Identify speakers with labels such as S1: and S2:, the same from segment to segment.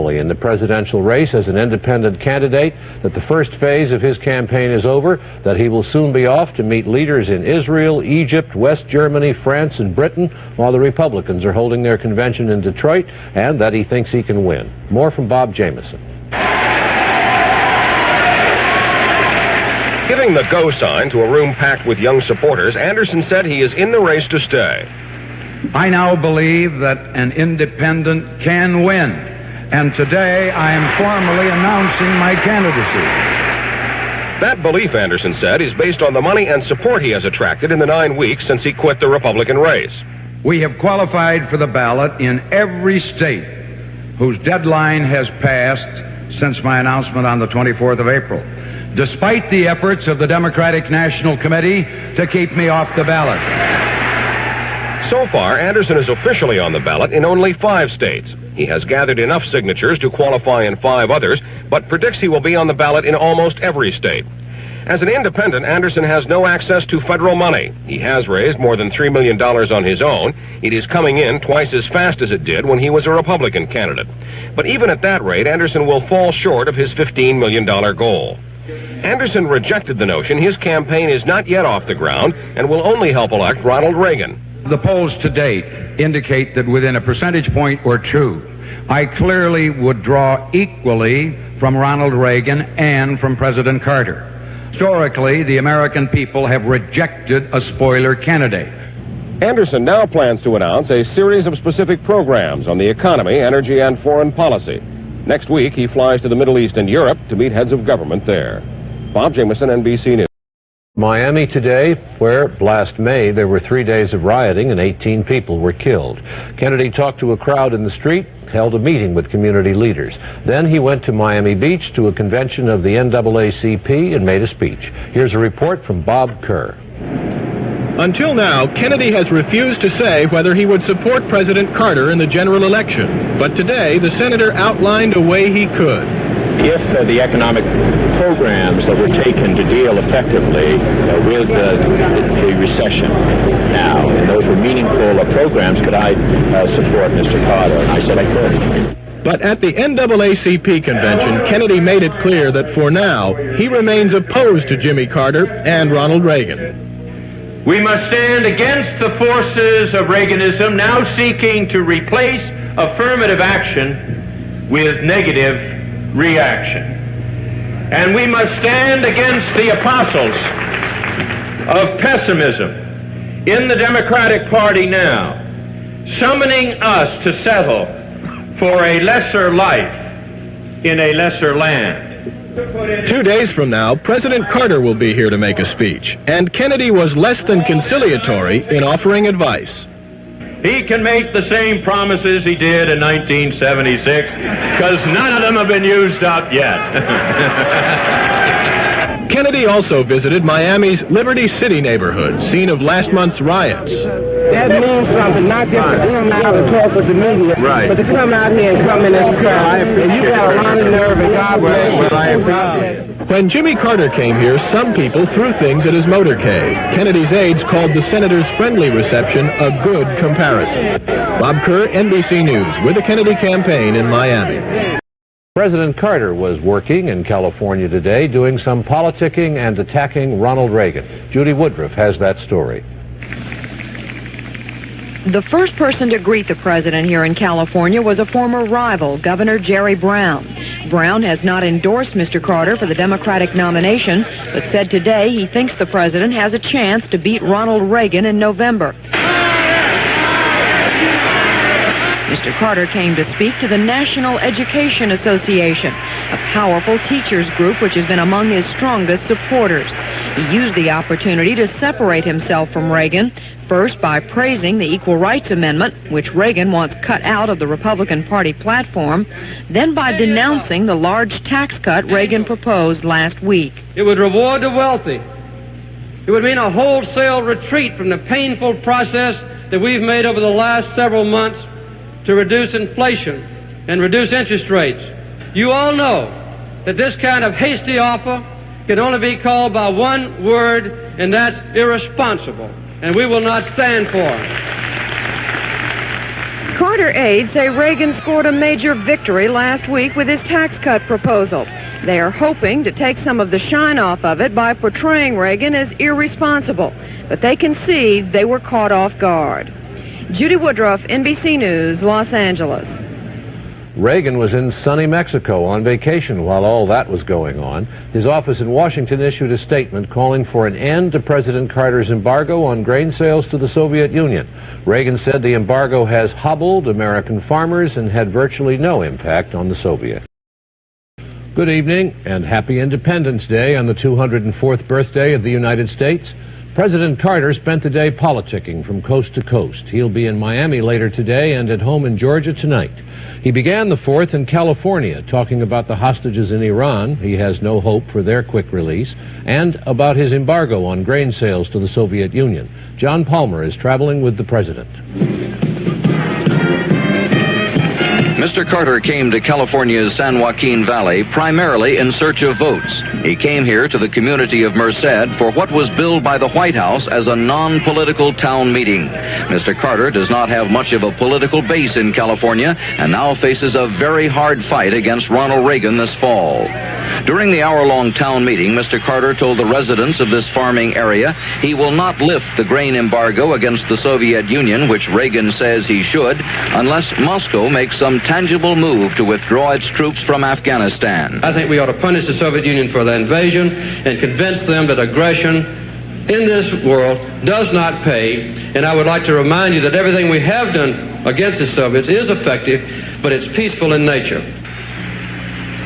S1: in the presidential race as an independent candidate, that the first phase of his campaign is over, that he will soon be off to meet leaders in Israel, Egypt, West Germany, France, and Britain, while the Republicans are holding their convention in Detroit, and that he thinks he can win. More from Bob Jameson.
S2: Giving the go sign to a room packed with young supporters, Anderson said he is in the race to stay.
S3: I now believe that an independent can win. And today I am formally announcing my candidacy.
S2: That belief, Anderson said, is based on the money and support he has attracted in the 9 weeks since he quit the Republican race.
S3: We have qualified for the ballot in every state whose deadline has passed since my announcement on the 24th of April, despite the efforts of the Democratic National Committee to keep me off the ballot.
S2: So far, Anderson is officially on the ballot in only 5 states. He has gathered enough signatures to qualify in 5 others, but predicts he will be on the ballot in almost every state. As an independent, Anderson has no access to federal money. He has raised more than $3 million on his own. It is coming in twice as fast as it did when he was a Republican candidate. But even at that rate, Anderson will fall short of his $15 million goal. Anderson rejected the notion his campaign is not yet off the ground and will only help elect Ronald Reagan.
S3: The polls to date indicate that within a percentage point or two, I clearly would draw equally from Ronald Reagan and from President Carter. Historically, the American people have rejected a spoiler candidate.
S2: Anderson now plans to announce a series of specific programs on the economy, energy, and foreign policy. Next week, he flies to the Middle East and Europe to meet heads of government there. Bob Jameson, NBC News.
S1: Miami today, where last May there were 3 days of rioting and 18 people were killed. Kennedy talked to a crowd in the street, held a meeting with community leaders. Then he went to Miami Beach to a convention of the NAACP and made a speech. Here's a report from Bob Kerr.
S4: Until now, Kennedy has refused to say whether he would support President Carter in the general election. But today, the senator outlined a way he could.
S5: If the economic programs that were taken to deal effectively with the recession now, and those were meaningful programs, could I support Mr. Carter? And I said I could.
S4: But at the NAACP convention, Kennedy made it clear that for now, he remains opposed to Jimmy Carter and Ronald Reagan.
S6: We must stand against the forces of Reaganism now seeking to replace affirmative action with negative reaction. And we must stand against the apostles of pessimism in the Democratic Party now, summoning us to settle for a lesser life in a lesser land.
S4: 2 days from now, President Carter will be here to make a speech, and Kennedy was less than conciliatory in offering advice.
S6: He can make the same promises he did in 1976, because none of them have been used up yet.
S4: Kennedy also visited Miami's Liberty City neighborhood, scene of last month's riots.
S7: That means something, not just to come out and talk with the media, but to come out here and come in this crowd. And you got a lot of nerve, and God bless you. I appreciate it.
S4: When Jimmy Carter came here, some people threw things at his motorcade. Kennedy's aides called the senator's friendly reception a good comparison. Bob Kerr, NBC News, with the Kennedy campaign in Miami.
S1: President Carter was working in California today, doing some politicking and attacking Ronald Reagan. Judy Woodruff has that story.
S8: The first person to greet the president here in California was a former rival, Governor Jerry Brown. Brown has not endorsed Mr. Carter for the Democratic nomination, but said today he thinks the president has a chance to beat Ronald Reagan in November. Mr. Carter came to speak to the National Education Association, a powerful teachers group which has been among his strongest supporters. He used the opportunity to separate himself from Reagan, first by praising the Equal Rights Amendment, which Reagan wants cut out of the Republican Party platform, then by denouncing the large tax cut Reagan proposed last week.
S9: It would reward the wealthy. It would mean a wholesale retreat from the painful process that we've made over the last several months to reduce inflation and reduce interest rates. You all know that this kind of hasty offer can only be called by one word, and that's irresponsible. And we will not stand for it.
S8: Carter Carter aides say Reagan scored a major victory last week with his tax cut proposal. They are hoping to take some of the shine off of it by portraying Reagan as irresponsible, but they concede they were caught off guard. Judy Woodruff, NBC News, Los Angeles.
S1: Reagan was in sunny Mexico on vacation while all that was going on. His office in Washington issued a statement calling for an end to President Carter's embargo on grain sales to the Soviet Union. Reagan said the embargo has hobbled American farmers and had virtually no impact on the Soviets. Good evening and happy Independence Day on the 204th birthday of the United States. President Carter spent the day politicking from coast to coast. He'll be in Miami later today and at home in Georgia tonight. He began the 4th in California, talking about the hostages in Iran. He has no hope for their quick release, and about his embargo on grain sales to the Soviet Union. John Palmer is traveling with the president.
S10: Mr. Carter came to California's San Joaquin Valley primarily in search of votes. He came here to the community of Merced for what was billed by the White House as a non-political town meeting. Mr. Carter does not have much of a political base in California and now faces a very hard fight against Ronald Reagan this fall. During the hour-long town meeting, Mr. Carter told the residents of this farming area he will not lift the grain embargo against the Soviet Union, which Reagan says he should, unless Moscow makes some tangible move to withdraw its troops from Afghanistan.
S9: I think we ought to punish the Soviet Union for their invasion and convince them that aggression in this world does not pay. And I would like to remind you that everything we have done against the Soviets is effective, but it's peaceful in nature.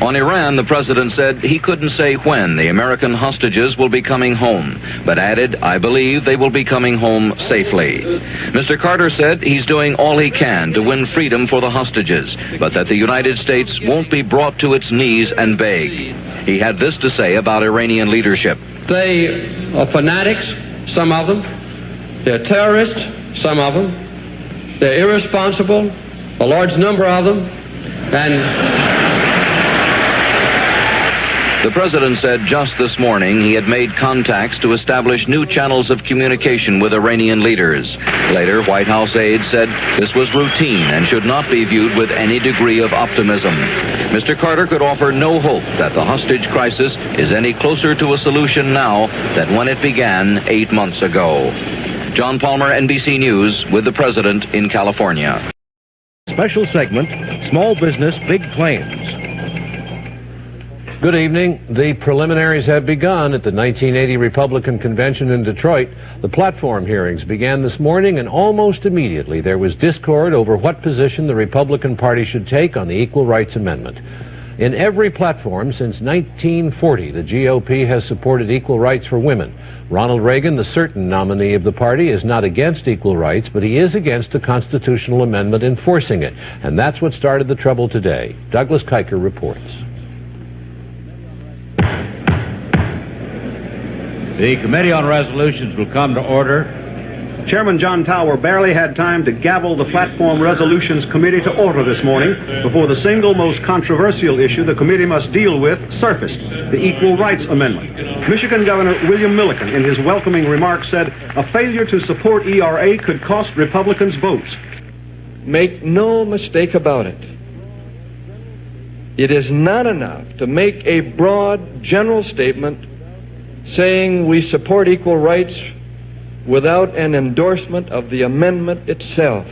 S10: On Iran, the president said he couldn't say when the American hostages will be coming home, but added, "I believe they will be coming home safely." Mr. Carter said he's doing all he can to win freedom for the hostages, but that the United States won't be brought to its knees and beg. He had this to say about Iranian leadership.
S9: They are fanatics, some of them. They're terrorists, some of them. They're irresponsible, a large number of them. And
S10: the president said just this morning he had made contacts to establish new channels of communication with Iranian leaders. Later, White House aides said this was routine and should not be viewed with any degree of optimism. Mr. Carter could offer no hope that the hostage crisis is any closer to a solution now than when it began 8 months ago. John Palmer, NBC News, with the president in California.
S11: Special segment, Small Business, Big Claims.
S1: Good evening. The preliminaries have begun at the 1980 Republican Convention in Detroit. The platform hearings began this morning, and almost immediately there was discord over what position the Republican Party should take on the Equal Rights Amendment. In every platform since 1940, the GOP has supported equal rights for women. Ronald Reagan, the certain nominee of the party, is not against equal rights, but he is against a constitutional amendment enforcing it. And that's what started the trouble today. Douglas Kiker reports.
S11: The Committee on Resolutions will come to order.
S12: Chairman John Tower barely had time to gavel the Platform Resolutions Committee to order this morning before the single most controversial issue the committee must deal with surfaced, the Equal Rights Amendment. Michigan Governor William Milliken, in his welcoming remarks, said a failure to support ERA could cost Republicans votes.
S13: Make no mistake about it. It is not enough to make a broad, general statement saying we support equal rights without an endorsement of the amendment itself.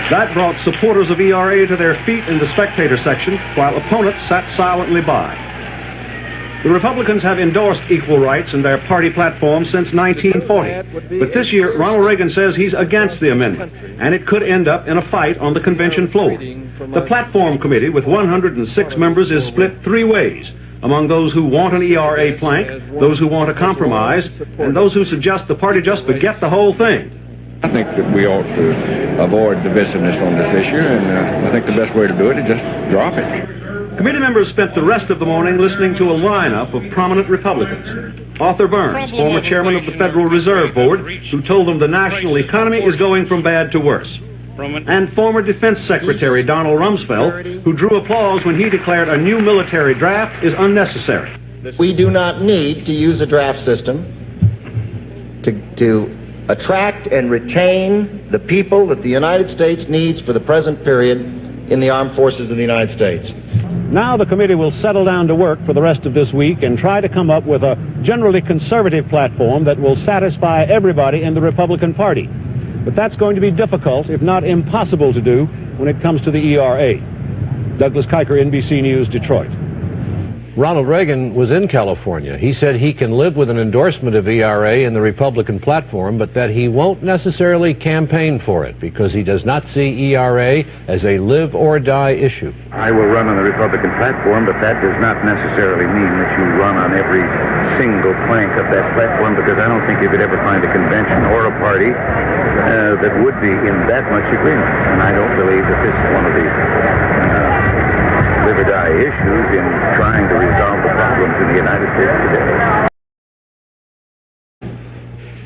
S12: That brought supporters of ERA to their feet in the spectator section, while opponents sat silently by. The Republicans have endorsed equal rights in their party platform since 1940. But this year, Ronald Reagan says he's against the amendment, and it could end up in a fight on the convention floor. The Platform Committee, with 106 members, is split three ways: among those who want an ERA plank, those who want a compromise, and those who suggest the party just forget the whole thing.
S14: I think that we ought to avoid divisiveness on this issue, and I think the best way to do it is just drop it.
S12: Committee members spent the rest of the morning listening to a lineup of prominent Republicans. Arthur Burns, former chairman of the Federal Reserve Board, who told them the national economy is going from bad to worse. And former Defense Secretary Donald Rumsfeld, who drew applause when he declared a new military draft is unnecessary.
S15: We do not need to use a draft system to attract and retain the people that the United States needs for the present period in the armed forces of the United States.
S12: Now the committee will settle down to work for the rest of this week and try to come up with a generally conservative platform that will satisfy everybody in the Republican Party. But that's going to be difficult, if not impossible to do, when it comes to the ERA. Douglas Kiker, NBC News, Detroit.
S1: Ronald Reagan was in California. He said he can live with an endorsement of ERA in the Republican platform, but that he won't necessarily campaign for it because he does not see ERA as a live-or-die issue.
S16: I will run on the Republican platform, but that does not necessarily mean that you run on every single plank of that platform, because I don't think you could ever find a convention or a party that would be in that much agreement. And I don't believe that this is one of the live-or-die issues in trying to resolve the problems in the United States today.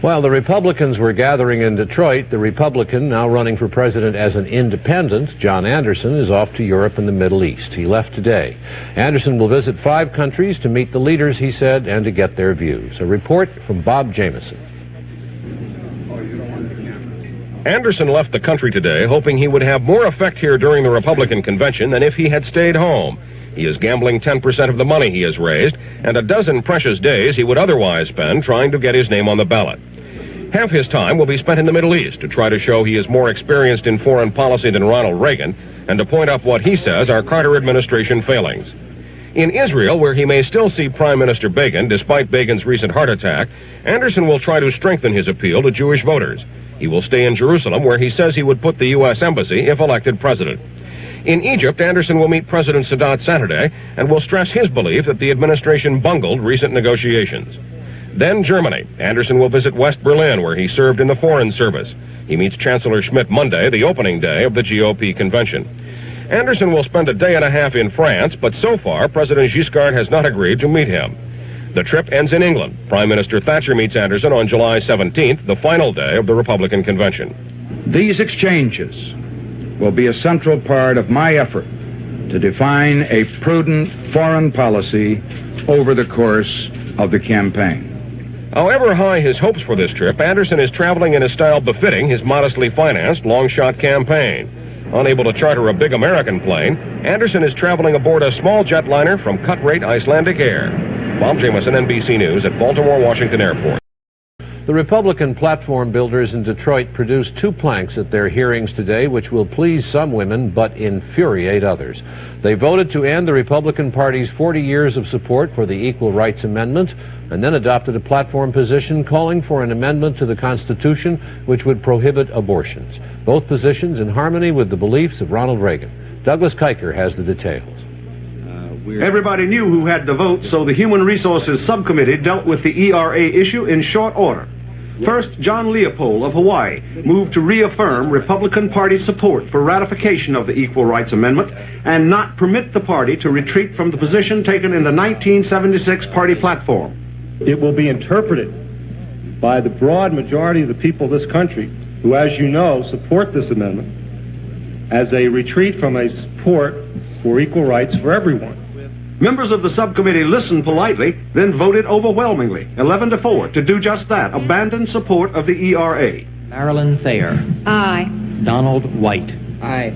S1: While the Republicans were gathering in Detroit, the Republican now running for president as an independent, John Anderson, is off to Europe and the Middle East. He left today. Anderson will visit 5 countries to meet the leaders, he said, and to get their views. A report from Bob Jameson.
S2: Anderson left the country today hoping he would have more effect here during the Republican convention than if he had stayed home. He is gambling 10% of the money he has raised and a dozen precious days he would otherwise spend trying to get his name on the ballot. Half his time will be spent in the Middle East to try to show he is more experienced in foreign policy than Ronald Reagan and to point up what he says are Carter administration failings. In Israel, where he may still see Prime Minister Begin despite Begin's recent heart attack, Anderson will try to strengthen his appeal to Jewish voters. He will stay in Jerusalem, where he says he would put the U.S. Embassy if elected president. In Egypt, Anderson will meet President Sadat Saturday and will stress his belief that the administration bungled recent negotiations. Then Germany. Anderson will visit West Berlin, where he served in the Foreign Service. He meets Chancellor Schmidt Monday, the opening day of the GOP convention. Anderson will spend a day and a half in France, but so far, President Giscard has not agreed to meet him. The trip ends in England. Prime Minister Thatcher meets Anderson on July 17th, the final day of the Republican convention.
S3: These exchanges will be a central part of my effort to define a prudent foreign policy over the course of the campaign.
S2: However high his hopes for this trip, Anderson is traveling in a style befitting his modestly financed long-shot campaign. Unable to charter a big American plane, Anderson is traveling aboard a small jetliner from cut-rate Icelandic Air. Bob Jameson, NBC News at Baltimore-Washington Airport.
S1: The Republican platform builders in Detroit produced 2 planks at their hearings today which will please some women but infuriate others. They voted to end the Republican Party's 40 years of support for the Equal Rights Amendment and then adopted a platform position calling for an amendment to the Constitution which would prohibit abortions. Both positions in harmony with the beliefs of Ronald Reagan. Douglas Kiker has the details.
S12: Everybody knew who had the vote, so the Human Resources Subcommittee dealt with the ERA issue in short order. First, John Leopold of Hawaii moved to reaffirm Republican Party support for ratification of the Equal Rights Amendment and not permit the party to retreat from the position taken in the 1976 party platform.
S17: It will be interpreted by the broad majority of the people of this country, who, as you know, support this amendment, as a retreat from a support for equal rights for everyone.
S12: Members of the subcommittee listened politely, then voted overwhelmingly, 11-4, to do just that, abandon support of the ERA.
S18: Marilyn Thayer.
S8: Aye.
S18: Donald White.
S7: Aye.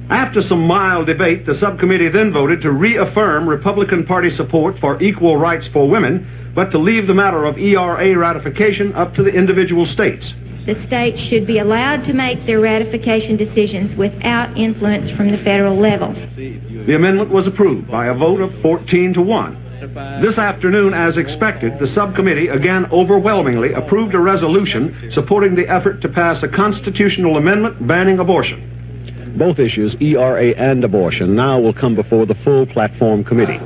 S12: After some mild debate, the subcommittee then voted to reaffirm Republican Party support for equal rights for women, but to leave the matter of ERA ratification up to the individual states.
S19: The states should be allowed to make their ratification decisions without influence from the federal level.
S12: The amendment was approved by a vote of 14-1. This afternoon, as expected, the subcommittee again overwhelmingly approved a resolution supporting the effort to pass a constitutional amendment banning abortion.
S20: Both issues, ERA and abortion, now will come before the full platform committee.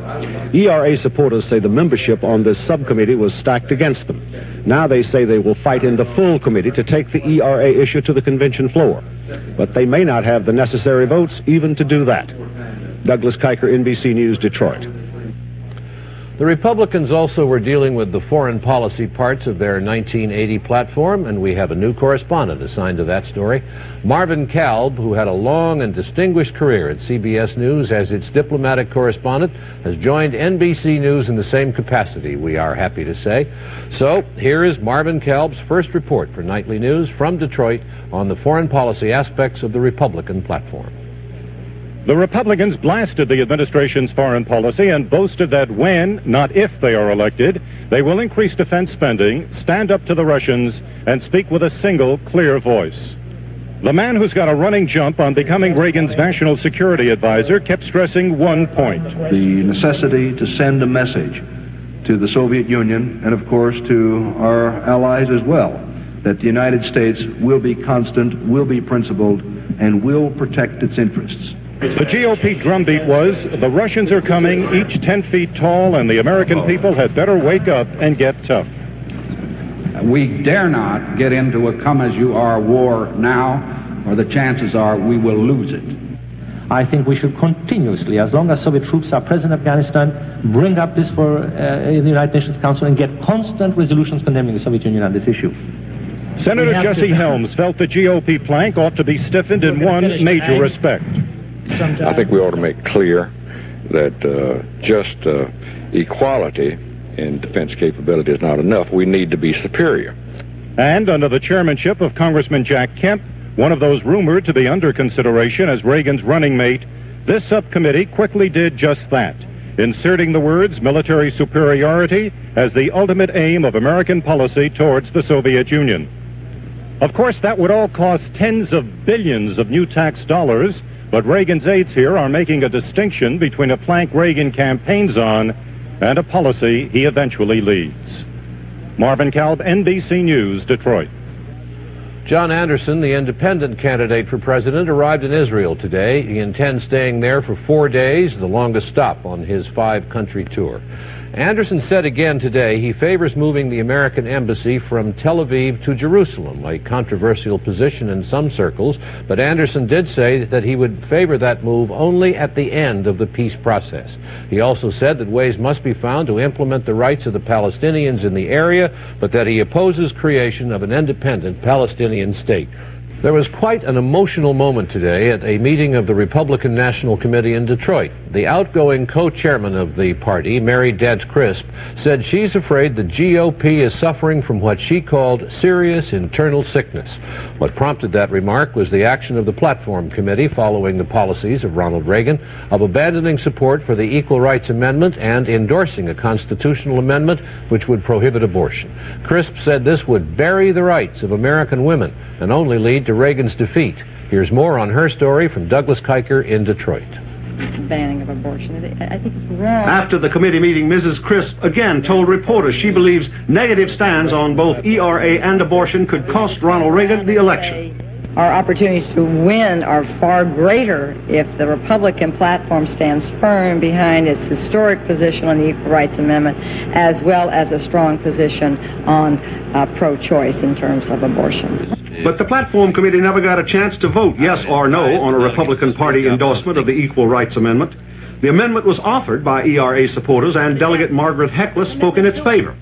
S20: ERA supporters say the membership on this subcommittee was stacked against them. Now they say they will fight in the full committee to take the ERA issue to the convention floor. But they may not have the necessary votes even to do that. Douglas Kiker, NBC News, Detroit.
S1: The Republicans also were dealing with the foreign policy parts of their 1980 platform, and we have a new correspondent assigned to that story. Marvin Kalb, who had a long and distinguished career at CBS News as its diplomatic correspondent, has joined NBC News in the same capacity, we are happy to say. So here is Marvin Kalb's first report for Nightly News from Detroit on the foreign policy aspects of the Republican platform.
S21: The Republicans blasted the administration's foreign policy and boasted that when, not if they are elected, they will increase defense spending, stand up to the Russians, and speak with a single, clear voice. The man who's got a running jump on becoming Reagan's national security advisor kept stressing one point.
S22: The necessity to send a message to the Soviet Union and, of course, to our allies as well, that the United States will be constant, will be principled, and will protect its interests.
S21: The GOP drumbeat was, the Russians are coming, each 10 feet tall, and the American people had better wake up and get tough.
S23: We dare not get into a come-as-you-are war now, or the chances are we will lose it.
S24: I think we should continuously, as long as Soviet troops are present in Afghanistan, bring up this in the United Nations Council and get constant resolutions condemning the Soviet Union on this issue.
S21: Senator Jesse Helms felt the GOP plank ought to be stiffened in one major respect.
S14: I think we ought to make clear that just equality in defense capability is not enough. We need to be superior.
S21: And under the chairmanship of Congressman Jack Kemp, one of those rumored to be under consideration as Reagan's running mate, this subcommittee quickly did just that, inserting the words military superiority as the ultimate aim of American policy towards the Soviet Union. Of course, that would all cost tens of billions of new tax dollars, but Reagan's aides here are making a distinction between a plank Reagan campaigns on and a policy he eventually leads. Marvin Kalb, NBC News, Detroit.
S1: John Anderson, the independent candidate for president, arrived in Israel today. He intends staying there for 4 days, the longest stop on his 5-country tour. Anderson said again today he favors moving the American embassy from Tel Aviv to Jerusalem, a controversial position in some circles, but Anderson did say that he would favor that move only at the end of the peace process. He also said that ways must be found to implement the rights of the Palestinians in the area, but that he opposes creation of an independent Palestinian state. There was quite an emotional moment today at a meeting of the Republican National Committee in Detroit. The outgoing co-chairman of the party, Mary Dent Crisp, said she's afraid the GOP is suffering from what she called serious internal sickness. What prompted that remark was the action of the Platform Committee following the policies of Ronald Reagan of abandoning support for the Equal Rights Amendment and endorsing a constitutional amendment which would prohibit abortion. Crisp said this would bury the rights of American women and only lead to Reagan's defeat. Here's more on her story from Douglas Kiker in Detroit.
S25: Banning of abortion. I think it's wrong.
S12: After the committee meeting, Mrs. Crisp again told reporters she believes negative stands on both ERA and abortion could cost Ronald Reagan the election.
S25: Our opportunities to win are far greater if the Republican platform stands firm behind its historic position on the Equal Rights Amendment, as well as a strong position on pro-choice in terms of abortion.
S12: But the Platform Committee never got a chance to vote yes or no on a Republican Party endorsement of the Equal Rights Amendment. The amendment was authored by ERA supporters, and Delegate Margaret Heckler spoke in its favor.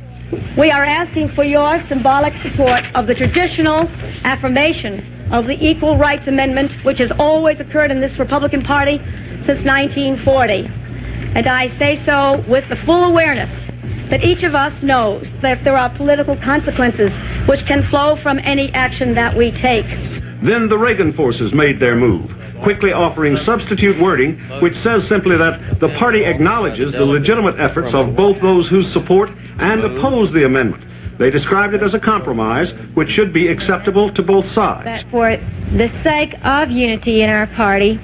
S26: We are asking for your symbolic support of the traditional affirmation of the Equal Rights Amendment, which has always occurred in this Republican Party since 1940. And I say so with the full awareness that each of us knows that there are political consequences which can flow from any action that we take.
S12: Then the Reagan forces made their move, quickly offering substitute wording which says simply that the party acknowledges the legitimate efforts of both those who support and oppose the amendment. They described it as a compromise which should be acceptable to both sides.
S19: That for the sake of unity in our party,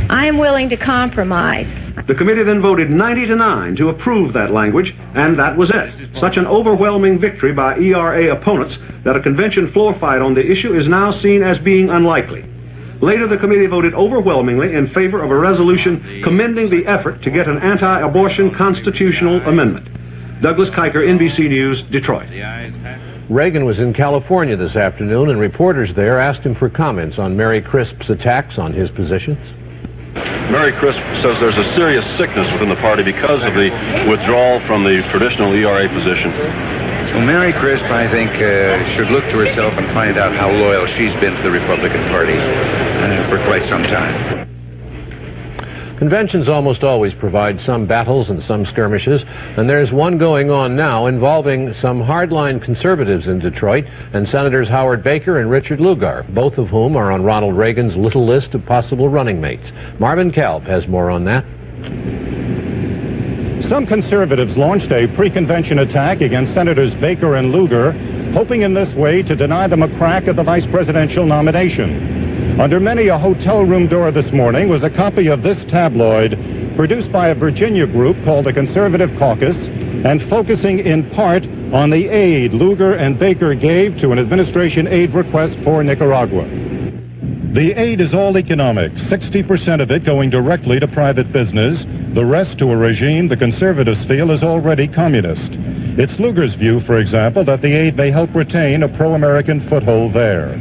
S19: I am willing to compromise.
S12: The committee then voted 90-9 to approve that language, and that was it. Such an overwhelming victory by ERA opponents that a convention floor fight on the issue is now seen as being unlikely. Later, the committee voted overwhelmingly in favor of a resolution commending the effort to get an anti-abortion constitutional amendment. Douglas Kiker, NBC News, Detroit.
S1: Reagan was in California this afternoon, and reporters there asked him for comments on Mary Crisp's attacks on his positions.
S4: Mary Crisp says there's a serious sickness within the party because of the withdrawal from the traditional ERA position.
S5: Well, Mary Crisp, I think, should look to herself and find out how loyal she's been to the Republican Party for quite some time.
S1: Conventions almost always provide some battles and some skirmishes, and there's one going on now involving some hardline conservatives in Detroit and Senators Howard Baker and Richard Lugar, both of whom are on Ronald Reagan's little list of possible running mates. Marvin Kalb has more on that.
S21: Some conservatives launched a pre-convention attack against Senators Baker and Lugar, hoping in this way to deny them a crack at the vice presidential nomination. Under many a hotel room door this morning was a copy of this tabloid produced by a Virginia group called the Conservative Caucus and focusing in part on the aid Lugar and Baker gave to an administration aid request for Nicaragua. The aid is all economic, 60% of it going directly to private business, the rest to a regime the conservatives feel is already communist. It's Lugar's view, for example, that the aid may help retain a pro-American foothold there.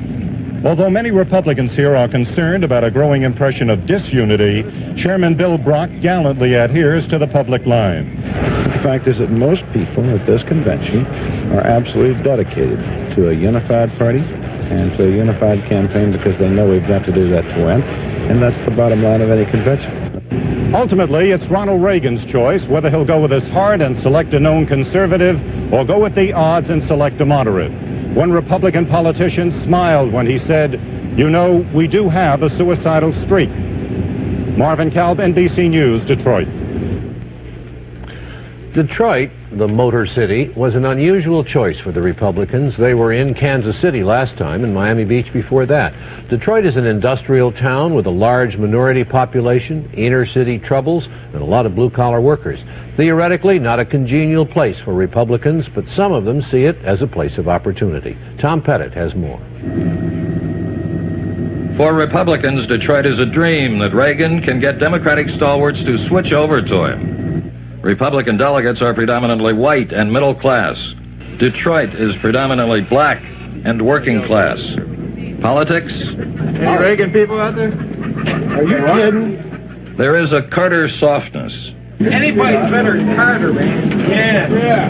S21: Although many Republicans here are concerned about a growing impression of disunity, Chairman Bill Brock gallantly adheres to the public line.
S6: The fact is that most people at this convention are absolutely dedicated to a unified party and to a unified campaign because they know we've got to do that to win, and that's the bottom line of any convention.
S21: Ultimately, it's Ronald Reagan's choice whether he'll go with his heart and select a known conservative or go with the odds and select a moderate. One Republican politician smiled when he said, "You know, we do have a suicidal streak." Marvin Kalb, NBC News, Detroit.
S1: Detroit, the Motor City, was an unusual choice for the Republicans. They were in Kansas City last time and Miami Beach before that. Detroit is an industrial town with a large minority population, inner city troubles, and a lot of blue-collar workers. Theoretically, not a congenial place for Republicans, but some of them see it as a place of opportunity. Tom Pettit has more.
S9: For Republicans, Detroit is a dream that Reagan can get Democratic stalwarts to switch over to him. Republican delegates are predominantly white and middle class. Detroit is predominantly black and working class. Politics?
S7: Any Reagan people out there? Are you kidding?
S9: There is a Carter softness.
S7: Anybody's better than Carter, man. Yeah.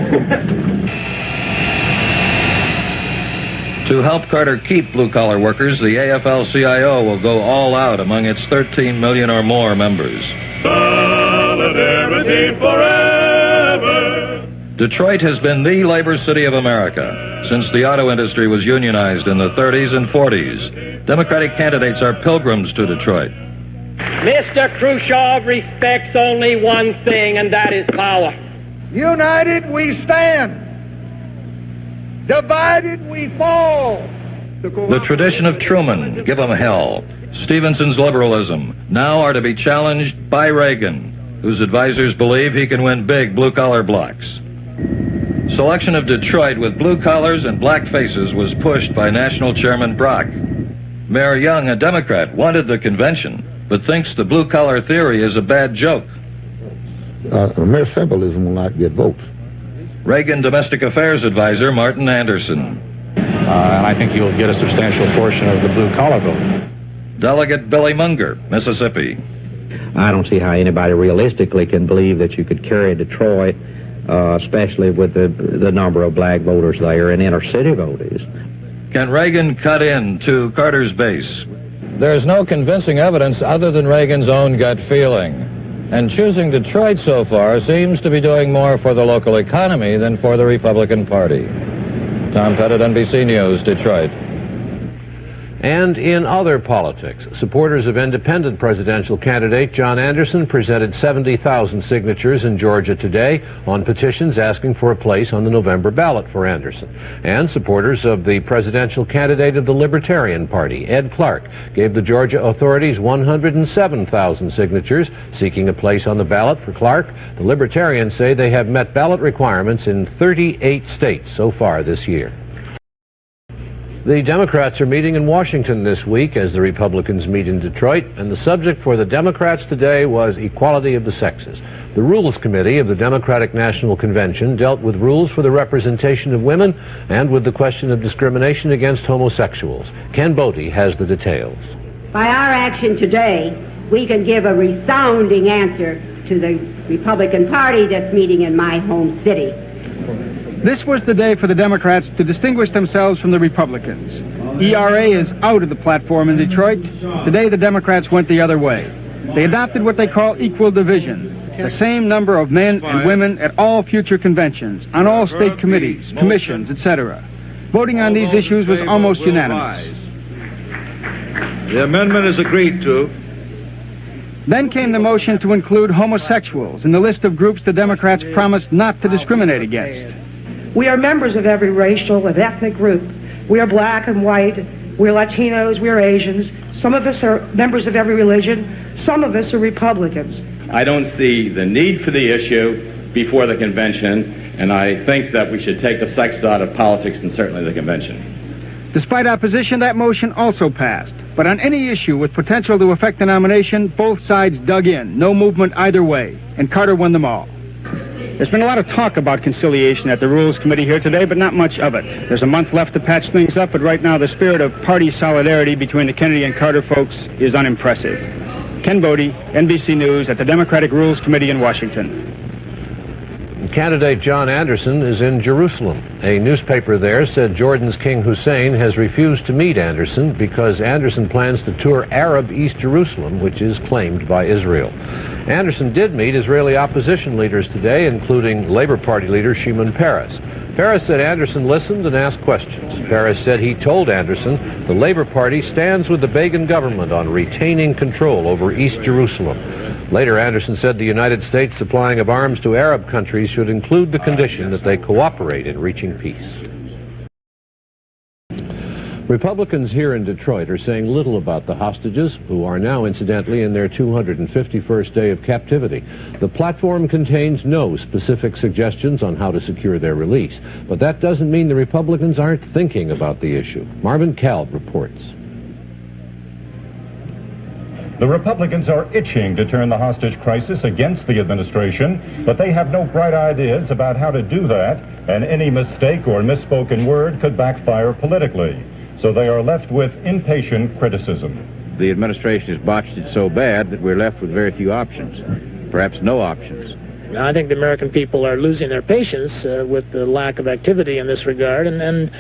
S9: To help Carter keep blue-collar workers, the AFL-CIO will go all out among its 13 million or more members. Solidarity forever. Detroit has been the labor city of America since the auto industry was unionized in the 30s and 40s. Democratic candidates are pilgrims to Detroit.
S10: Mr. Khrushchev respects only one thing, and that is power.
S7: United we stand. Divided we fall.
S9: The tradition of Truman, give 'em hell, Stevenson's liberalism, now are to be challenged by Reagan, whose advisors believe he can win big blue-collar blocks. Selection of Detroit with blue collars and black faces was pushed by National Chairman Brock. Mayor Young, a Democrat, wanted the convention, but thinks the blue-collar theory is a bad joke.
S11: Mere symbolism will not get votes.
S9: Reagan Domestic Affairs Advisor Martin Anderson.
S27: And I think you'll get a substantial portion of the blue-collar vote.
S9: Delegate Billy Munger, Mississippi.
S28: I don't see how anybody realistically can believe that you could carry Detroit, especially with the number of black voters there and inner city voters.
S9: Can Reagan cut in to Carter's base? There's no convincing evidence other than Reagan's own gut feeling. And choosing Detroit so far seems to be doing more for the local economy than for the Republican Party. Tom Pettit, NBC News, Detroit.
S1: And in other politics, supporters of independent presidential candidate John Anderson presented 70,000 signatures in Georgia today on petitions asking for a place on the November ballot for Anderson. And supporters of the presidential candidate of the Libertarian Party, Ed Clark, gave the Georgia authorities 107,000 signatures seeking a place on the ballot for Clark. The Libertarians say they have met ballot requirements in 38 states so far this year. The Democrats are meeting in Washington this week as the Republicans meet in Detroit, and the subject for the Democrats today was equality of the sexes. The Rules Committee of the Democratic National Convention dealt with rules for the representation of women and with the question of discrimination against homosexuals. Ken Bodie has the details.
S29: By our action today,
S2: we can give a resounding answer to the Republican Party that's meeting in my home city.
S3: This was the day for the Democrats to distinguish themselves from the Republicans. ERA is out of the platform in Detroit. Today the Democrats went the other way. They adopted what they call equal division, the same number of men and women at all future conventions, on all state committees, commissions, etc. Voting on these issues was almost unanimous.
S8: The amendment is agreed to.
S3: Then came the motion to include homosexuals in the list of groups the Democrats promised not to discriminate against.
S13: We are members of every racial and ethnic group. We are black and white. We're Latinos. We're Asians. Some of us are members of every religion. Some of us are Republicans.
S15: I don't see the need for the issue before the convention, and I think that we should take the sex out of politics and certainly the convention.
S3: Despite opposition, that motion also passed. But on any issue with potential to affect the nomination, both sides dug in. No movement either way. And Carter won them all. There's been a lot of talk about conciliation at the Rules Committee here today, but not much of it. There's a month left to patch things up, but right now the spirit of party solidarity between the Kennedy and Carter folks is unimpressive. Ken Bodie, NBC News, at the Democratic Rules Committee in Washington.
S1: Candidate John Anderson is in Jerusalem. A newspaper there said Jordan's King Hussein has refused to meet Anderson because Anderson plans to tour Arab East Jerusalem, which is claimed by Israel. Anderson did meet Israeli opposition leaders today, including Labor Party leader Shimon Peres. Peres said Anderson listened and asked questions. Peres said he told Anderson the Labor Party stands with the Begin government on retaining control over East Jerusalem. Later, Anderson said the United States supplying of arms to Arab countries should include the condition that they cooperate in reaching peace. Republicans here in Detroit are saying little about the hostages, who are now incidentally in their 251st day of captivity. The platform contains no specific suggestions on how to secure their release, but that doesn't mean the Republicans aren't thinking about the issue. Marvin Kalb reports.
S21: The Republicans are itching to turn the hostage crisis against the administration, but they have no bright ideas about how to do that, and any mistake or misspoken word could backfire politically. So they are left with impatient criticism.
S16: The administration has botched it so bad that we're left with very few options, perhaps no options.
S17: I think the American people are losing their patience with the lack of activity in this regard, and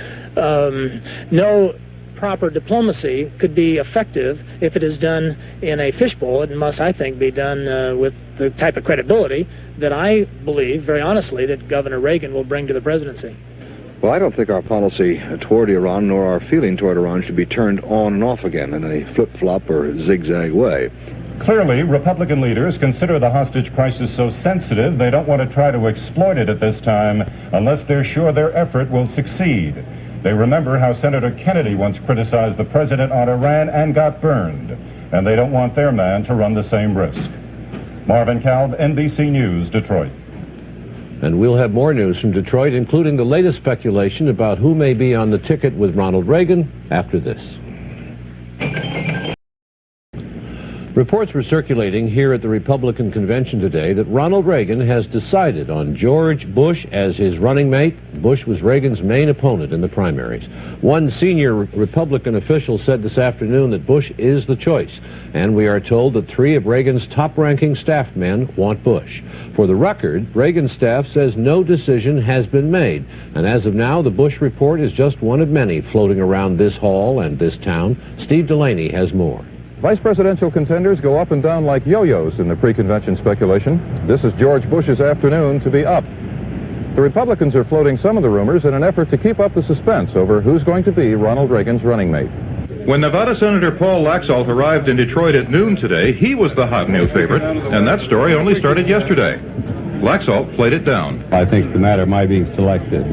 S17: no proper diplomacy could be effective if it is done in a fishbowl. It must, I think, be done with the type of credibility that I believe, very honestly, that Governor Reagan will bring to the presidency.
S14: Well, I don't think our policy toward Iran nor our feeling toward Iran should be turned on and off again in a flip-flop or zigzag way.
S21: Clearly, Republican leaders consider the hostage crisis so sensitive they don't want to try to exploit it at this time unless they're sure their effort will succeed. They remember how Senator Kennedy once criticized the president on Iran and got burned, and they don't want their man to run the same risk. Marvin Kalb, NBC News, Detroit.
S1: And we'll have more news from Detroit, including the latest speculation about who may be on the ticket with Ronald Reagan after this. Reports were circulating here at the Republican convention today that Ronald Reagan has decided on George Bush as his running mate. Bush was Reagan's main opponent in the primaries. One senior Republican official said this afternoon that Bush is the choice, and we are told that 3 of Reagan's top-ranking staff men want Bush. For the record, Reagan's staff says no decision has been made, and as of now, the Bush report is just one of many floating around this hall and this town. Steve Delaney has more.
S18: Vice presidential contenders go up and down like yo-yos in the pre-convention speculation. This is George Bush's afternoon to be up. The Republicans are floating some of the rumors in an effort to keep up the suspense over who's going to be Ronald Reagan's running mate.
S21: When Nevada Senator Paul Laxalt arrived in Detroit at noon today, he was the hot new favorite, and that story only started yesterday. Laxalt played it down.
S29: I think the matter of my being selected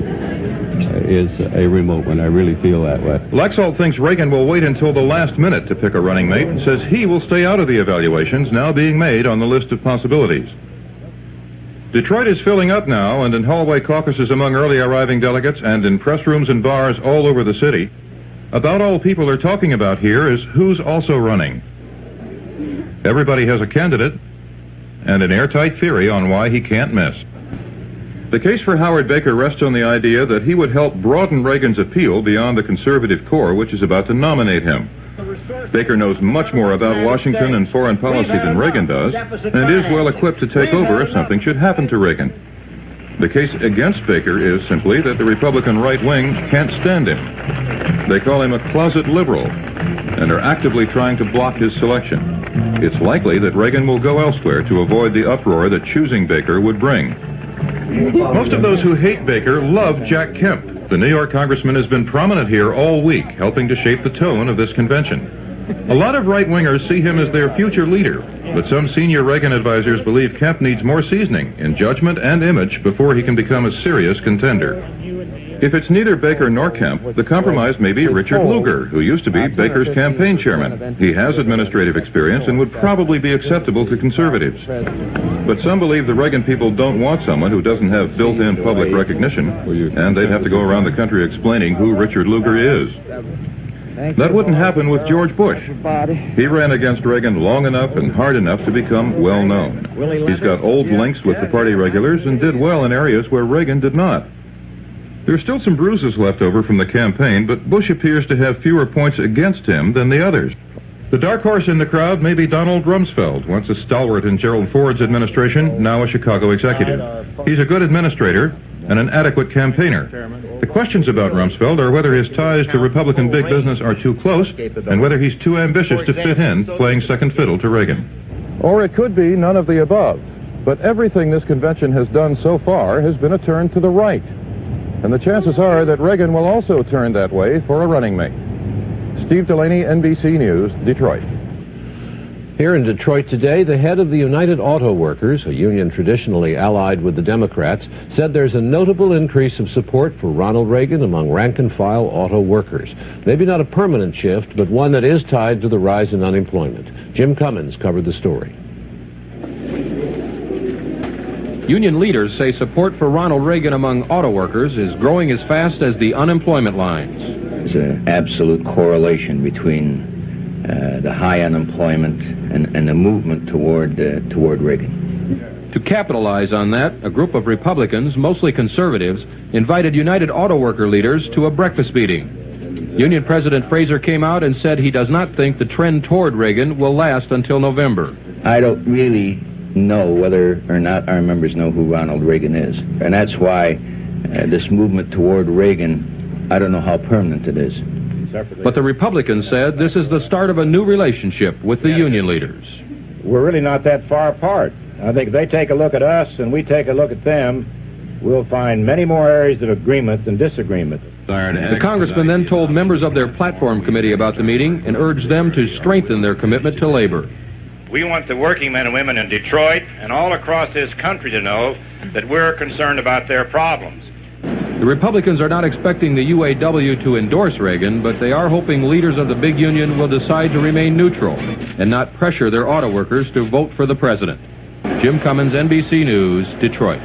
S29: is a remote one. I really feel that way.
S21: Laxalt thinks Reagan will wait until the last minute to pick a running mate and says he will stay out of the evaluations now being made on the list of possibilities. Detroit is filling up now, and in hallway caucuses among early arriving delegates and in press rooms and bars all over the city, about all people are talking about here is who's also running. Everybody has a candidate and an airtight theory on why he can't miss. The case for Howard Baker rests on the idea that he would help broaden Reagan's appeal beyond the conservative core, which is about to nominate him.
S18: Baker knows much more about Washington and foreign policy than Reagan does, and is well equipped to take over if something should happen to Reagan. The case against Baker is simply that the Republican right wing can't stand him. They call him a closet liberal and are actively trying to block his selection. It's likely that Reagan will go elsewhere to avoid the uproar that choosing Baker would bring. Most of those who hate Baker love Jack Kemp. The New York congressman has been prominent here all week, helping to shape the tone of this convention. A lot of right-wingers see him as their future leader, but some senior Reagan advisors believe Kemp needs more seasoning in judgment and image before he can become a serious contender. If it's neither Baker nor Kemp, the compromise may be Richard Lugar, who used to be Baker's campaign chairman. He has administrative experience and would probably be acceptable to conservatives. But some believe the Reagan people don't want someone who doesn't have built-in public recognition, and they'd have to go around the country explaining who Richard Lugar is. That wouldn't happen with George Bush. He ran against Reagan long enough and hard enough to become well-known. He's got old links with the party regulars and did well in areas where Reagan did not. There's still some bruises left over from the campaign, but Bush appears to have fewer points against him than the others. The dark horse in the crowd may be Donald Rumsfeld, once a stalwart in Gerald Ford's administration, now a Chicago executive. He's a good administrator and an adequate campaigner. The questions about Rumsfeld are whether his ties to Republican big business are too close and whether he's too ambitious to fit in, playing second fiddle to Reagan. Or it could be none of the above. But everything this convention has done so far has been a turn to the right. And the chances are that Reagan will also turn that way for a running mate. Steve Delaney, NBC News, Detroit.
S1: Here in Detroit today, the head of the United Auto Workers, a union traditionally allied with the Democrats, said there's a notable increase of support for Ronald Reagan among rank-and-file auto workers. Maybe not a permanent shift, but one that is tied to the rise in unemployment. Jim Cummins covered the story.
S4: Union leaders say support for Ronald Reagan among auto workers is growing as fast as the unemployment lines.
S12: There's an absolute correlation between the high unemployment and the movement toward Reagan.
S4: To capitalize on that, a group of Republicans, mostly conservatives, invited United Auto Worker leaders to a breakfast meeting. Union President Fraser came out and said he does not think the trend toward Reagan will last until November.
S12: I don't really know whether or not our members know who Ronald Reagan is. And that's why this movement toward Reagan, I don't know how permanent it is.
S4: But the Republicans said this is the start of a new relationship with the union leaders.
S16: We're really not that far apart. I think if they take a look at us and we take a look at them, we'll find many more areas of agreement than disagreement.
S4: The congressman then told members of their platform committee about the meeting and urged them to strengthen their commitment to labor.
S19: We want the working men and women in Detroit and all across this country to know that we're concerned about their problems.
S4: The Republicans are not expecting the UAW to endorse Reagan, but they are hoping leaders of the big union will decide to remain neutral and not pressure their auto workers to vote for the president. Jim Cummins, NBC News, Detroit.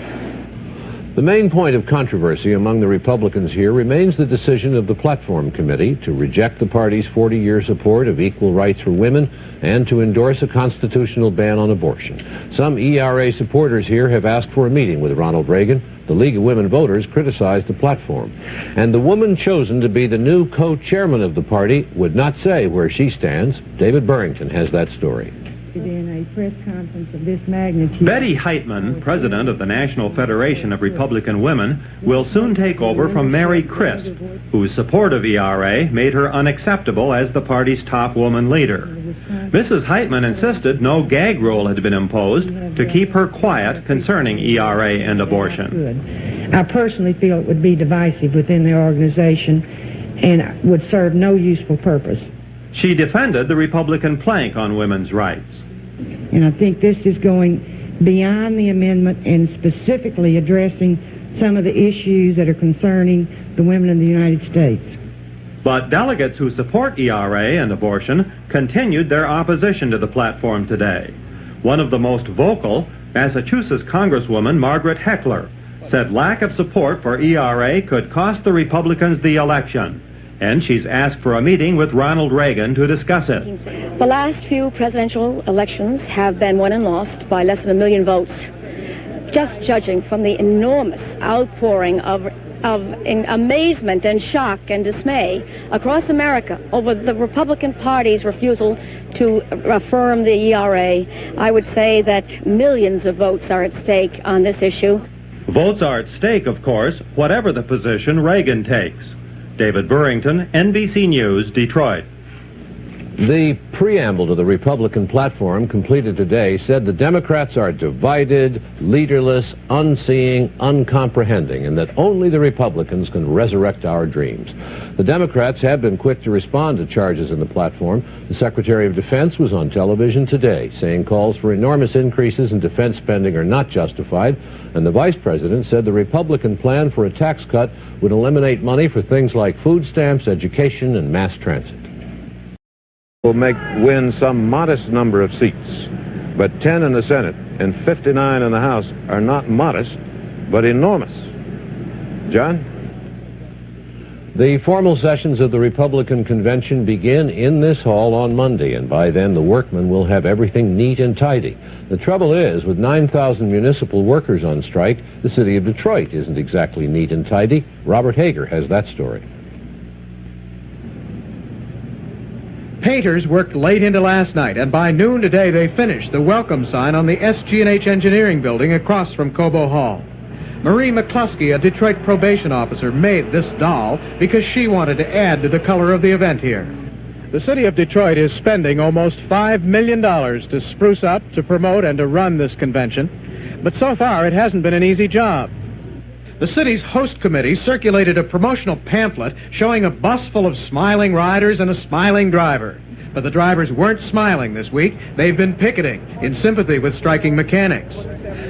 S1: The main point of controversy among the Republicans here remains the decision of the Platform Committee to reject the party's 40-year support of equal rights for women and to endorse a constitutional ban on abortion. Some ERA supporters here have asked for a meeting with Ronald Reagan. The League of Women Voters criticized the platform. And the woman chosen to be the new co-chairman of the party would not say where she stands. David Burrington has that story.
S20: In a press conference of this magnitude.
S22: Betty Heitman, president of the National Federation of Republican Women, will soon take over from Mary Crisp, whose support of ERA made her unacceptable as the party's top woman leader. Mrs. Heitman insisted no gag rule had been imposed to keep her quiet concerning ERA and abortion.
S20: I personally feel it would be divisive within the organization and would serve no useful purpose.
S22: She defended the Republican plank on women's rights.
S20: And I think this is going beyond the amendment and specifically addressing some of the issues that are concerning the women in the United States.
S22: But delegates who support ERA and abortion continued their opposition to the platform today. One of the most vocal, Massachusetts Congresswoman Margaret Heckler, said lack of support for ERA could cost the Republicans the election. And she's asked for a meeting with Ronald Reagan to discuss it.
S23: The last few presidential elections have been won and lost by less than 1 million votes. Just judging from the enormous outpouring of amazement and shock and dismay across America over the Republican Party's refusal to affirm the ERA. I would say that millions of votes are at stake on this issue.
S22: Votes are at stake, of course, whatever the position Reagan takes. David Burrington, NBC News, Detroit.
S1: The preamble to the Republican platform, completed today, said the Democrats are divided, leaderless, unseeing, uncomprehending, and that only the Republicans can resurrect our dreams. The Democrats have been quick to respond to charges in the platform. The Secretary of Defense was on television today, saying calls for enormous increases in defense spending are not justified, and the Vice President said the Republican plan for a tax cut would eliminate money for things like food stamps, education, and mass transit.
S18: Will win some modest number of seats, but 10 in the Senate and 59 in the House are not modest, but enormous. John?
S1: The formal sessions of the Republican convention begin in this hall on Monday, and by then the workmen will have everything neat and tidy. The trouble is, with 9,000 municipal workers on strike, the city of Detroit isn't exactly neat and tidy. Robert Hager has that story.
S3: Painters worked late into last night, and by noon today they finished the welcome sign on the SG&H Engineering Building across from Cobo Hall. Marie McCluskey, a Detroit probation officer, made this doll because she wanted to add to the color of the event here. The city of Detroit is spending almost $5 million to spruce up, to promote, and to run this convention, but so far it hasn't been an easy job. The city's host committee circulated a promotional pamphlet showing a bus full of smiling riders and a smiling driver. But the drivers weren't smiling this week. They've been picketing in sympathy with striking mechanics.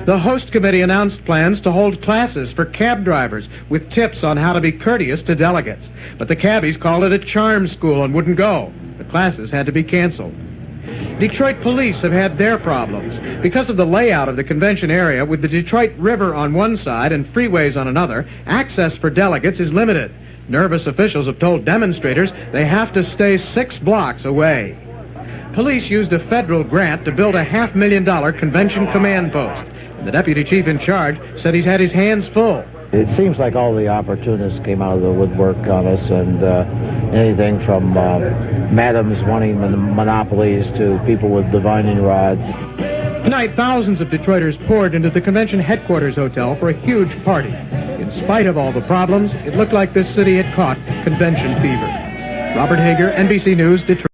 S3: The host committee announced plans to hold classes for cab drivers with tips on how to be courteous to delegates. But the cabbies called it a charm school and wouldn't go. The classes had to be canceled. Detroit police have had their problems. Because of the layout of the convention area, with the Detroit River on one side and freeways on another, access for delegates is limited. Nervous officials have told demonstrators they have to stay 6 blocks away. Police used a federal grant to build a $500,000 convention command post. And the deputy chief in charge said he's had his hands full.
S5: It seems like all the opportunists came out of the woodwork on us, and anything from madams wanting monopolies to people with divining rods.
S3: Tonight, thousands of Detroiters poured into the convention headquarters hotel for a huge party. In spite of all the problems, it looked like this city had caught convention fever. Robert Hager, NBC News, Detroit.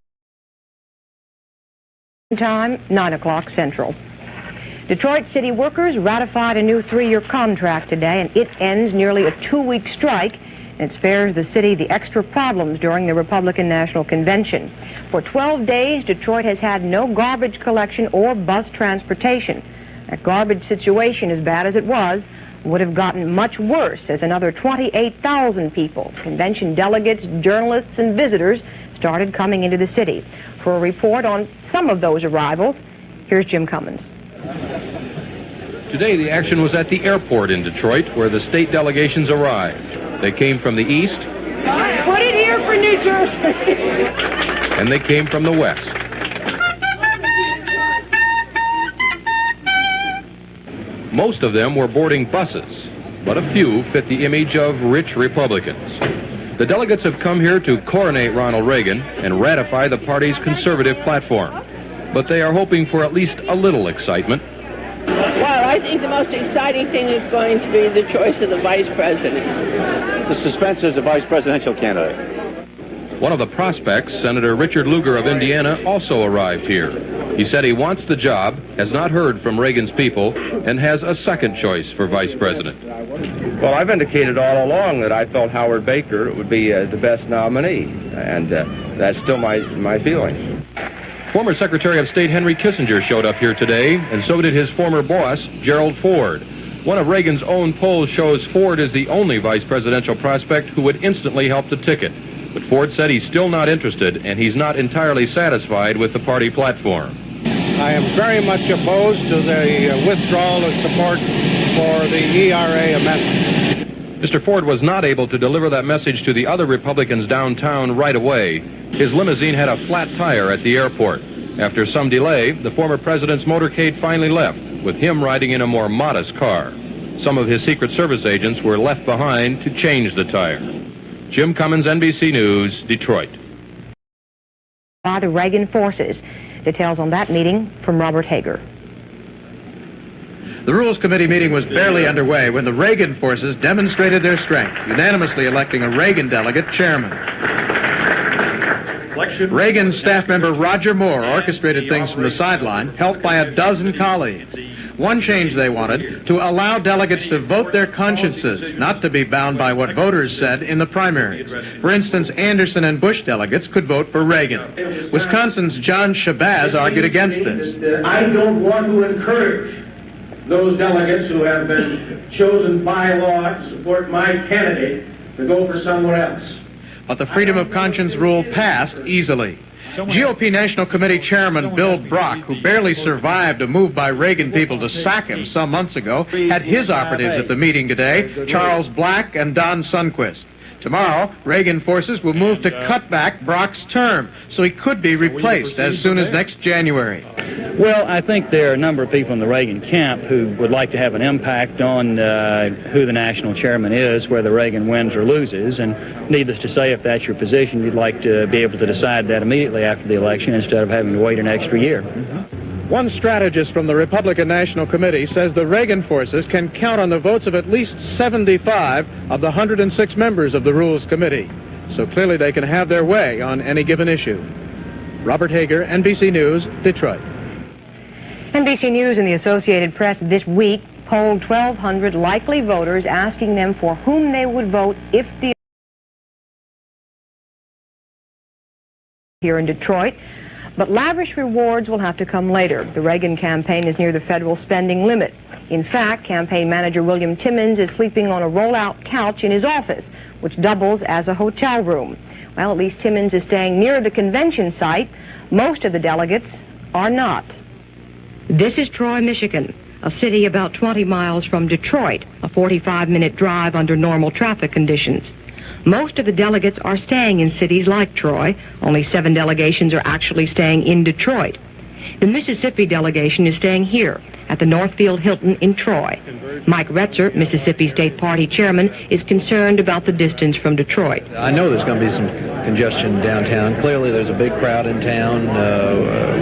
S6: Time, 9 o'clock Central. Detroit city workers ratified a new 3-year contract today, and it ends nearly a 2-week strike, and it spares the city the extra problems during the Republican National Convention. For 12 days, Detroit has had no garbage collection or bus transportation. That garbage situation, as bad as it was, would have gotten much worse as another 28,000 people, convention delegates, journalists, and visitors, started coming into the city. For a report on some of those arrivals, here's Jim Cummins.
S4: Today, the action was at the airport in Detroit, where the state delegations arrived. They came from the east.
S13: Put it here for New Jersey.
S4: And they came from the west. Most of them were boarding buses, but a few fit the image of rich Republicans. The delegates have come here to coronate Ronald Reagan and ratify the party's conservative platform. But they are hoping for at least a little excitement.
S7: Well, I think the most exciting thing is going to be the choice of the vice president.
S10: The suspense is a vice presidential candidate.
S4: One of the prospects, Senator Richard Lugar of Indiana, also arrived here. He said he wants the job, has not heard from Reagan's people, and has a second choice for vice president.
S11: Well, I've indicated all along that I felt Howard Baker would be the best nominee, and that's still my feeling.
S4: Former Secretary of State Henry Kissinger showed up here today, and so did his former boss, Gerald Ford. One of Reagan's own polls shows Ford is the only vice presidential prospect who would instantly help the ticket. But Ford said he's still not interested, and he's not entirely satisfied with the party platform.
S24: I am very much opposed to the withdrawal of support for the ERA amendment.
S4: Mr. Ford was not able to deliver that message to the other Republicans downtown right away. His limousine had a flat tire at the airport. After some delay, the former president's motorcade finally left, with him riding in a more modest car. Some of his Secret Service agents were left behind to change the tire. Jim Cummins, NBC News, Detroit.
S6: By the Reagan forces. Details on that meeting from Robert Hager.
S2: The Rules Committee meeting was barely underway when the Reagan forces demonstrated their strength, unanimously electing a Reagan delegate chairman. Reagan's staff member Roger Moore orchestrated things from the sideline, helped by a dozen colleagues. One change they wanted, to allow delegates to vote their consciences, not to be bound by what voters said in the primaries. For instance, Anderson and Bush delegates could vote for Reagan. Wisconsin's John Shabazz argued against this.
S8: I don't want to encourage those delegates who have been chosen by law to support my candidate to go for someone else.
S2: But the freedom of conscience rule passed easily. GOP National Committee Chairman Bill Brock, who barely survived a move by Reagan people to sack him some months ago, had his operatives at the meeting today, Charles Black and Don Sundquist. Tomorrow, Reagan forces will move to cut back Brock's term, so he could be replaced as soon as next January.
S9: Well, I think there are a number of people in the Reagan camp who would like to have an impact on who the national chairman is, whether Reagan wins or loses. And needless to say, if that's your position, you'd like to be able to decide that immediately after the election instead of having to wait an extra year.
S2: One strategist from the Republican National Committee says the Reagan forces can count on the votes of at least 75 of the 106 members of the Rules Committee. So clearly they can have their way on any given issue. Robert Hager, NBC News, Detroit.
S6: NBC News and the Associated Press this week polled 1,200 likely voters, asking them for whom they would vote if the here in Detroit. But lavish rewards will have to come later. The Reagan campaign is near the federal spending limit. In fact, campaign manager William Timmons is sleeping on a roll-out couch in his office, which doubles as a hotel room. Well, at least Timmons is staying near the convention site. Most of the delegates are not. This is Troy, Michigan, a city about 20 miles from Detroit, a 45-minute drive under normal traffic conditions. Most of the delegates are staying in cities like Troy. Only 7 delegations are actually staying in Detroit. The Mississippi delegation is staying here at the Northfield Hilton in Troy. Mike Retzer, Mississippi State Party chairman, is concerned about the distance from Detroit.
S15: I know there's going to be some congestion downtown. Clearly there's a big crowd in town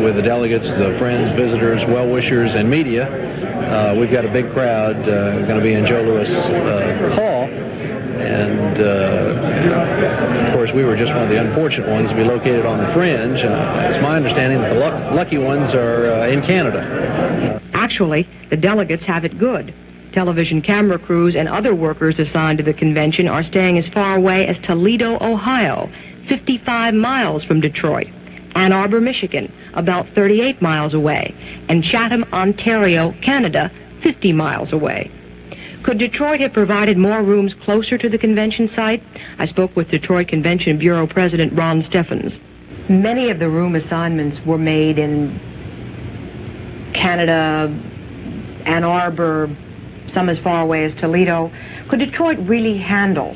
S15: with the delegates, the friends, visitors, well-wishers, and media. We've got a big crowd going to be in Joe Louis Hall. And, of course, we were just one of the unfortunate ones to be located on the fringe. It's my understanding that the lucky ones are in Canada.
S6: Actually, the delegates have it good. Television camera crews and other workers assigned to the convention are staying as far away as Toledo, Ohio, 55 miles from Detroit, Ann Arbor, Michigan, about 38 miles away, and Chatham, Ontario, Canada, 50 miles away. Could Detroit have provided more rooms closer to the convention site? I spoke with Detroit Convention Bureau President Ron Steffens. Many of the room assignments were made in Canada, Ann Arbor, some as far away as Toledo. Could Detroit really handle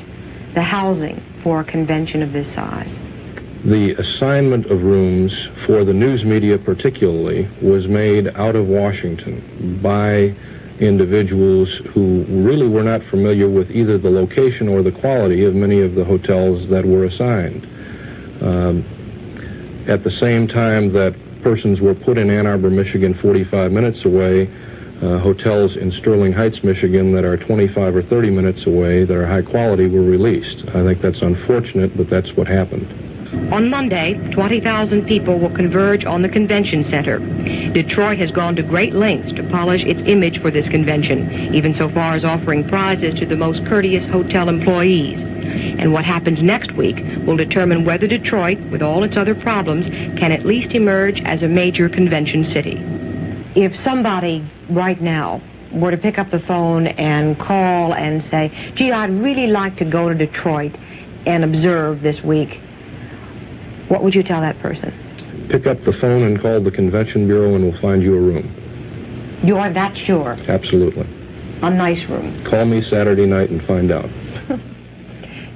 S6: the housing for a convention of this size?
S14: The assignment of rooms for the news media particularly was made out of Washington by individuals who really were not familiar with either the location or the quality of many of the hotels that were assigned. At the same time that persons were put in Ann Arbor, Michigan, 45 minutes away, hotels in Sterling Heights, Michigan that are 25 or 30 minutes away that are high quality were released. I think that's unfortunate, but that's what happened.
S6: On Monday, 20,000 people will converge on the convention center. Detroit has gone to great lengths to polish its image for this convention, even so far as offering prizes to the most courteous hotel employees. And what happens next week will determine whether Detroit, with all its other problems, can at least emerge as a major convention city. If somebody right now were to pick up the phone and call and say, gee, I'd really like to go to Detroit and observe this week, what would you tell that person?
S14: Pick up the phone and call the Convention Bureau and we'll find you a room.
S6: You are that sure?
S14: Absolutely.
S6: A nice room.
S14: Call me Saturday night and find out.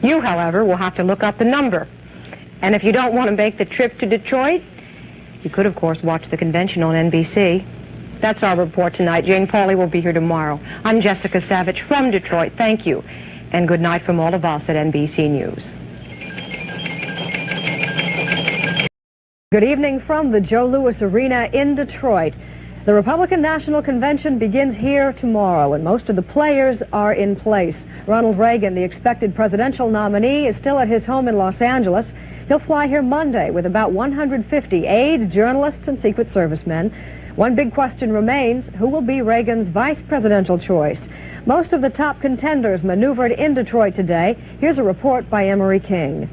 S6: You, however, will have to look up the number. And if you don't want to make the trip to Detroit, you could, of course, watch the convention on NBC. That's our report tonight. Jane Pauley will be here tomorrow. I'm Jessica Savage from Detroit. Thank you, and good night from all of us at NBC News.
S12: Good evening from the Joe Louis Arena in Detroit. The Republican National Convention begins here tomorrow, and most of the players are in place. Ronald Reagan, the expected presidential nominee, is still at his home in Los Angeles. He'll fly here Monday with about 150 aides, journalists, and Secret Service men. One big question remains: who will be Reagan's vice presidential choice? Most of the top contenders maneuvered in Detroit today. Here's a report by Emery King.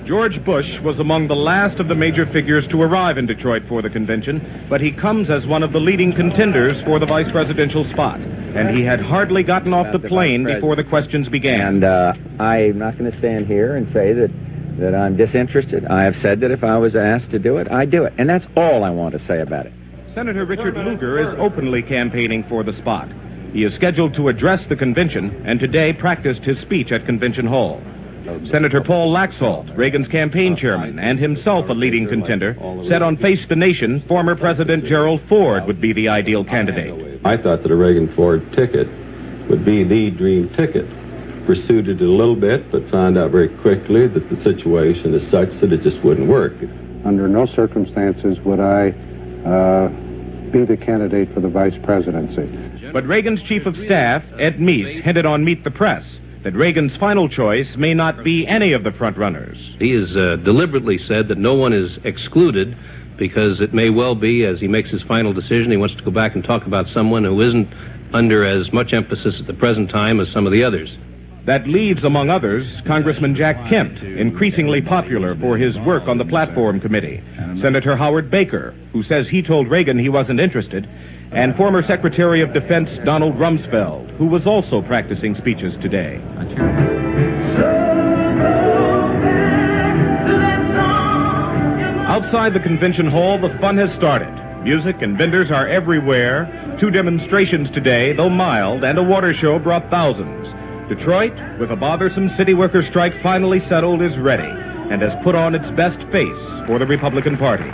S16: George Bush was among the last of the major figures to arrive in Detroit for the convention, but he comes as one of the leading contenders for the vice presidential spot. And he had hardly gotten off the plane before the questions began.
S17: And I'm not going to stand here and say that I'm disinterested. I have said that if I was asked to do it, I'd do it. And that's all I want to say about it.
S16: Senator Richard Lugar is openly campaigning for the spot. He is scheduled to address the convention, and today practiced his speech at Convention Hall. Senator Paul Laxalt, Reagan's campaign chairman and himself a leading contender, said on Face the Nation former President Gerald Ford would be the ideal candidate.
S21: I thought that a Reagan-Ford ticket would be the dream ticket. Pursued it a little bit, but found out very quickly that the situation is such that it just wouldn't work.
S24: Under no circumstances would I be the candidate for the vice presidency.
S16: But Reagan's chief of staff, Ed Meese, hinted on Meet the Press that Reagan's final choice may not be any of the front-runners.
S25: He has deliberately said that no one is excluded because it may well be, as he makes his final decision, he wants to go back and talk about someone who isn't under as much emphasis at the present time as some of the others.
S16: That leaves, among others, Congressman Jack Kent, increasingly popular for his work on the Platform Committee, Senator Howard Baker, who says he told Reagan he wasn't interested, and former Secretary of Defense Donald Rumsfeld, who was also practicing speeches today. Outside the convention hall, the fun has started. Music and vendors are everywhere. 2 demonstrations today, though mild, and a water show brought thousands. Detroit, with a bothersome city worker strike finally settled, is ready and has put on its best face for the Republican Party.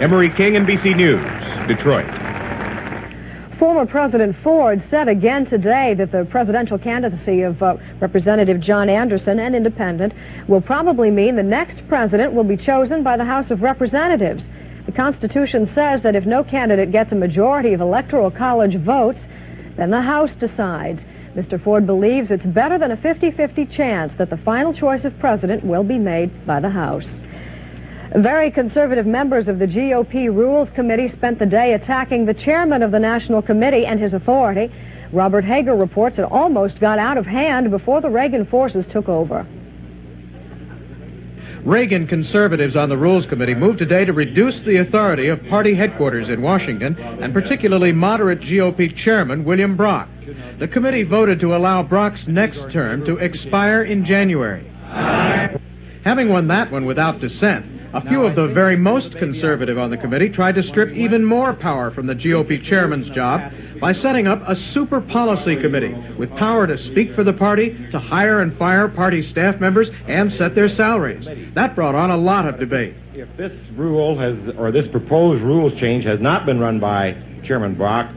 S16: Emery King, NBC News, Detroit.
S12: Former President Ford said again today that the presidential candidacy of Representative John Anderson, an independent, will probably mean the next president will be chosen by the House of Representatives. The Constitution says that if no candidate gets a majority of Electoral College votes, then the House decides. Mr. Ford believes it's better than a 50-50 chance that the final choice of president will be made by the House. Very conservative members of the GOP Rules Committee spent the day attacking the chairman of the National Committee and his authority. Robert Hager reports it almost got out of hand before the Reagan forces took over.
S2: Reagan conservatives on the Rules Committee moved today to reduce the authority of party headquarters in Washington, and particularly moderate GOP chairman William Brock. The committee voted to allow Brock's next term to expire in January. Having won that one without dissent, a few of the very most conservative on the committee tried to strip even more power from the GOP chairman's job by setting up a super policy committee with power to speak for the party, to hire and fire party staff members, and set their salaries. That brought on a lot of debate.
S26: If this rule has, or this proposed rule change has not been run by Chairman Brock,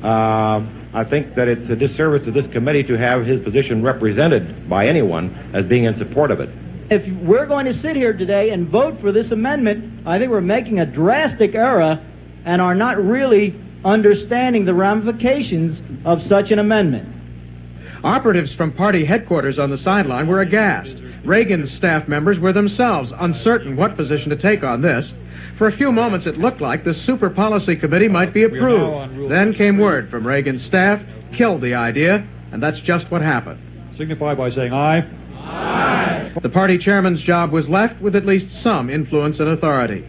S26: I think that it's a disservice to this committee to have his position represented by anyone as being in support of it.
S27: If we're going to sit here today and vote for this amendment, I think we're making a drastic error and are not really understanding the ramifications of such an amendment.
S2: Operatives from party headquarters on the sideline were aghast. Reagan's staff members were themselves uncertain what position to take on this. For a few moments it looked like the super policy committee might be approved. Then came word from Reagan's staff, killed the idea, and that's just what happened.
S28: Signify by saying aye.
S2: Aye. The party chairman's job was left with at least some influence and authority.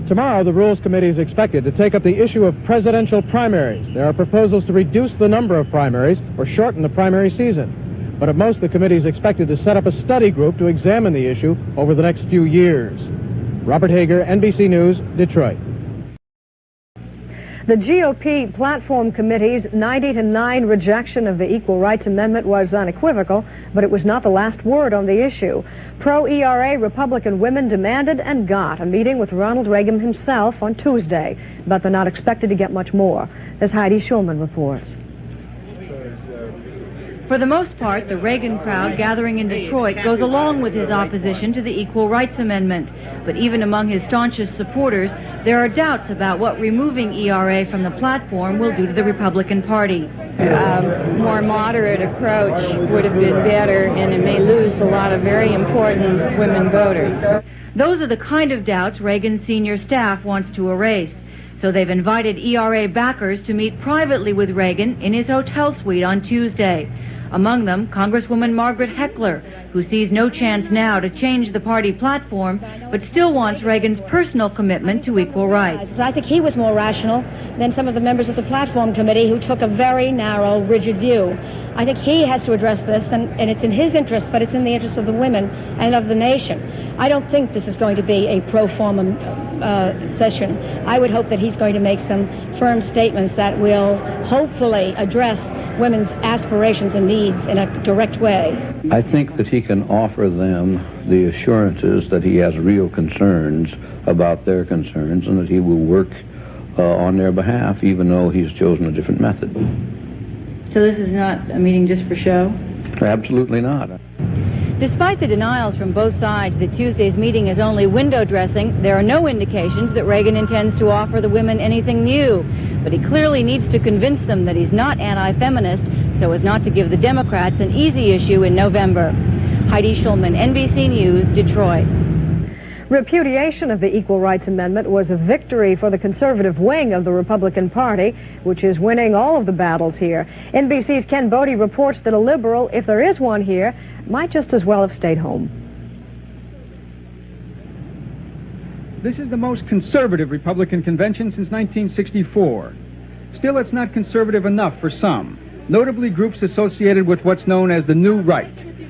S3: Tomorrow, the Rules Committee is expected to take up the issue of presidential primaries. There are proposals to reduce the number of primaries or shorten the primary season. But at most, the committee is expected to set up a study group to examine the issue over the next few years. Robert Hager, NBC News, Detroit.
S12: The GOP Platform Committee's 90-9 rejection of the Equal Rights Amendment was unequivocal, but it was not the last word on the issue. Pro-ERA Republican women demanded and got a meeting with Ronald Reagan himself on Tuesday, but they're not expected to get much more, as Heidi Schulman reports.
S1: For the most part, the Reagan crowd gathering in Detroit goes along with his opposition to the Equal Rights Amendment. But even among his staunchest supporters, there are doubts about what removing ERA from the platform will do to the Republican Party.
S5: More moderate approach would have been better, and it may lose a lot of very important women voters.
S1: Those are the kind of doubts Reagan's senior staff wants to erase. So they've invited ERA backers to meet privately with Reagan in his hotel suite on Tuesday. Among them, Congresswoman Margaret Heckler, who sees no chance now to change the party platform, but still wants Reagan's personal commitment to equal rights.
S18: I think he was more rational than some of the members of the Platform Committee who took a very narrow, rigid view. I think he has to address this, and it's in his interest, but it's in the interest of the women and of the nation. I don't think this is going to be a pro forma session. I would hope that he's going to make some firm statements that will hopefully address women's aspirations and needs in a direct way.
S19: I think that he can offer them the assurances that he has real concerns about their concerns and that he will work on their behalf, even though he's chosen a different method.
S1: So this is not a meeting just for show?
S19: Absolutely not.
S1: Despite the denials from both sides that Tuesday's meeting is only window dressing, there are no indications that Reagan intends to offer the women anything new. But he clearly needs to convince them that he's not anti-feminist so as not to give the Democrats an easy issue in November. Heidi Schulman, NBC News, Detroit.
S12: Repudiation of the Equal Rights Amendment was a victory for the conservative wing of the Republican Party, which is winning all of the battles here. NBC's Ken Bodie reports that a liberal, if there is one here, might just as well have stayed home.
S3: This is the most conservative Republican convention since 1964. Still, it's not conservative enough for some, notably groups associated with what's known as the New Right,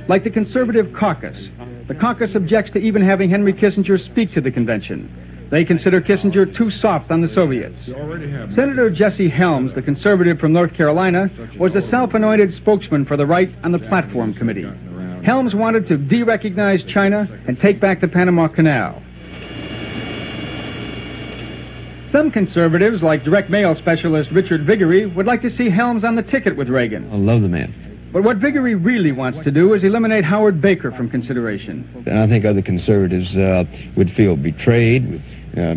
S3: like the Conservative Caucus. The caucus objects to even having Henry Kissinger speak to the convention. They consider Kissinger too soft on the Soviets. Senator Jesse Helms, the conservative from North Carolina, was a self-anointed spokesman for the right on the Platform Committee. Helms wanted to de-recognize China and take back the Panama Canal. Some conservatives, like direct mail specialist Richard Viguerie, would like to see Helms on the ticket with Reagan.
S20: I love the man.
S3: But what Viguerie really wants to do is eliminate Howard Baker from consideration.
S20: And I think other conservatives would feel betrayed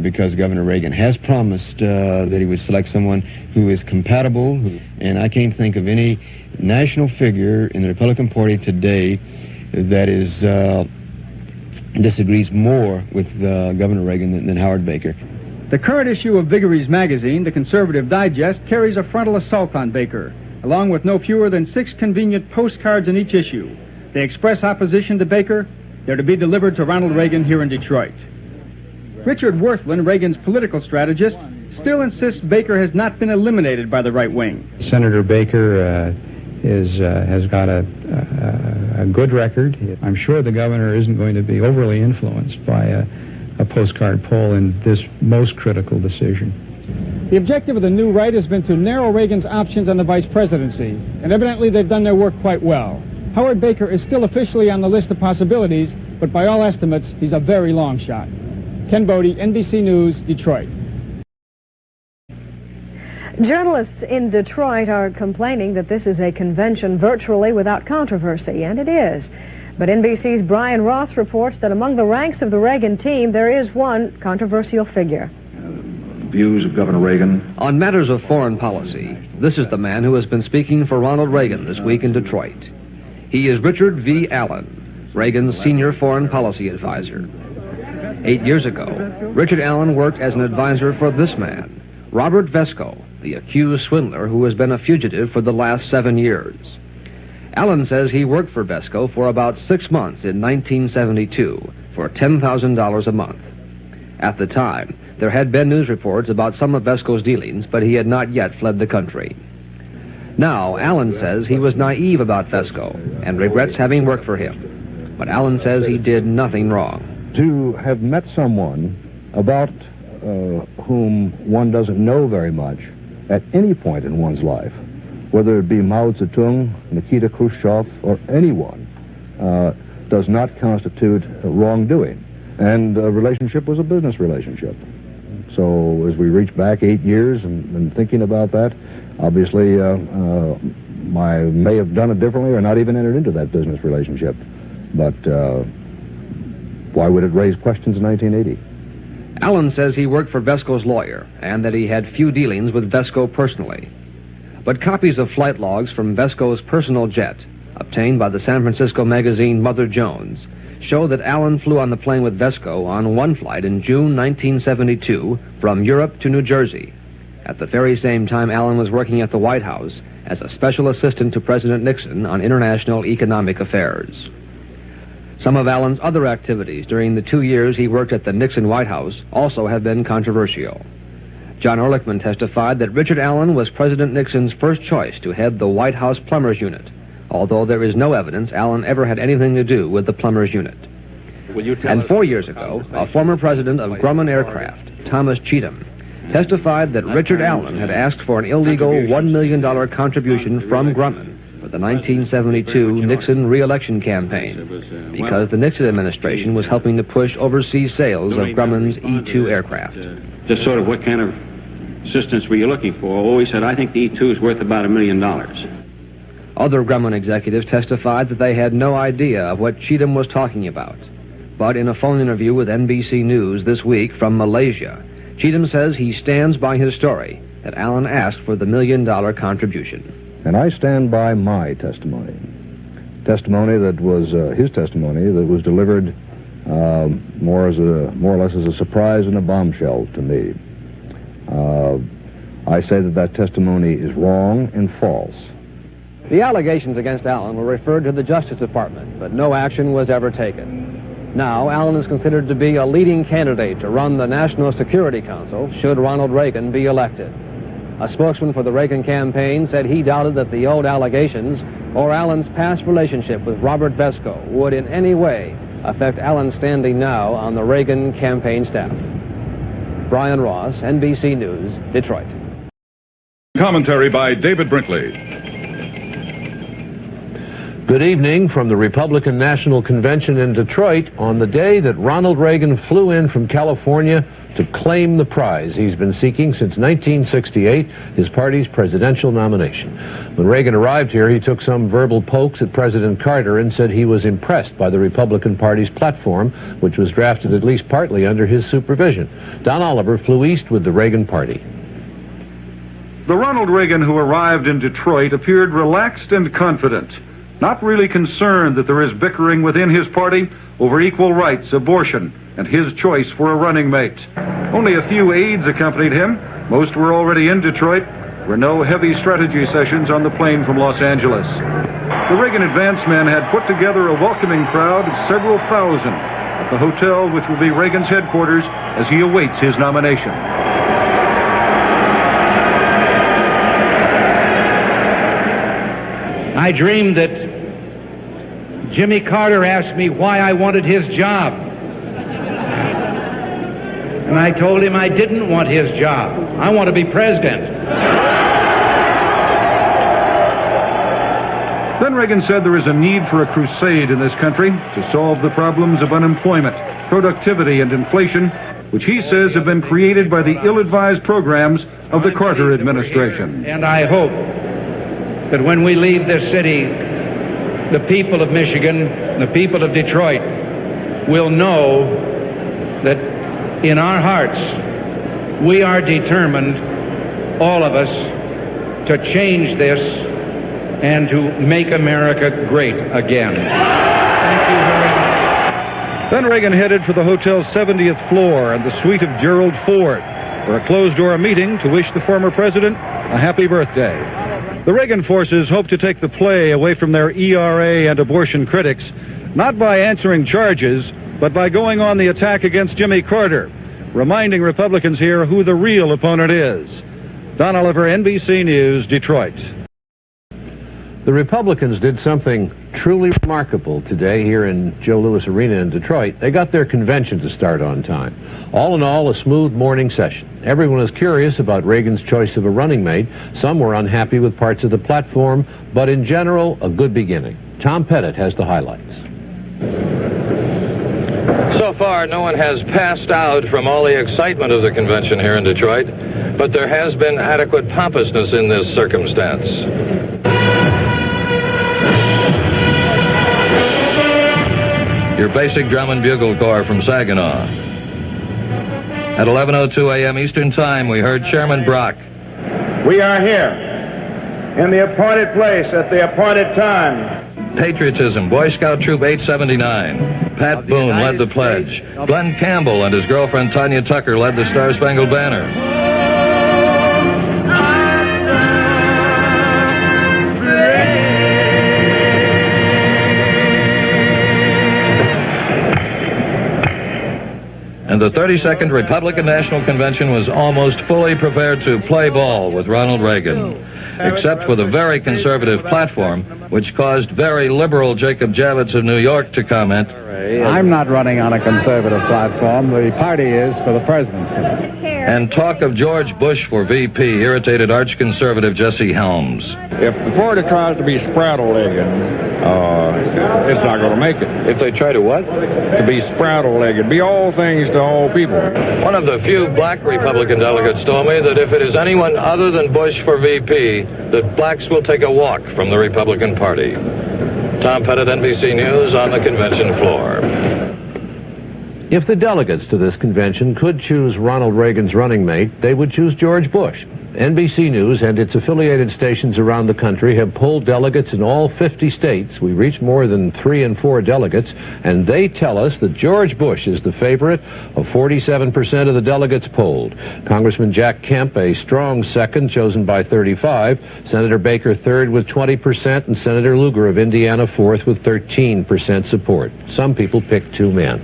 S20: because Governor Reagan has promised that he would select someone who is compatible. And I can't think of any national figure in the Republican Party today that is disagrees more with Governor Reagan than Howard Baker.
S3: The current issue of Viguerie's magazine, The Conservative Digest, carries a frontal assault on Baker, along with no fewer than 6 convenient postcards in each issue. They express opposition to Baker. They're to be delivered to Ronald Reagan here in Detroit. Richard Worthland, Reagan's political strategist, still insists Baker has not been eliminated by the right wing.
S22: Senator Baker has got a good record. I'm sure the governor isn't going to be overly influenced by a postcard poll in this most critical decision.
S3: The objective of the New Right has been to narrow Reagan's options on the vice presidency, and evidently they've done their work quite well. Howard Baker is still officially on the list of possibilities, but by all estimates, he's a very long shot. Ken Bodie, NBC News, Detroit.
S12: Journalists in Detroit are complaining that this is a convention virtually without controversy, and it is. But NBC's Brian Ross reports that among the ranks of the Reagan team, there is one controversial figure.
S23: Views of Governor Reagan.
S28: On matters of foreign policy, this is the man who has been speaking for Ronald Reagan this week in Detroit. He is Richard V. Allen, Reagan's senior foreign policy advisor. 8 years ago, Richard Allen worked as an advisor for this man, Robert Vesco, the accused swindler who has been a fugitive for the last 7 years. Allen says he worked for Vesco for about 6 months in 1972 for $10,000 a month. At the time, there had been news reports about some of Vesco's dealings, but he had not yet fled the country. Now, Allen says he was naive about Vesco and regrets having worked for him. But Allen says he did nothing wrong.
S23: To have met someone about who
S22: whom one doesn't know very much at any point in one's life, whether it be Mao Zedong, Nikita Khrushchev, or anyone, does not constitute wrongdoing. And the relationship was a business relationship. So as we reach back 8 years and thinking about that, obviously I may have done it differently or not even entered into that business relationship. But why would it raise questions in 1980?
S28: Allen says he worked for Vesco's lawyer and that he had few dealings with Vesco personally. But copies of flight logs from Vesco's personal jet, obtained by the San Francisco magazine Mother Jones, show that Allen flew on the plane with Vesco on one flight in June 1972 from Europe to New Jersey. At the very same time, Allen was working at the White House as a special assistant to President Nixon on international economic affairs. Some of Allen's other activities during the 2 years he worked at the Nixon White House also have been controversial. John Ehrlichman testified that Richard Allen was President Nixon's first choice to head the White House Plumbers Unit, although there is no evidence Allen ever had anything to do with the Plumbers Unit. And 4 years ago, a former president of Grumman Aircraft, Thomas Cheatham, testified that Richard Allen had asked for an illegal $1 million contribution from Grumman for the 1972 Nixon re-election campaign, because the Nixon administration was helping to push overseas sales of Grumman's E-2 aircraft.
S4: Just sort of what kind of assistance were you looking for? Oh, he said, I think the E-2 is worth about $1 million.
S28: Other Grumman executives testified that they had no idea of what Cheatham was talking about. But in a phone interview with NBC News this week from Malaysia, Cheatham says he stands by his story that Allen asked for the $1 million contribution.
S22: And I stand by my testimony. Testimony that was his testimony that was delivered more or less as a surprise and a bombshell to me. I say that testimony is wrong and false.
S28: The allegations against Allen were referred to the Justice Department, but no action was ever taken. Now, Allen is considered to be a leading candidate to run the National Security Council should Ronald Reagan be elected. A spokesman for the Reagan campaign said he doubted that the old allegations or Allen's past relationship with Robert Vesco would in any way affect Allen's standing now on the Reagan campaign staff. Brian Ross, NBC News, Detroit.
S23: Commentary by David Brinkley.
S7: Good evening from the Republican National Convention in Detroit on the day that Ronald Reagan flew in from California to claim the prize he's been seeking since 1968, his party's presidential nomination. When Reagan arrived here, he took some verbal pokes at President Carter and said he was impressed by the Republican Party's platform, which was drafted at least partly under his supervision. Don Oliver flew east with the Reagan Party.
S23: The Ronald Reagan who arrived in Detroit appeared relaxed and confident, not really concerned that there is bickering within his party over equal rights, abortion, and his choice for a running mate. Only a few aides accompanied him. Most were already in Detroit. There were no heavy strategy sessions on the plane from Los Angeles. The Reagan advance men had put together a welcoming crowd of several thousand at the hotel which will be Reagan's headquarters as he awaits his nomination.
S8: I dreamed that Jimmy Carter asked me why I wanted his job. And I told him I didn't want his job. I want to be president.
S23: Then Reagan said there is a need for a crusade in this country to solve the problems of unemployment, productivity, and inflation, which he says have been created by the ill-advised programs of the Carter administration.
S8: And I hope that when we leave this city, the people of Michigan, the people of Detroit, will know that in our hearts, we are determined, all of us, to change this and to make America great again. Thank you very much.
S23: Then Reagan headed for the hotel's 70th floor and the suite of Gerald Ford for a closed-door meeting to wish the former president a happy birthday. The Reagan forces hope to take the play away from their ERA and abortion critics, not by answering charges, but by going on the attack against Jimmy Carter, reminding Republicans here who the real opponent is. Don Oliver, NBC News, Detroit.
S7: The Republicans did something truly remarkable today here in Joe Louis Arena in Detroit. They got their convention to start on time. All in all, a smooth morning session. Everyone was curious about Reagan's choice of a running mate. Some were unhappy with parts of the platform, but in general, a good beginning. Tom Pettit has the highlights.
S6: So far, no one has passed out from all the excitement of the convention here in Detroit, but there has been adequate pompousness in this circumstance. Your basic drum and bugle corps from Saginaw. At 11:02 a.m. Eastern Time, we heard Chairman Brock.
S24: We are here in the appointed place at the appointed time.
S6: Patriotism, Boy Scout Troop 879. Pat Boone led the pledge. Glenn Campbell and his girlfriend Tanya Tucker led the Star Spangled Banner. And the 32nd Republican National Convention was almost fully prepared to play ball with Ronald Reagan, except for the very conservative platform, which caused very liberal Jacob Javits of New York to comment.
S9: I'm not running on a conservative platform. The party is for the presidency.
S6: And talk of George Bush for VP irritated arch-conservative Jesse Helms.
S10: If the party tries to be spraddle-legged, it's not going to make it.
S6: If they try to what?
S10: To be spraddle-legged, be all things to all people.
S6: One of the few black Republican delegates told me that if it is anyone other than Bush for VP, that blacks will take a walk from the Republican Party. Tom Pettit, NBC News, on the convention floor.
S7: If the delegates to this convention could choose Ronald Reagan's running mate, they would choose George Bush. NBC News and its affiliated stations around the country have polled delegates in all 50 states. We reached more than 3 in 4 delegates, and they tell us that George Bush is the favorite of 47% of the delegates polled. Congressman Jack Kemp, a strong second, chosen by 35. Senator Baker third with 20%, and Senator Lugar of Indiana fourth with 13% support. Some people picked 2 men.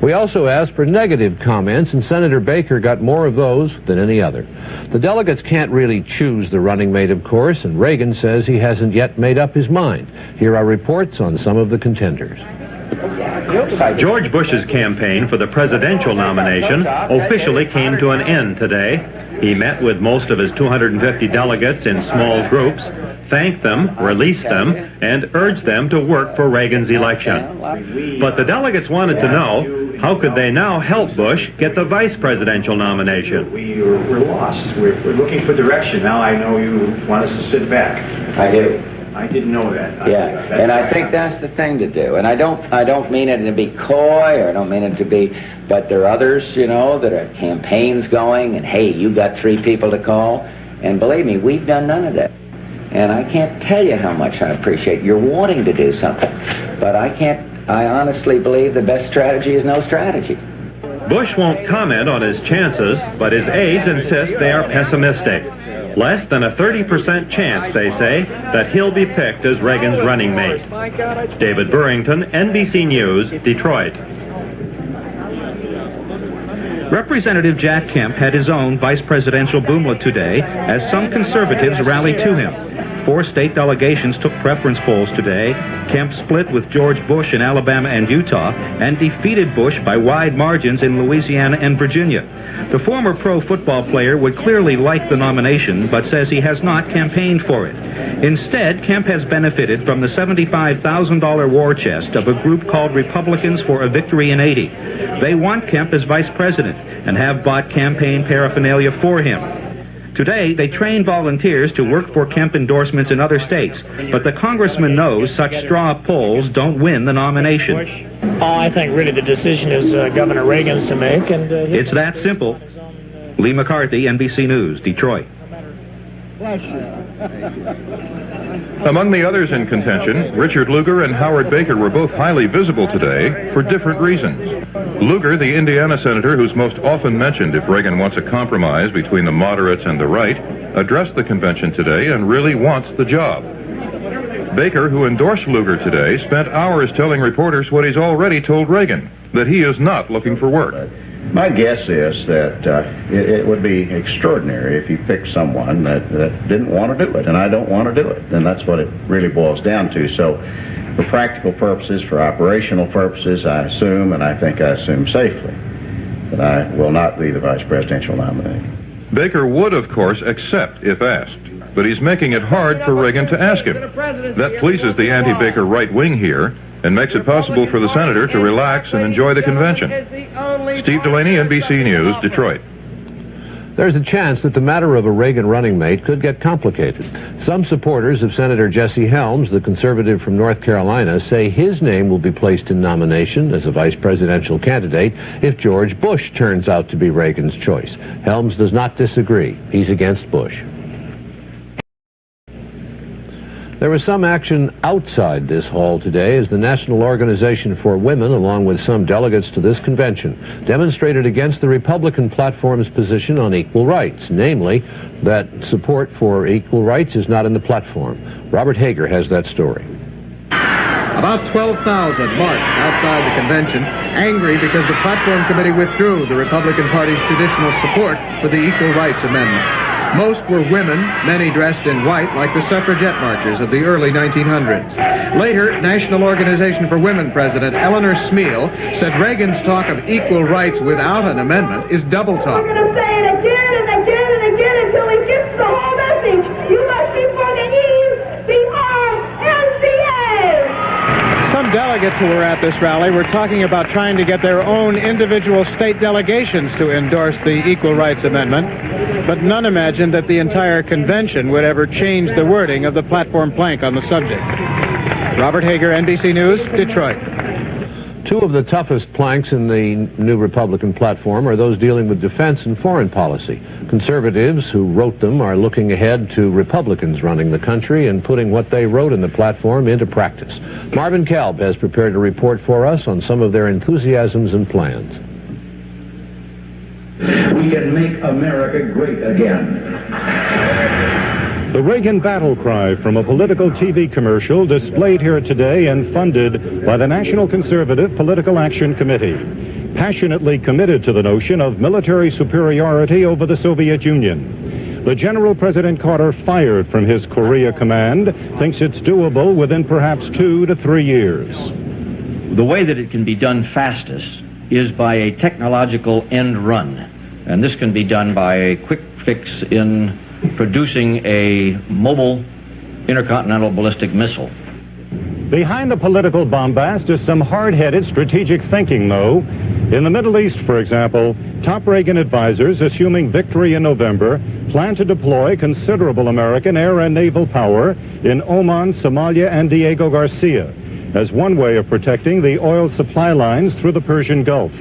S7: We also asked for negative comments, and Senator Baker got more of those than any other. The delegates can't really choose the running mate, of course, and Reagan says he hasn't yet made up his mind. Here are reports on some of the contenders.
S11: George Bush's campaign for the presidential nomination officially came to an end today. He met with most of his 250 delegates in small groups, thanked them, released them, and urged them to work for Reagan's election. But the delegates wanted to know, how could they now help Bush get the vice presidential nomination?
S13: We're lost. We're looking for direction. Now I know you want us to sit back.
S14: I do.
S13: I didn't know that.
S14: Yeah, and I think that's the thing to do. And I don't mean it to be coy, or I don't mean it to be, but there are others, you know, that have campaigns going, and hey, you got 3 people to call. And believe me, we've done none of that. And I can't tell you how much I appreciate your wanting to do something. But I honestly believe the best strategy is no strategy.
S11: Bush won't comment on his chances, but his aides insist they are pessimistic. Less than a 30% chance, they say, that he'll be picked as Reagan's running mate. David Burrington, NBC News, Detroit.
S15: Representative Jack Kemp had his own vice presidential boomlet today as some conservatives rallied to him. 4 state delegations took preference polls today. Kemp split with George Bush in Alabama and Utah and defeated Bush by wide margins in Louisiana and Virginia. The former pro football player would clearly like the nomination, but says he has not campaigned for it. Instead, Kemp has benefited from the $75,000 war chest of a group called Republicans for a Victory in 80. They want Kemp as vice president and have bought campaign paraphernalia for him. Today, they train volunteers to work for Kemp endorsements in other states, but the congressman knows such straw polls don't win the nomination.
S17: I think really the decision is Governor Reagan's to make, and
S15: it's that simple. Lee McCarthy, NBC News, Detroit.
S23: Among the others in contention, Richard Lugar and Howard Baker were both highly visible today for different reasons. Lugar, the Indiana senator who's most often mentioned if Reagan wants a compromise between the moderates and the right, addressed the convention today and really wants the job. Baker, who endorsed Lugar today, spent hours telling reporters what he's already told Reagan, that he is not looking for work.
S2: My guess is that it would be extraordinary if you picked someone that didn't want to do it, and I don't want to do it. And that's what it really boils down to. So for practical purposes, for operational purposes, I assume, and I think I assume safely, that I will not be the vice presidential nominee.
S5: Baker would, of course, accept if asked, but he's making it hard for Reagan to ask him. That pleases the anti-Baker right wing here and makes it possible for the senator to relax and enjoy the convention. Steve Delaney, NBC News, Detroit.
S7: There's a chance that the matter of a Reagan running mate could get complicated. Some supporters of Senator Jesse Helms, the conservative from North Carolina, say his name will be placed in nomination as a vice presidential candidate if George Bush turns out to be Reagan's choice. Helms does not disagree. He's against Bush. There was some action outside this hall today as the National Organization for Women, along with some delegates to this convention, demonstrated against the Republican platform's position on equal rights, namely that support for equal rights is not in the platform. Robert Hager has that story.
S28: About 12,000 marched outside the convention, angry because the platform committee withdrew the Republican Party's traditional support for the Equal Rights Amendment. Most were women, many dressed in white like the suffragette marchers of the early 1900s. Later, National Organization for Women President Eleanor Smeal said Reagan's talk of equal rights without an amendment is double talk.
S16: We're going to say it again and again and again until he gets the whole message. You must be for the E-B-R-N-B-A.
S24: Some delegates who were at this rally were talking about trying to get their own individual state delegations to endorse the Equal Rights Amendment, but none imagined that the entire convention would ever change the wording of the platform plank on the subject. Robert Hager, NBC News, Detroit.
S7: Two of the toughest planks in the new Republican platform are those dealing with defense and foreign policy. Conservatives who wrote them are looking ahead to Republicans running the country and putting what they wrote in the platform into practice. Marvin Kalb has prepared a report for us on some of their enthusiasms and plans.
S18: We can make America great again.
S23: The Reagan battle cry from a political TV commercial displayed here today and funded by the National Conservative Political Action Committee, passionately committed to the notion of military superiority over the Soviet Union. The General President Carter, fired from his Korea command, thinks it's doable within perhaps 2 to 3 years.
S21: The way that it can be done fastest is by a technological end run. And this can be done by a quick fix in producing a mobile intercontinental ballistic missile.
S23: Behind the political bombast is some hard-headed strategic thinking, though. In the Middle East, for example, top Reagan advisors, assuming victory in November, plan to deploy considerable American air and naval power in Oman, Somalia, and Diego Garcia as one way of protecting the oil supply lines through the Persian Gulf.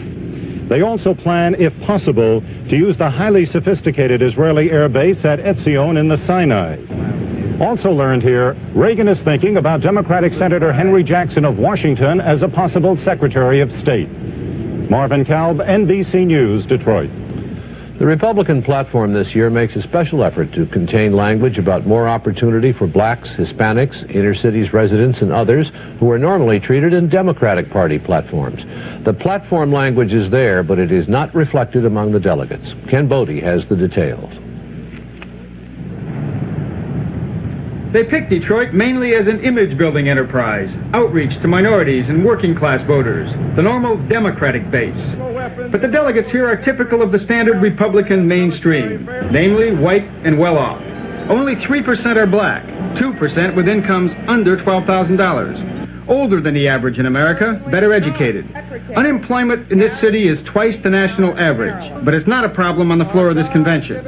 S23: They also plan, if possible, to use the highly sophisticated Israeli air base at Etzion in the Sinai. Also learned here, Reagan is thinking about Democratic Senator Henry Jackson of Washington as a possible Secretary of State. Marvin Kalb, NBC News, Detroit.
S7: The Republican platform this year makes a special effort to contain language about more opportunity for blacks, Hispanics, inner cities residents, and others who are normally treated in Democratic Party platforms. The platform language is there, but it is not reflected among the delegates. Ken Bodie has the details.
S3: They picked Detroit mainly as an image-building enterprise, outreach to minorities and working-class voters, the normal Democratic base. But the delegates here are typical of the standard Republican mainstream, namely white and well-off. Only 3% are black, 2% with incomes under $12,000. Older than the average in America, better educated. Unemployment in this city is twice the national average, but it's not a problem on the floor of this convention.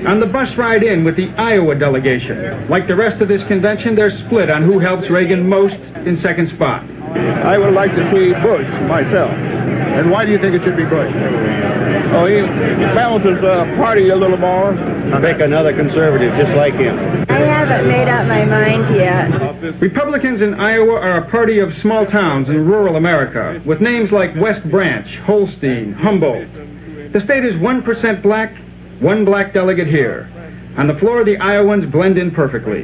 S3: On the bus ride in with the Iowa delegation, like the rest of this convention, they're split on who helps Reagan most in second spot.
S25: I would like to see Bush myself.
S23: And why do you think it should be Bush?
S25: Oh, he balances the party a little more.
S20: Pick another conservative just like him.
S26: I haven't made up my mind yet.
S3: Republicans in Iowa are a party of small towns in rural America, with names like West Branch, Holstein, Humboldt. The state is 1% black, one black delegate here. On the floor, the Iowans blend in perfectly.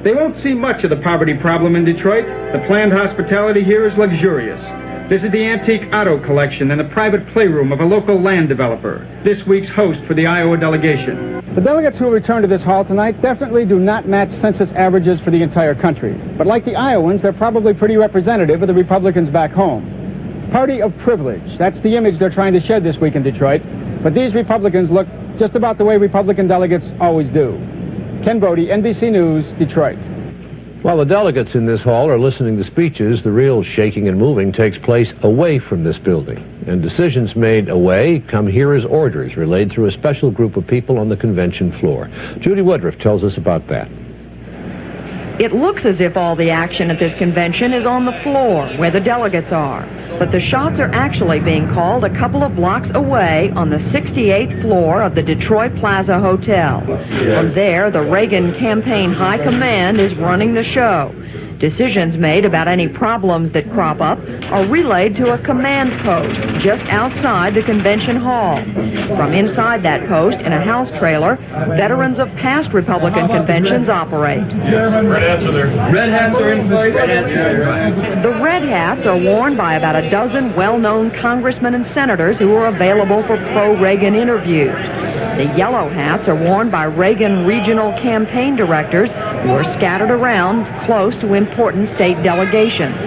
S3: They won't see much of the poverty problem in Detroit. The planned hospitality here is luxurious. Visit the antique auto collection and the private playroom of a local land developer, this week's host for the Iowa delegation. The delegates who will return to this hall tonight definitely do not match census averages for the entire country. But like the Iowans, they're probably pretty representative of the Republicans back home. Party of privilege, that's the image they're trying to shed this week in Detroit. But these Republicans look just about the way Republican delegates always do. Ken Brody, NBC News, Detroit.
S7: While the delegates in this hall are listening to speeches, the real shaking and moving takes place away from this building. And decisions made away come here as orders relayed through a special group of people on the convention floor. Judy Woodruff tells us about that.
S1: It looks as if all the action at this convention is on the floor, where the delegates are. But the shots are actually being called a couple of blocks away on the 68th floor of the Detroit Plaza Hotel. From there, the Reagan campaign high command is running the show. Decisions made about any problems that crop up are relayed to a command post just outside the convention hall. From inside that post, in a house trailer, veterans of past Republican conventions operate.
S4: Red hats are there. Red hats are in place.
S1: The red hats are worn by about a dozen well-known congressmen and senators who are available for pro-Reagan interviews. The yellow hats are worn by Reagan regional campaign directors who are scattered around close to important state delegations.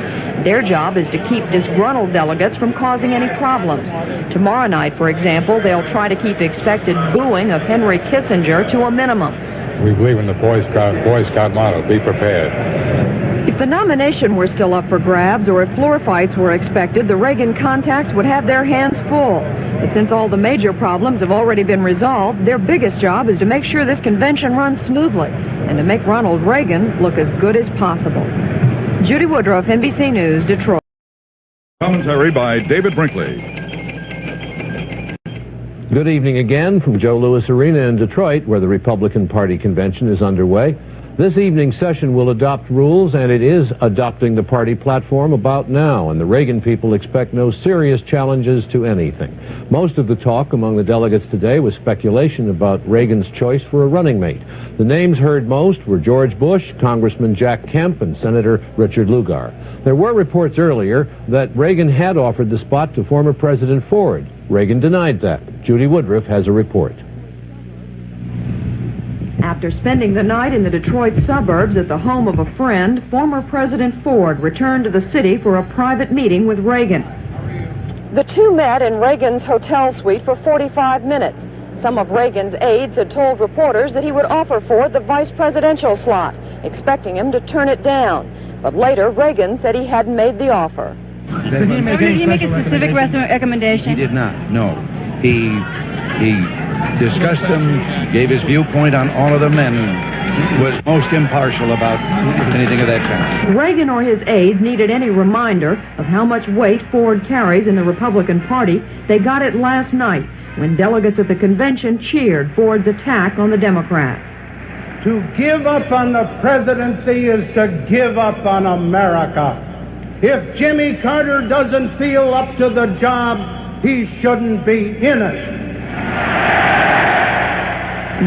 S1: Their job is to keep disgruntled delegates from causing any problems. Tomorrow night, for example, they'll try to keep expected booing of Henry Kissinger to a minimum.
S10: We believe in the Boy Scout motto, be prepared.
S1: If the nomination were still up for grabs or if floor fights were expected, the Reagan contacts would have their hands full. But since all the major problems have already been resolved, their biggest job is to make sure this convention runs smoothly and to make Ronald Reagan look as good as possible. Judy Woodruff, NBC News, Detroit.
S5: Commentary by David Brinkley.
S7: Good evening again from Joe Louis Arena in Detroit, where the Republican Party convention is underway. This evening's session will adopt rules, and it is adopting the party platform about now, and the Reagan people expect no serious challenges to anything. Most of the talk among the delegates today was speculation about Reagan's choice for a running mate. The names heard most were George Bush, Congressman Jack Kemp, and Senator Richard Lugar. There were reports earlier that Reagan had offered the spot to former President Ford. Reagan denied that. Judy Woodruff has a report.
S1: After spending the night in the Detroit suburbs at the home of a friend, former President Ford returned to the city for a private meeting with Reagan.
S8: The two met in Reagan's hotel suite for 45 minutes. Some of Reagan's aides had told reporters that he would offer Ford the vice presidential slot, expecting him to turn it down. But later, Reagan said he hadn't made the offer.
S9: Did he make a specific recommendation?
S12: He did not, no. He discussed them, gave his viewpoint on all of them, and was most impartial about anything of that kind.
S1: Reagan or his aides needed any reminder of how much weight Ford carries in the Republican Party. They got it last night when delegates at the convention cheered Ford's attack on the Democrats.
S19: To give up on the presidency is to give up on America. If Jimmy Carter doesn't feel up to the job, he shouldn't be in it.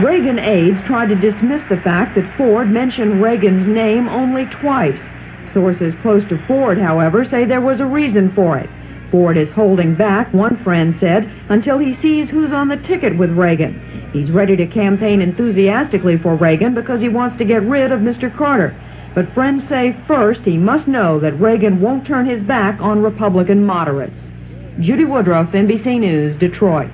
S1: Reagan aides tried to dismiss the fact that Ford mentioned Reagan's name only twice. Sources close to Ford, however, say there was a reason for it. Ford is holding back, one friend said, until he sees who's on the ticket with Reagan. He's ready to campaign enthusiastically for Reagan because he wants to get rid of Mr. Carter. But friends say first he must know that Reagan won't turn his back on Republican moderates. Judy Woodruff, NBC News, Detroit.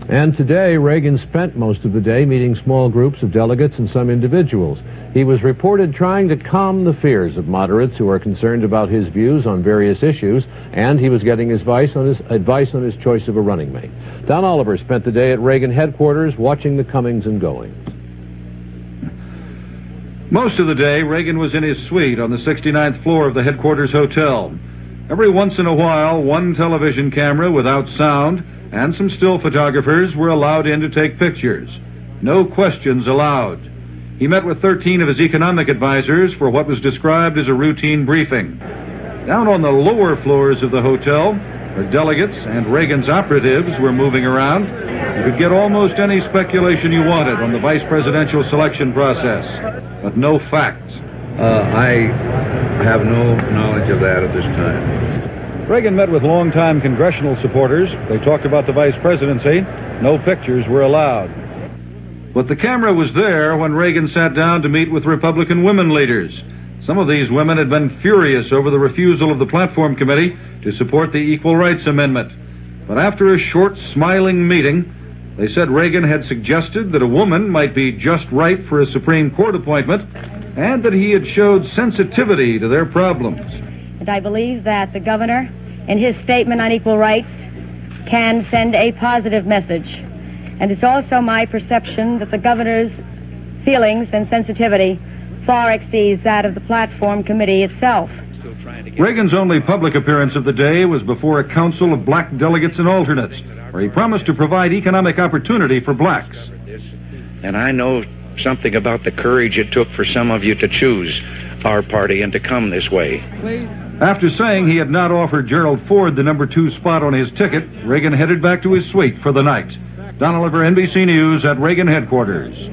S7: And today, Reagan spent most of the day meeting small groups of delegates and some individuals. He was reported trying to calm the fears of moderates who are concerned about his views on various issues, and he was getting his advice on his choice of a running mate. Don Oliver spent the day at Reagan headquarters watching the comings and goings.
S23: Most of the day, Reagan was in his suite on the 69th floor of the headquarters hotel. Every once in a while, one television camera without sound and some still photographers were allowed in to take pictures. No questions allowed. He met with 13 of his economic advisors for what was described as a routine briefing. Down on the lower floors of the hotel, where delegates and Reagan's operatives were moving around, you could get almost any speculation you wanted on the vice presidential selection process, but no facts.
S22: I have no knowledge of that at this time.
S23: Reagan met with longtime congressional supporters. They talked about the vice presidency. No pictures were allowed. But the camera was there when Reagan sat down to meet with Republican women leaders. Some of these women had been furious over the refusal of the Platform Committee to support the Equal Rights Amendment. But after a short, smiling meeting, they said Reagan had suggested that a woman might be just right for a Supreme Court appointment and that he had showed sensitivity to their problems.
S9: And I believe that the governor, in his statement on equal rights, can send a positive message. And it's also my perception that the governor's feelings and sensitivity far exceeds that of the Platform Committee itself.
S23: Reagan's only public appearance of the day was before a council of black delegates and alternates, where he promised to provide economic opportunity for blacks.
S6: And I know something about the courage it took for some of you to choose our party and to come this way.
S23: After saying he had not offered Gerald Ford the number 2 spot on his ticket, Reagan headed back to his suite for the night. Don Oliver, NBC News at Reagan headquarters.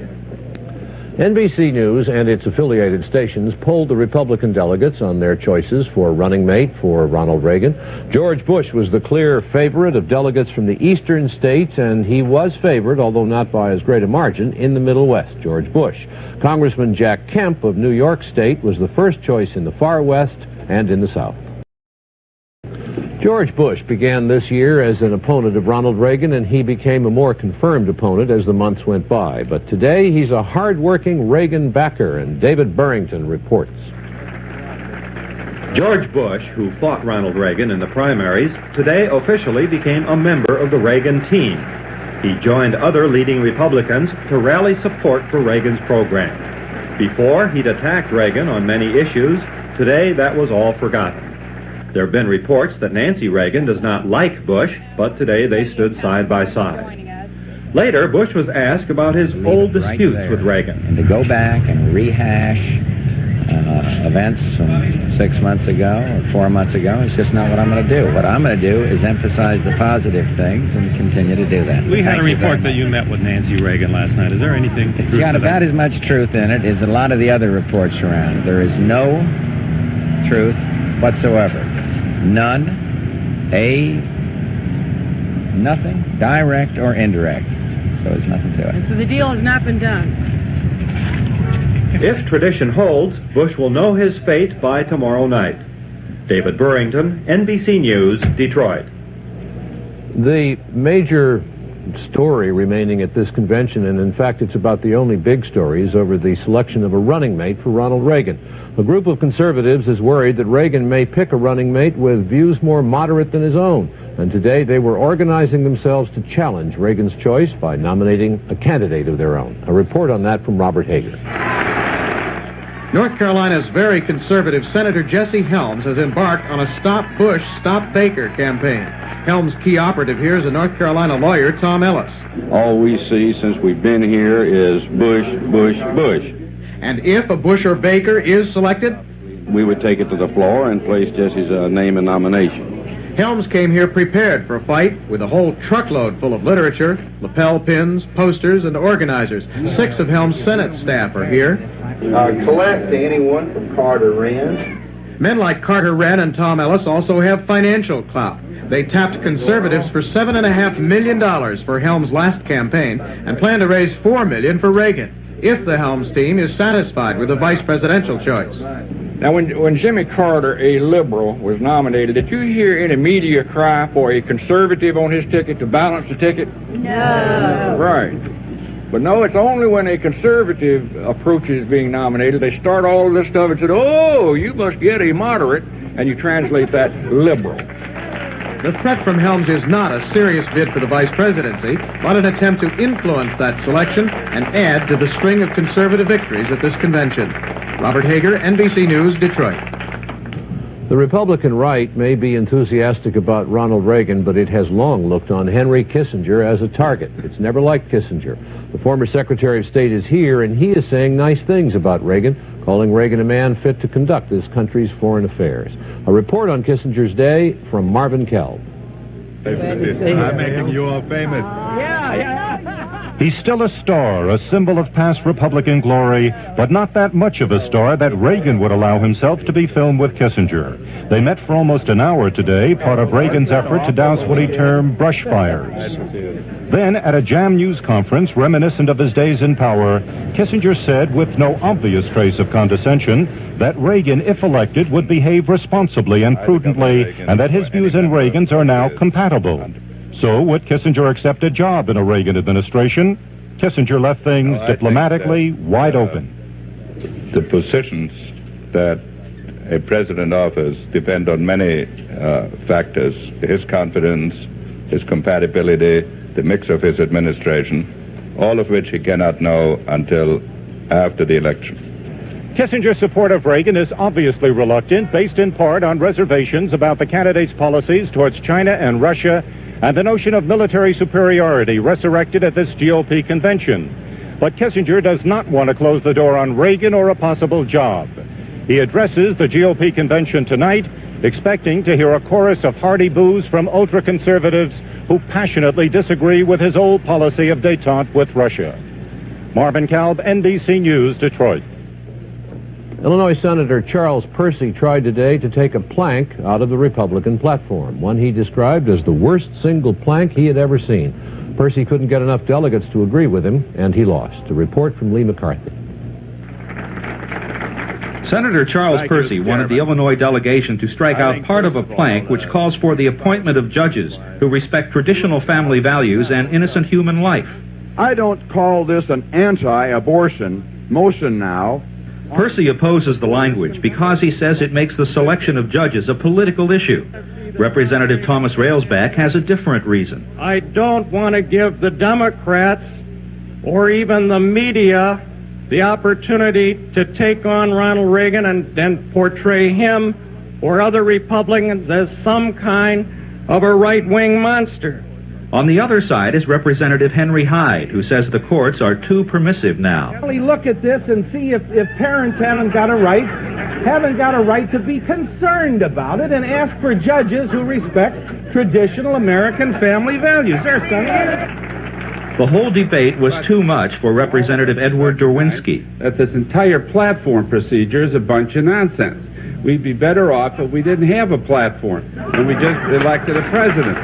S7: NBC News and its affiliated stations polled the Republican delegates on their choices for running mate for Ronald Reagan. George Bush was the clear favorite of delegates from the eastern states, and he was favored, although not by as great a margin, in the Middle West, George Bush. Congressman Jack Kemp of New York State was the first choice in the far west and in the south. George Bush began this year as an opponent of Ronald Reagan, and he became a more confirmed opponent as the months went by. But today, he's a hard-working Reagan backer, and David Burrington reports.
S11: George Bush, who fought Ronald Reagan in the primaries, today officially became a member of the Reagan team. He joined other leading Republicans to rally support for Reagan's program. Before, he'd attacked Reagan on many issues. Today, that was all forgotten. There have been reports that Nancy Reagan does not like Bush, but today they stood side by side. Later, Bush was asked about his old disputes with Reagan.
S13: And to go back and rehash events from 6 months ago or 4 months ago is just not what I'm going to do. What I'm going to do is emphasize the positive things and continue to do that.
S14: We had a report that you met with Nancy Reagan last night. Is there anything?
S13: It's got about as much truth in it as a lot of the other reports around. There is no truth whatsoever. None, nothing, direct or indirect. So there's nothing to it.
S9: And so the deal has not been done.
S11: If tradition holds, Bush will know his fate by tomorrow night. David Burrington, NBC News, Detroit.
S7: The major story remaining at this convention, and in fact it's about the only big story, is over the selection of a running mate for Ronald Reagan. A group of conservatives is worried that Reagan may pick a running mate with views more moderate than his own, and today they were organizing themselves to challenge Reagan's choice by nominating a candidate of their own. A report on that from Robert Hager.
S24: North Carolina's very conservative Senator Jesse Helms has embarked on a Stop Bush, Stop Baker campaign. Helms' key operative here is a North Carolina lawyer, Tom Ellis.
S15: All we see since we've been here is Bush, Bush, Bush.
S24: And if a Bush or Baker is selected,
S15: we would take it to the floor and place Jesse's name in nomination.
S24: Helms came here prepared for a fight with a whole truckload full of literature, lapel pins, posters, and organizers. 6 of Helms' Senate staff are here.
S17: Collect to anyone from Carter Wrenn.
S24: Men like Carter Wrenn and Tom Ellis also have financial clout. They tapped conservatives for $7.5 million for Helms' last campaign and plan to raise $4 million for Reagan, if the Helms team is satisfied with the vice presidential choice.
S10: Now, when Jimmy Carter, a liberal, was nominated, did you hear any media cry for a conservative on his ticket to balance the ticket?
S9: No.
S10: Right. But no, it's only when a conservative approaches being nominated, they start all of this stuff and said, oh, you must get a moderate, and you translate that liberal.
S24: The threat from Helms is not a serious bid for the vice presidency, but an attempt to influence that selection and add to the string of conservative victories at this convention. Robert Hager, NBC News, Detroit.
S7: The Republican right may be enthusiastic about Ronald Reagan, but it has long looked on Henry Kissinger as a target. It's never liked Kissinger. The former Secretary of State is here, and he is saying nice things about Reagan, calling Reagan a man fit to conduct this country's foreign affairs. A report on Kissinger's day from Marvin Kelb.
S22: I'm making you all famous.
S9: Yeah.
S2: He's still a star, a symbol of past Republican glory, but not that much of a star that Reagan would allow himself to be filmed with Kissinger. They met for almost an hour today, part of Reagan's effort to douse what he termed brush fires. Then, at a Jam News conference reminiscent of his days in power, Kissinger said, with no obvious trace of condescension, that Reagan, if elected, would behave responsibly and prudently, and that his views and Reagan's are now compatible. So, would Kissinger accept a job in a Reagan administration? Kissinger left things diplomatically wide open.
S16: The positions that a president offers depend on many factors: his confidence, his compatibility, the mix of his administration, all of which he cannot know until after the election.
S2: Kissinger's support of Reagan is obviously reluctant, based in part on reservations about the candidate's policies towards China and Russia, and the notion of military superiority resurrected at this GOP convention. But Kissinger does not want to close the door on Reagan or a possible job. He addresses the GOP convention tonight, expecting to hear a chorus of hearty boos from ultra-conservatives who passionately disagree with his old policy of détente with Russia. Marvin Kalb, NBC News, Detroit.
S7: Illinois Senator Charles Percy tried today to take a plank out of the Republican platform, one he described as the worst single plank he had ever seen. Percy couldn't get enough delegates to agree with him, and he lost. A report from Lee McCarthy.
S18: Senator Charles Percy wanted the Illinois delegation to strike out part of a plank which calls for the appointment of judges who respect traditional family values and innocent human life.
S10: I don't call this an anti-abortion motion now.
S18: Percy opposes the language because he says it makes the selection of judges a political issue. Representative Thomas Railsback has a different reason.
S21: I don't want to give the Democrats or even the media the opportunity to take on Ronald Reagan and then portray him or other Republicans as some kind of a right-wing monster.
S18: On the other side is Representative Henry Hyde, who says the courts are too permissive now.
S22: Really look at this and see if parents haven't got a right to be concerned about it and ask for judges who respect traditional American family values. There's something.
S18: The whole debate was too much for Representative Edward Derwinski.
S15: That this entire platform procedure is a bunch of nonsense. We'd be better off if we didn't have a platform and we just elected a president.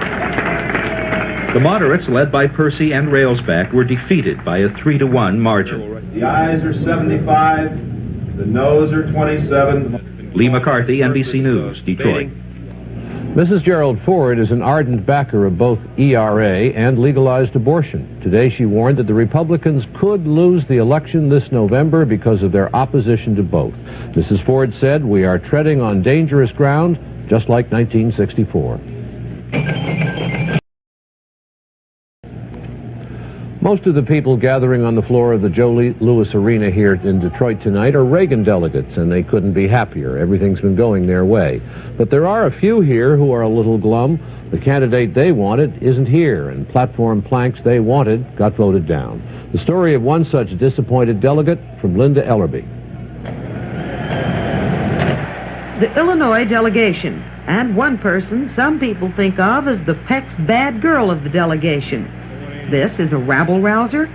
S18: The moderates, led by Percy and Railsback, were defeated by a 3-to-1 margin.
S17: The ayes are 75, the noes are 27.
S18: Lee McCarthy, NBC News, Detroit.
S7: Mrs. Gerald Ford is an ardent backer of both ERA and legalized abortion. Today she warned that the Republicans could lose the election this November because of their opposition to both. Mrs. Ford said, "We are treading on dangerous ground, just like 1964. Most of the people gathering on the floor of the Joe Louis Arena here in Detroit tonight are Reagan delegates, and they couldn't be happier. Everything's been going their way. But there are a few here who are a little glum. The candidate they wanted isn't here, and platform planks they wanted got voted down. The story of one such disappointed delegate from Linda Ellerby.
S25: The Illinois delegation, and one person some people think of as the Peck's bad girl of the delegation. This is a rabble-rouser?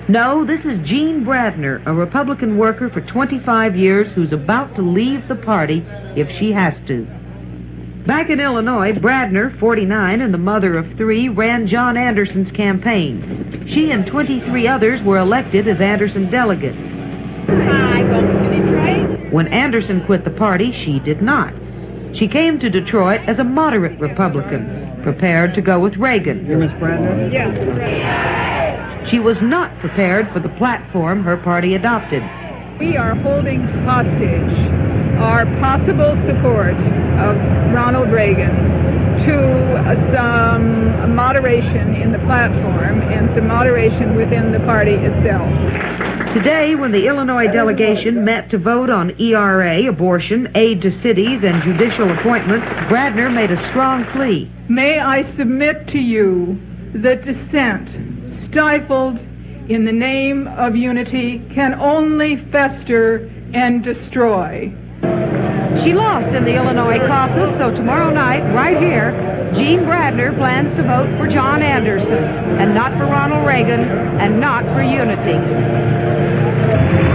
S25: No, this is Jean Bradner, a Republican worker for 25 years who's about to leave the party if she has to. Back in Illinois, Bradner, 49 and the mother of 3, ran John Anderson's campaign. She and 23 others were elected as Anderson delegates.
S27: Hi, welcome to Detroit.
S25: When Anderson quit the party, she did not. She came to Detroit as a moderate Republican, prepared to go with Reagan.
S27: You're Miss Bradner? Yeah.
S25: She was not prepared for the platform her party adopted.
S27: We are holding hostage our possible support of Ronald Reagan to some moderation in the platform and some moderation within the party itself.
S25: Today, when the Illinois delegation met to vote on ERA, abortion, aid to cities, and judicial appointments, Bradner made a strong plea.
S27: May I submit to you that dissent, stifled in the name of unity, can only fester and destroy.
S25: She lost in the Illinois caucus, so tomorrow night, right here, Gene Bradner plans to vote for John Anderson, and not for Ronald Reagan, and not for unity.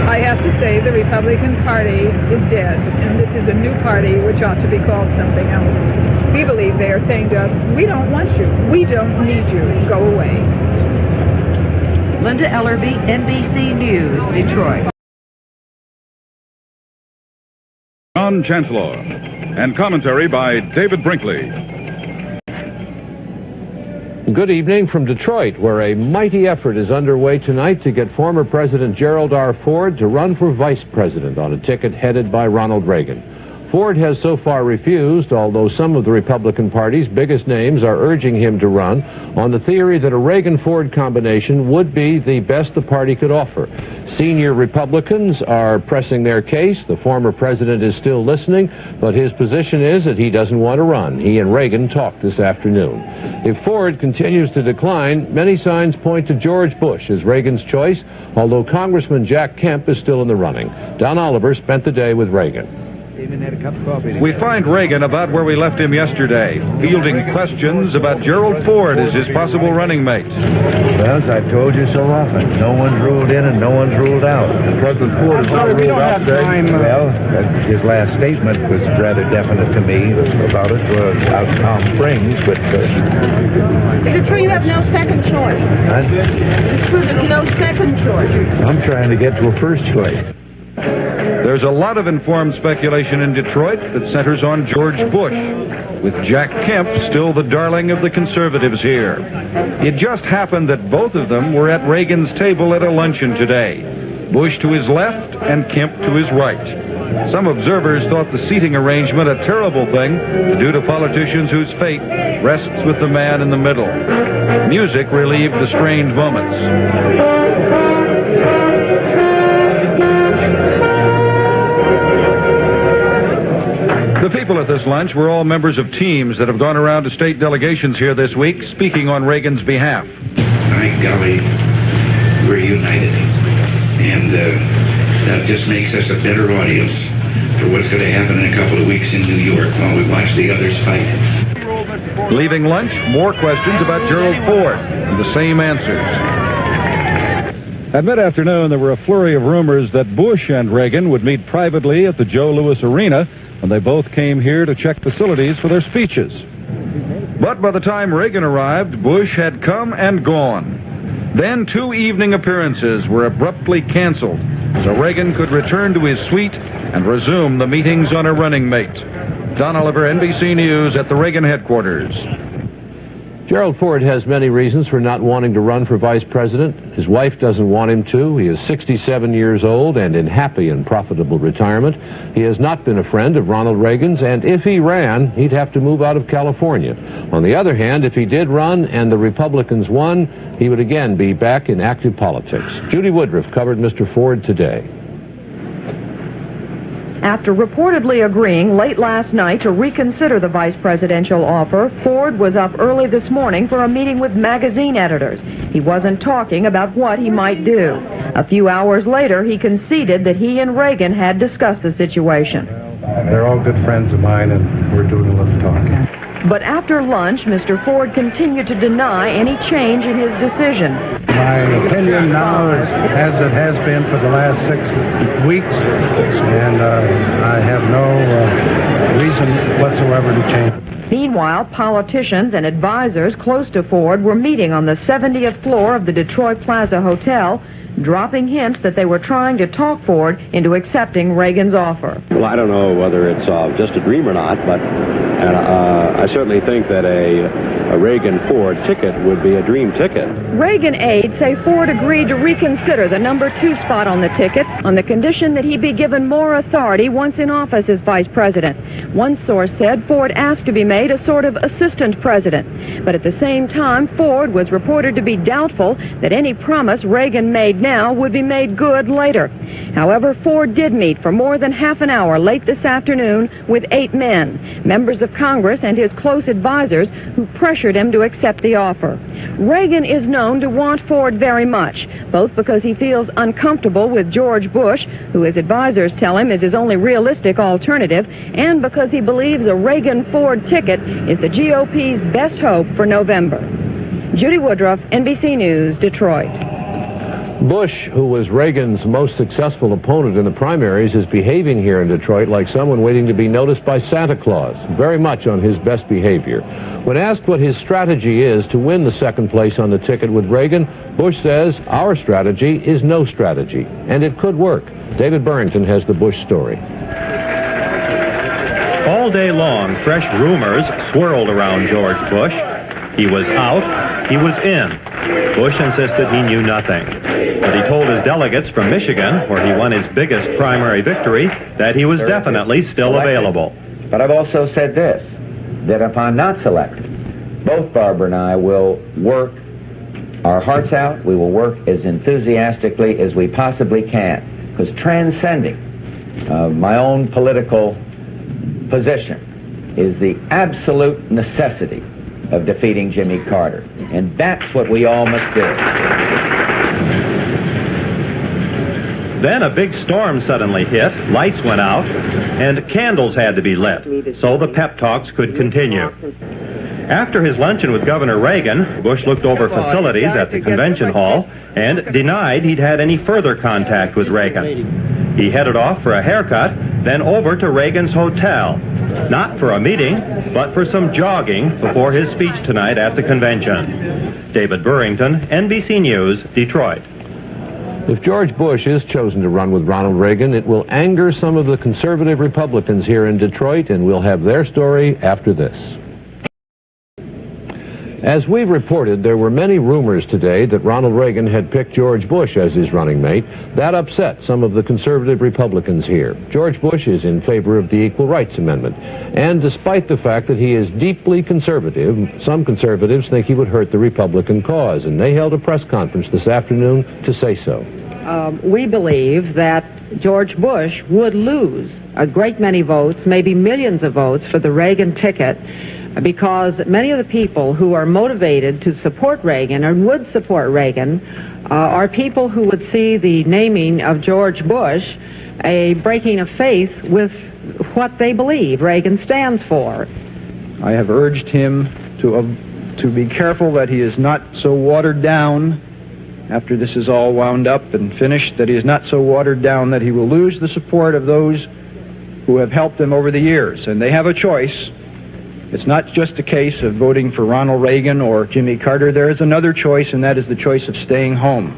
S27: I have to say the Republican Party is dead, and this is a new party which ought to be called something else. We believe they are saying to us, we don't want you, we don't need you, go away.
S25: Linda Ellerby, NBC News, Detroit.
S23: John Chancellor, and commentary by David Brinkley.
S7: Good evening from Detroit, where a mighty effort is underway tonight to get former President Gerald R. Ford to run for vice president on a ticket headed by Ronald Reagan. Ford has so far refused, although some of the Republican Party's biggest names are urging him to run on the theory that a Reagan-Ford combination would be the best the party could offer. Senior Republicans are pressing their case. The former president is still listening, but his position is that he doesn't want to run. He and Reagan talked this afternoon. If Ford continues to decline, many signs point to George Bush as Reagan's choice, although Congressman Jack Kemp is still in the running. Don Oliver spent the day with Reagan.
S23: We find Reagan about where we left him yesterday, fielding questions about Gerald Ford as his possible running mate.
S3: Well, as I've told you so often, no one's ruled in and no one's ruled out.
S23: President Ford is not ruled out today.
S3: Well, his last statement was rather definite to me about it, out in Palm Springs, but...
S27: Is it true you have no second choice? It's true there's no second choice.
S3: I'm trying to get to a first choice.
S23: There's a lot of informed speculation in Detroit that centers on George Bush, with Jack Kemp still the darling of the conservatives here. It just happened that both of them were at Reagan's table at a luncheon today. Bush to his left and Kemp to his right. Some observers thought the seating arrangement a terrible thing to do to politicians whose fate rests with the man in the middle. Music relieved the strained moments. The people at this lunch were all members of teams that have gone around to state delegations here this week, speaking on Reagan's behalf.
S4: My golly, we're united. And that just makes us a better audience for what's going to happen in a couple of weeks in New York while we watch the others fight.
S23: Leaving lunch, more questions about Gerald Ford, and the same answers. At mid-afternoon, there were a flurry of rumors that Bush and Reagan would meet privately at the Joe Louis Arena, and they both came here to check facilities for their speeches. But by the time Reagan arrived, Bush had come and gone. Then 2 evening appearances were abruptly canceled, so Reagan could return to his suite and resume the meetings on a running mate. Don Oliver, NBC News at the Reagan headquarters.
S7: Gerald Ford has many reasons for not wanting to run for vice president. His wife doesn't want him to. He is 67 years old and in happy and profitable retirement. He has not been a friend of Ronald Reagan's, and if he ran, he'd have to move out of California. On the other hand, if he did run and the Republicans won, he would again be back in active politics. Judy Woodruff covered Mr. Ford today.
S1: After reportedly agreeing late last night to reconsider the vice presidential offer, Ford was up early this morning for a meeting with magazine editors. He wasn't talking about what he might do. A few hours later, he conceded that he and Reagan had discussed the situation.
S22: They're all good friends of mine, and we're doing a little talking.
S1: But after lunch, Mr. Ford continued to deny any change in his decision.
S22: My opinion now is as it has been for the last 6 weeks, and I have no reason whatsoever to change.
S1: Meanwhile, politicians and advisors close to Ford were meeting on the 70th floor of the Detroit Plaza Hotel, dropping hints that they were trying to talk Ford into accepting Reagan's offer.
S5: Well, I don't know whether it's just a dream or not, but I certainly think that a Reagan-Ford ticket would be a dream ticket.
S1: Reagan aides say Ford agreed to reconsider the number 2 spot on the ticket on the condition that he be given more authority once in office as vice president. One source said Ford asked to be made a sort of assistant president. But at the same time, Ford was reported to be doubtful that any promise Reagan made now would be made good later. However, Ford did meet for more than half an hour late this afternoon with 8 men, members of Congress and his close advisors, who pressured him to accept the offer. Reagan is known to want Ford very much, both because he feels uncomfortable with George Bush, who his advisors tell him is his only realistic alternative, and because he believes a Reagan-Ford ticket is the GOP's best hope for November. Judy Woodruff, NBC News, Detroit.
S7: Bush, who was Reagan's most successful opponent in the primaries, is behaving here in Detroit like someone waiting to be noticed by Santa Claus, very much on his best behavior. When asked what his strategy is to win the second place on the ticket with Reagan, Bush says, "Our strategy is no strategy," and it could work. David Burrington has the Bush story.
S11: All day long, fresh rumors swirled around George Bush. He was out, he was in. Bush insisted he knew nothing. But he told his delegates from Michigan, where he won his biggest primary victory, that he was definitely still available.
S13: But I've also said this, that if I'm not selected, both Barbara and I will work our hearts out. We will work as enthusiastically as we possibly can, because transcending my own political position is the absolute necessity of defeating Jimmy Carter. And that's what we all must do.
S11: Then a big storm suddenly hit, lights went out, and candles had to be lit, so the pep talks could continue. After his luncheon with Governor Reagan, Bush looked over facilities at the convention hall and denied he'd had any further contact with Reagan. He headed off for a haircut, then over to Reagan's hotel. Not for a meeting, but for some jogging before his speech tonight at the convention. David Burrington, NBC News, Detroit.
S7: If George Bush is chosen to run with Ronald Reagan, it will anger some of the conservative Republicans here in Detroit, and we'll have their story after this. As we've reported, there were many rumors today that Ronald Reagan had picked George Bush as his running mate. That upset some of the conservative Republicans here. George Bush is in favor of the Equal Rights Amendment. And despite the fact that he is deeply conservative, some conservatives think he would hurt the Republican cause. And they held a press conference this afternoon to say so.
S25: We believe that George Bush would lose a great many votes, maybe millions of votes, for the Reagan ticket, because many of the people who are motivated to support Reagan or would support Reagan are people who would see the naming of George Bush a breaking of faith with what they believe Reagan stands for.
S6: I have urged him to be careful that he is not so watered down after this is all wound up and finished, that he is not so watered down that he will lose the support of those who have helped him over the years. And they have a choice. It's not just a case of voting for Ronald Reagan or Jimmy Carter. There is another choice, and that is the choice of staying home.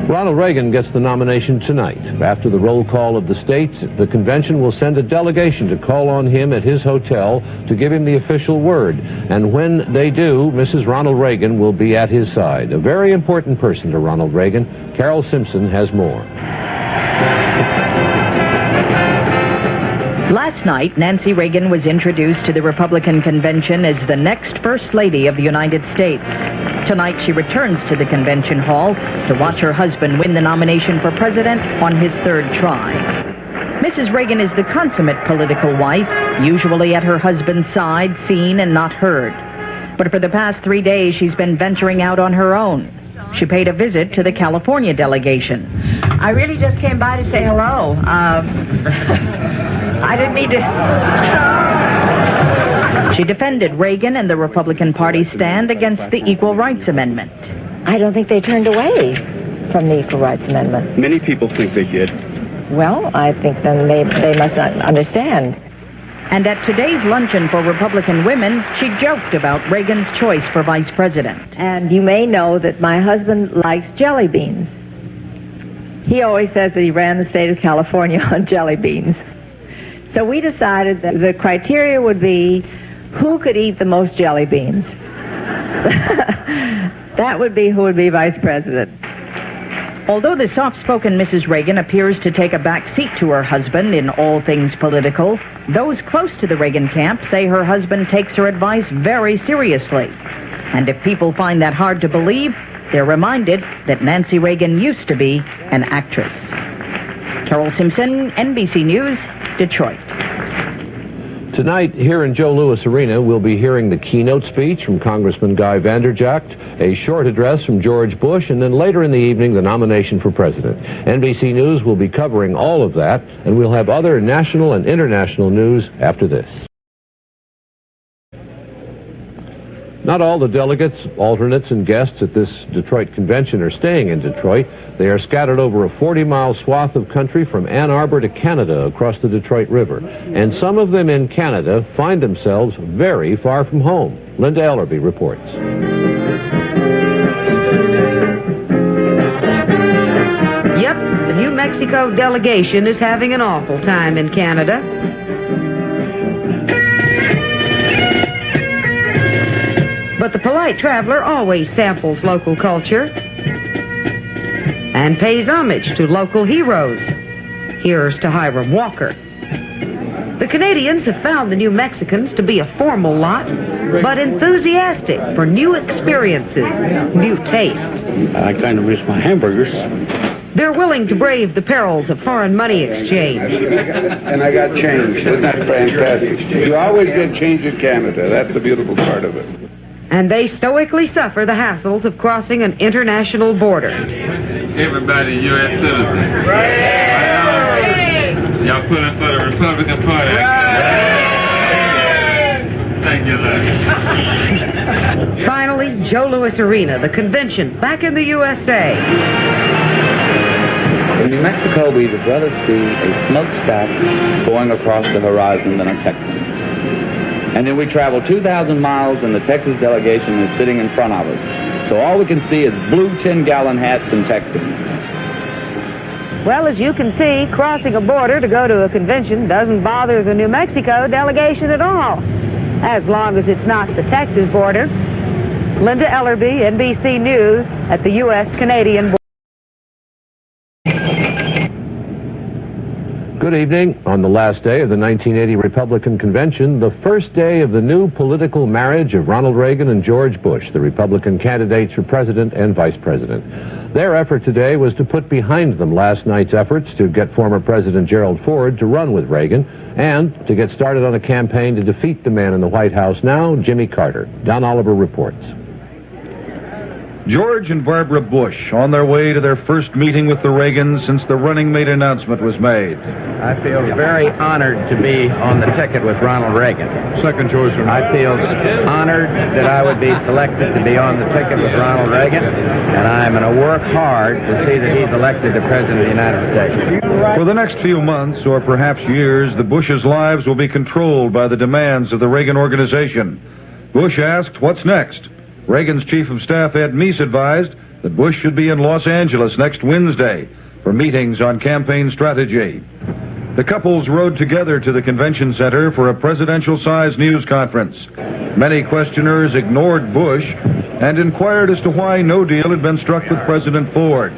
S7: Ronald Reagan gets the nomination tonight. After the roll call of the states, the convention will send a delegation to call on him at his hotel to give him the official word. And when they do, Mrs. Ronald Reagan will be at his side. A very important person to Ronald Reagan. Carol Simpson has more.
S8: Last night, Nancy Reagan was introduced to the Republican convention as the next First Lady of the United States. Tonight, she returns to the convention hall to watch her husband win the nomination for president on his third try. Mrs. Reagan is the consummate political wife, usually at her husband's side, seen and not heard. But for the past 3 days, she's been venturing out on her own. She paid a visit to the California delegation.
S12: I really just came by to say hello. I didn't mean to...
S8: She defended Reagan and the Republican Party's stand against the Equal Rights Amendment.
S12: I don't think they turned away from the Equal Rights Amendment.
S14: Many people think they did.
S12: Well, I think then they must not understand.
S8: And at today's luncheon for Republican women, she joked about Reagan's choice for vice president.
S12: And you may know that my husband likes jelly beans. He always says that he ran the state of California on jelly beans. So we decided that the criteria would be who could eat the most jelly beans. That would be who would be vice president.
S8: Although the soft-spoken Mrs. Reagan appears to take a back seat to her husband in all things political, those close to the Reagan camp say her husband takes her advice very seriously. And if people find that hard to believe, they're reminded that Nancy Reagan used to be an actress. Carol Simpson, NBC News, Detroit.
S7: Tonight, here in Joe Louis Arena, we'll be hearing the keynote speech from Congressman Guy Vanderjagt, a short address from George Bush, and then later in the evening, the nomination for president. NBC News will be covering all of that, and we'll have other national and international news after this. Not all the delegates, alternates, and guests at this Detroit convention are staying in Detroit. They are scattered over a 40-mile swath of country from Ann Arbor to Canada across the Detroit River. And some of them in Canada find themselves very far from home. Linda Ellerby reports.
S25: Yep, the New Mexico delegation is having an awful time in Canada. But the polite traveler always samples local culture and pays homage to local heroes. Here's to Hiram Walker. The Canadians have found the New Mexicans to be a formal lot, but enthusiastic for new experiences, new tastes.
S9: I kind of miss my hamburgers.
S25: They're willing to brave the perils of foreign money exchange.
S14: And I got change. Isn't that fantastic? You always get change in Canada. That's a beautiful part of it.
S25: And they stoically suffer the hassles of crossing an international border.
S16: Everybody U.S. citizens. Y'all pulling for the Republican Party. Thank you,
S25: Finally, Joe Louis Arena, the convention, back in the USA.
S19: In New Mexico, we would rather see a smokestack going across the horizon than a Texan. And then we travel 2,000 miles and the Texas delegation is sitting in front of us. So all we can see is blue 10-gallon hats and Texans.
S20: Well, as you can see, crossing a border to go to a convention doesn't bother the New Mexico delegation at all, as long as it's not the Texas border. Linda Ellerby, NBC News, at the U.S.-Canadian border.
S7: Good evening. On the last day of the 1980 Republican Convention, the first day of the new political marriage of Ronald Reagan and George Bush, the Republican candidates for president and vice president. Their effort today was to put behind them last night's efforts to get former President Gerald Ford to run with Reagan and to get started on a campaign to defeat the man in the White House now, Jimmy Carter. Don Oliver reports.
S23: George and Barbara Bush on their way to their first meeting with the Reagans since the running mate announcement was made.
S24: I feel very honored to be on the ticket with Ronald Reagan.
S23: Second choice.
S24: I feel honored that I would be selected to be on the ticket with Ronald Reagan, and I'm going to work hard to see that he's elected the President of the United States.
S23: For the next few months, or perhaps years, the Bush's lives will be controlled by the demands of the Reagan organization. Bush asked, what's next? Reagan's chief of staff, Ed Meese, advised that Bush should be in Los Angeles next Wednesday for meetings on campaign strategy. The couples rode together to the convention center for a presidential-sized news conference. Many questioners ignored Bush and inquired as to why no deal had been struck with President Ford.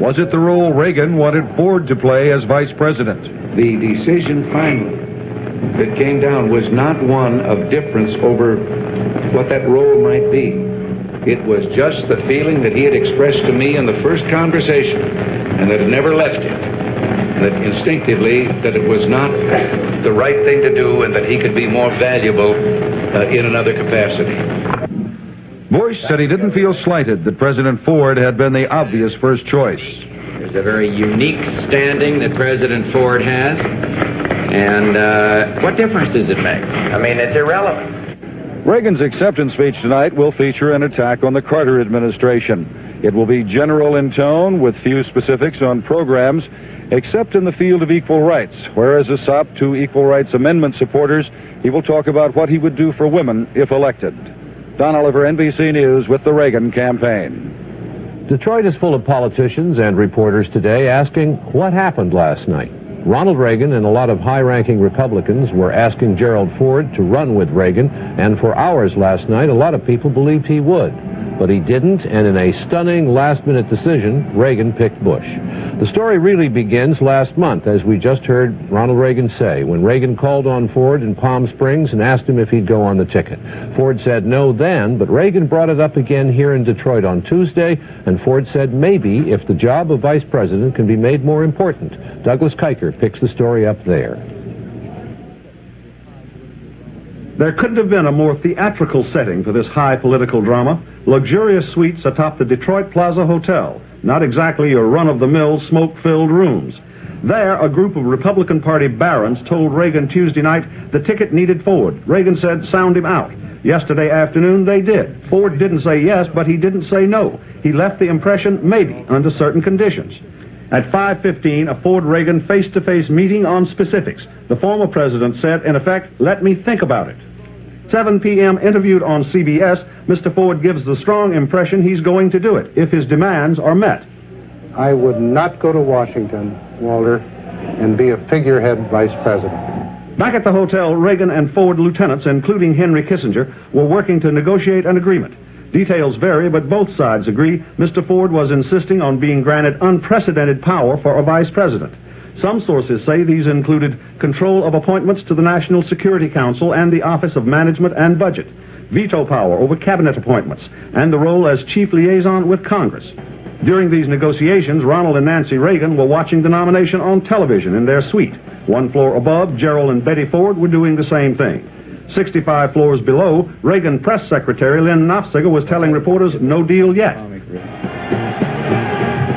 S23: Was it the role Reagan wanted Ford to play as vice president?
S14: The decision finally that came down was not one of difference over what that role might be. It was just the feeling that he had expressed to me in the first conversation and that had never left him, that instinctively that it was not the right thing to do and that he could be more valuable in another capacity.
S23: Bush said he didn't feel slighted that President Ford had been the obvious first choice.
S19: There's a very unique standing that President Ford has, and what difference does it make? I mean, it's irrelevant.
S23: Reagan's acceptance speech tonight will feature an attack on the Carter administration. It will be general in tone with few specifics on programs, except in the field of equal rights, where as a sop to equal rights amendment supporters, he will talk about what he would do for women if elected. Don Oliver, NBC News, with the Reagan campaign.
S7: Detroit is full of politicians and reporters today asking what happened last night. Ronald Reagan and a lot of high-ranking Republicans were asking Gerald Ford to run with Reagan, and for hours last night, a lot of people believed he would. But he didn't, and in a stunning last-minute decision, Reagan picked Bush. The story really begins last month, as we just heard Ronald Reagan say, when Reagan called on Ford in Palm Springs and asked him if he'd go on the ticket. Ford said no then, but Reagan brought it up again here in Detroit on Tuesday, and Ford said maybe if the job of vice president can be made more important. Douglas Kiker picks the story up there.
S23: There couldn't have been a more theatrical setting for this high political drama. Luxurious suites atop the Detroit Plaza Hotel. Not exactly your run-of-the-mill, smoke-filled rooms. There, a group of Republican Party barons told Reagan Tuesday night the ticket needed Ford. Reagan said, sound him out. Yesterday afternoon, they did. Ford didn't say yes, but he didn't say no. He left the impression maybe under certain conditions. At 5:15, a Ford-Reagan face-to-face meeting on specifics. The former president said, in effect, let me think about it. 7 p.m., interviewed on CBS, Mr. Ford gives the strong impression he's going to do it if his demands are met.
S2: I would not go to Washington, Walter, and be a figurehead vice president.
S23: Back at the hotel, Reagan and Ford lieutenants, including Henry Kissinger, were working to negotiate an agreement. Details vary, but both sides agree Mr. Ford was insisting on being granted unprecedented power for a vice president. Some sources say these included control of appointments to the National Security Council and the Office of Management and Budget, veto power over cabinet appointments, and the role as chief liaison with Congress. During these negotiations, Ronald and Nancy Reagan were watching the nomination on television in their suite. One floor above, Gerald and Betty Ford were doing the same thing. 65 floors below, Reagan Press Secretary Lynn Nofziger was telling reporters, no deal yet.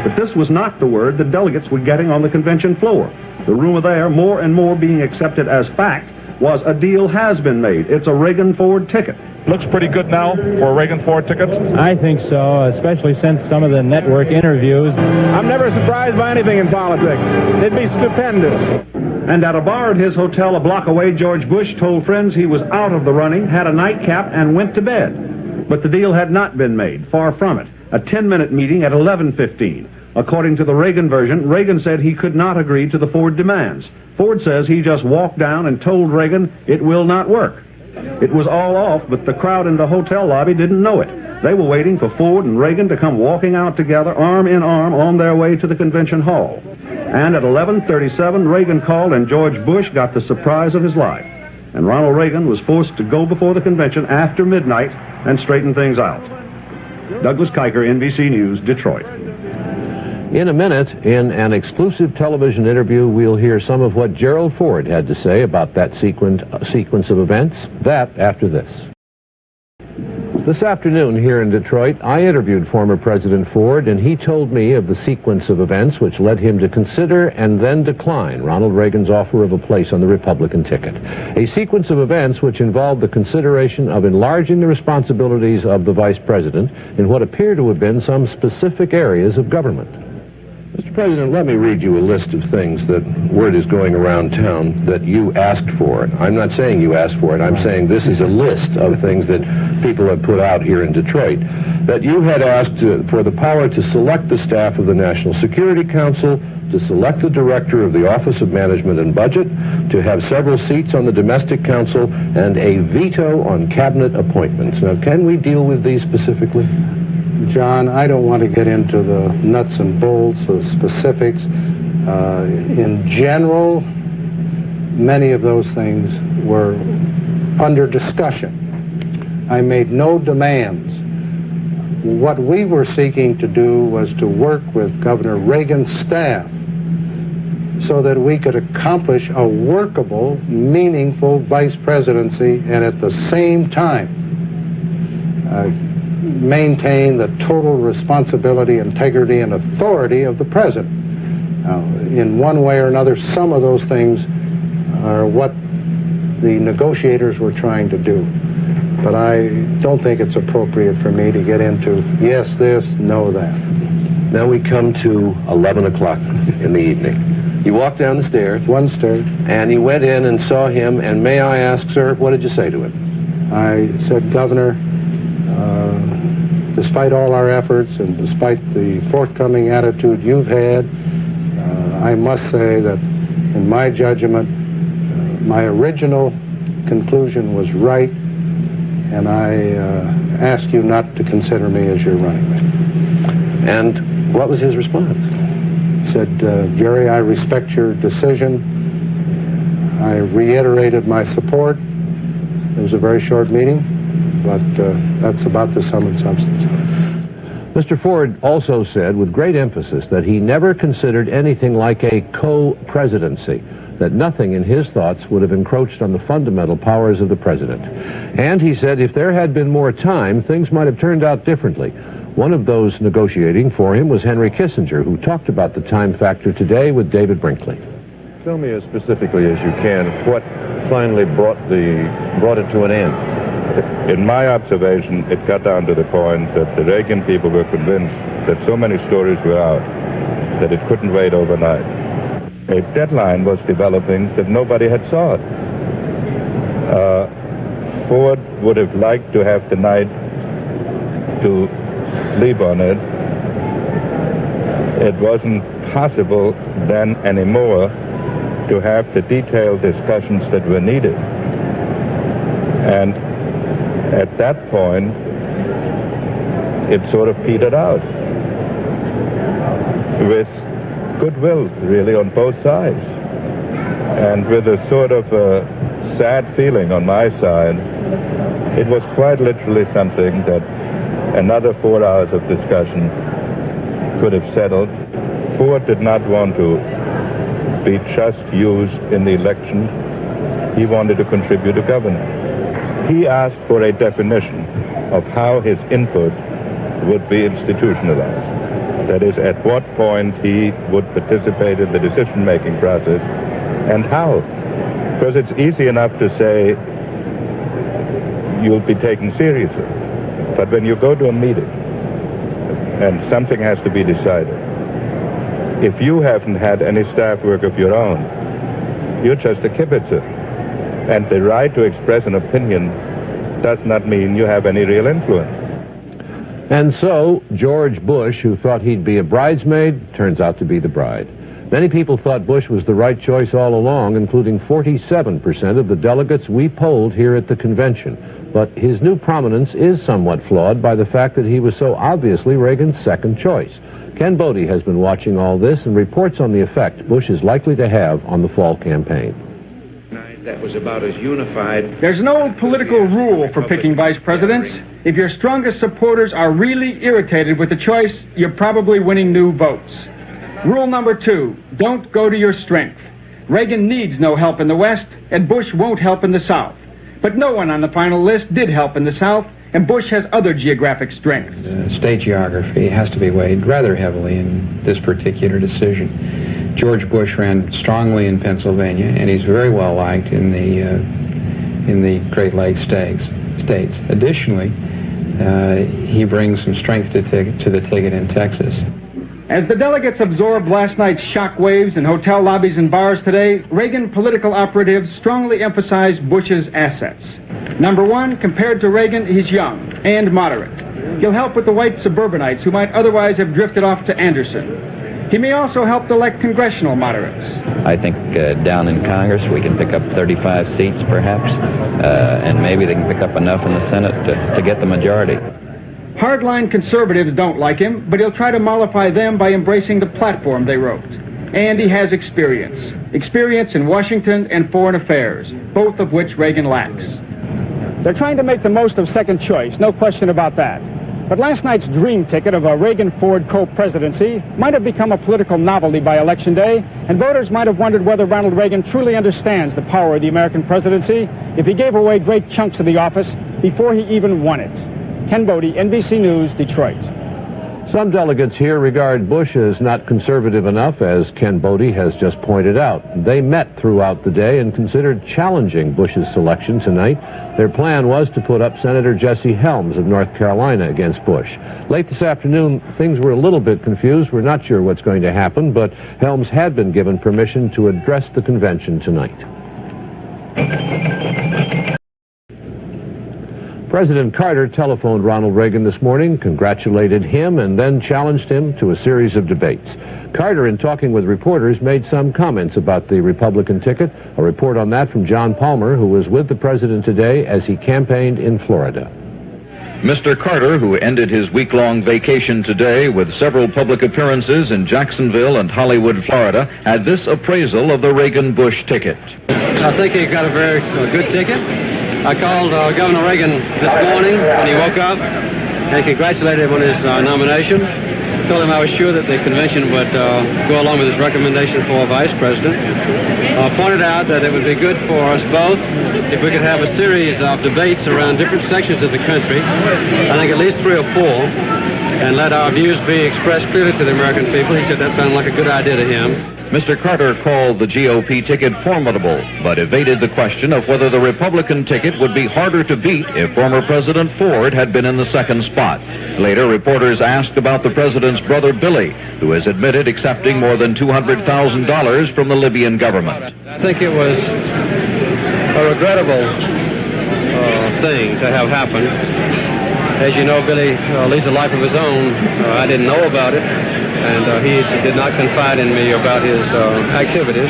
S23: But this was not the word the delegates were getting on the convention floor. The rumor there, more and more being accepted as fact, was a deal has been made. It's a Reagan-Ford ticket.
S22: Looks pretty good now for a Reagan-Ford ticket.
S10: I think so, especially since some of the network interviews.
S23: I'm never surprised by anything in politics. It'd be stupendous. And at a bar at his hotel a block away, George Bush told friends he was out of the running, had a nightcap, and went to bed. But the deal had not been made, far from it. A 10-minute meeting at 11:15. According to the Reagan version, Reagan said he could not agree to the Ford demands. Ford says he just walked down and told Reagan it will not work. It was all off, but the crowd in the hotel lobby didn't know it. They were waiting for Ford and Reagan to come walking out together, arm in arm, on their way to the convention hall. And at 11:37, Reagan called and George Bush got the surprise of his life. And Ronald Reagan was forced to go before the convention after midnight and straighten things out. Douglas Kiker, NBC News, Detroit.
S7: In a minute, in an exclusive television interview, we'll hear some of what Gerald Ford had to say about that sequence of events. That after this. This afternoon here in Detroit, I interviewed former President Ford, and he told me of the sequence of events which led him to consider and then decline Ronald Reagan's offer of a place on the Republican ticket. A sequence of events which involved the consideration of enlarging the responsibilities of the vice president in what appear to have been some specific areas of government.
S15: Mr. President, let me read you a list of things that word is going around town that you asked for. I'm not saying you asked for it. I'm saying this is a list of things that people have put out here in Detroit. That you had asked for the power to select the staff of the National Security Council, to select the director of the Office of Management and Budget, to have several seats on the Domestic Council, and a veto on cabinet appointments. Now, can we deal with these specifically?
S2: John, I don't want to get into the nuts and bolts, the specifics. In general, many of those things were under discussion. I made no demands. What we were seeking to do was to work with Governor Reagan's staff so that we could accomplish a workable, meaningful vice presidency and at the same time maintain the total responsibility, integrity, and authority of the president. Now, in one way or another, some of those things are what the negotiators were trying to do. But I don't think it's appropriate for me to get into yes this, no that.
S15: Now we come to 11 o'clock in the evening. You walked down the stairs.
S2: One stair.
S15: And you went in and saw him, and may I ask, sir, what did you say to him?
S2: I said, Governor, despite all our efforts and despite the forthcoming attitude you've had, I must say that in my judgment, my original conclusion was right, and I ask you not to consider me as your running mate.
S15: And what was his response?
S2: He said, Jerry, I respect your decision. I reiterated my support. It was a very short meeting, but that's about the sum and substance of it.
S7: Mr. Ford also said with great emphasis that he never considered anything like a co-presidency. that nothing in his thoughts would have encroached on the fundamental powers of the president. And he said if there had been more time, things might have turned out differently. One of those negotiating for him was Henry Kissinger, who talked about the time factor today with David Brinkley.
S15: Tell me as specifically as you can what finally brought it to an end.
S3: In my observation, it got down to the point that the Reagan people were convinced that so many stories were out that it couldn't wait overnight. A deadline was developing that nobody had saw it. Ford would have liked to have the night to sleep on it. It wasn't possible then anymore to have the detailed discussions that were needed. And at that point, it sort of petered out with goodwill, really, on both sides. And with a sort of a sad feeling on my side, it was quite literally something that another 4 hours of discussion could have settled. Ford did not want to be just used in the election. He wanted to contribute to government. He asked for a definition of how his input would be institutionalized. That is, at what point he would participate in the decision-making process and how. Because it's easy enough to say you'll be taken seriously. But when you go to a meeting and something has to be decided, if you haven't had any staff work of your own, you're just a kibitzer. And the right to express an opinion does not mean you have any real influence.
S7: And so, George Bush, who thought he'd be a bridesmaid, turns out to be the bride. Many people thought Bush was the right choice all along, including 47% of the delegates we polled here at the convention. But his new prominence is somewhat flawed by the fact that he was so obviously Reagan's second choice. Ken Bodie has been watching all this and reports on the effect Bush is likely to have on the fall campaign.
S14: That was about as unified.
S22: There's no political rule for picking vice presidents. If your strongest supporters are really irritated with the choice, you're probably winning new votes. Rule number 2, don't go to your strength. Reagan needs no help in the West, and Bush won't help in the South. But no one on the final list did help in the South, and Bush has other geographic strengths.
S4: State geography has to be weighed rather heavily in this particular decision. George Bush ran strongly in Pennsylvania, and he's very well liked in the Great Lakes states. Additionally, he brings some strength to the ticket in Texas.
S22: As the delegates absorbed last night's shock waves in hotel lobbies and bars today, Reagan political operatives strongly emphasized Bush's assets. Number 1, compared to Reagan, he's young and moderate. He'll help with the white suburbanites who might otherwise have drifted off to Anderson. He may also help elect congressional moderates.
S17: I think down in Congress we can pick up 35 seats perhaps, and maybe they can pick up enough in the Senate to get the majority.
S22: Hardline conservatives don't like him, but he'll try to mollify them by embracing the platform they wrote. And he has experience. Experience in Washington and foreign affairs, both of which Reagan lacks. They're trying to make the most of second choice, no question about that. But last night's dream ticket of a Reagan-Ford co-presidency might have become a political novelty by Election Day, and voters might have wondered whether Ronald Reagan truly understands the power of the American presidency if he gave away great chunks of the office before he even won it. Ken Bodie, NBC News, Detroit.
S7: Some delegates here regard Bush as not conservative enough, as Ken Bodie has just pointed out. They met throughout the day and considered challenging Bush's selection tonight. Their plan was to put up Senator Jesse Helms of North Carolina against Bush. Late this afternoon, things were a little bit confused. We're not sure what's going to happen, but Helms had been given permission to address the convention tonight. President Carter telephoned Ronald Reagan this morning, congratulated him, and then challenged him to a series of debates. Carter, in talking with reporters, made some comments about the Republican ticket. A report on that from John Palmer, who was with the president today as he campaigned in Florida.
S18: Mr. Carter, who ended his week-long vacation today with several public appearances in Jacksonville and Hollywood, Florida, had this appraisal of the Reagan-Bush ticket.
S21: I think he got a very good ticket. I called Governor Reagan this morning when he woke up and congratulated him on his nomination. told him I was sure that the convention would go along with his recommendation for vice president. Pointed out that it would be good for us both if we could have a series of debates around different sections of the country, I think at least 3 or 4, and let our views be expressed clearly to the American people. He said that sounded like a good idea to him.
S18: Mr. Carter called the GOP ticket formidable, but evaded the question of whether the Republican ticket would be harder to beat if former President Ford had been in the second spot. Later, reporters asked about the president's brother Billy, who has admitted accepting more than $200,000 from the Libyan government.
S21: I think it was a regrettable thing to have happened. As you know, Billy leads a life of his own. I didn't know about it, and he did not confide in me about his activities.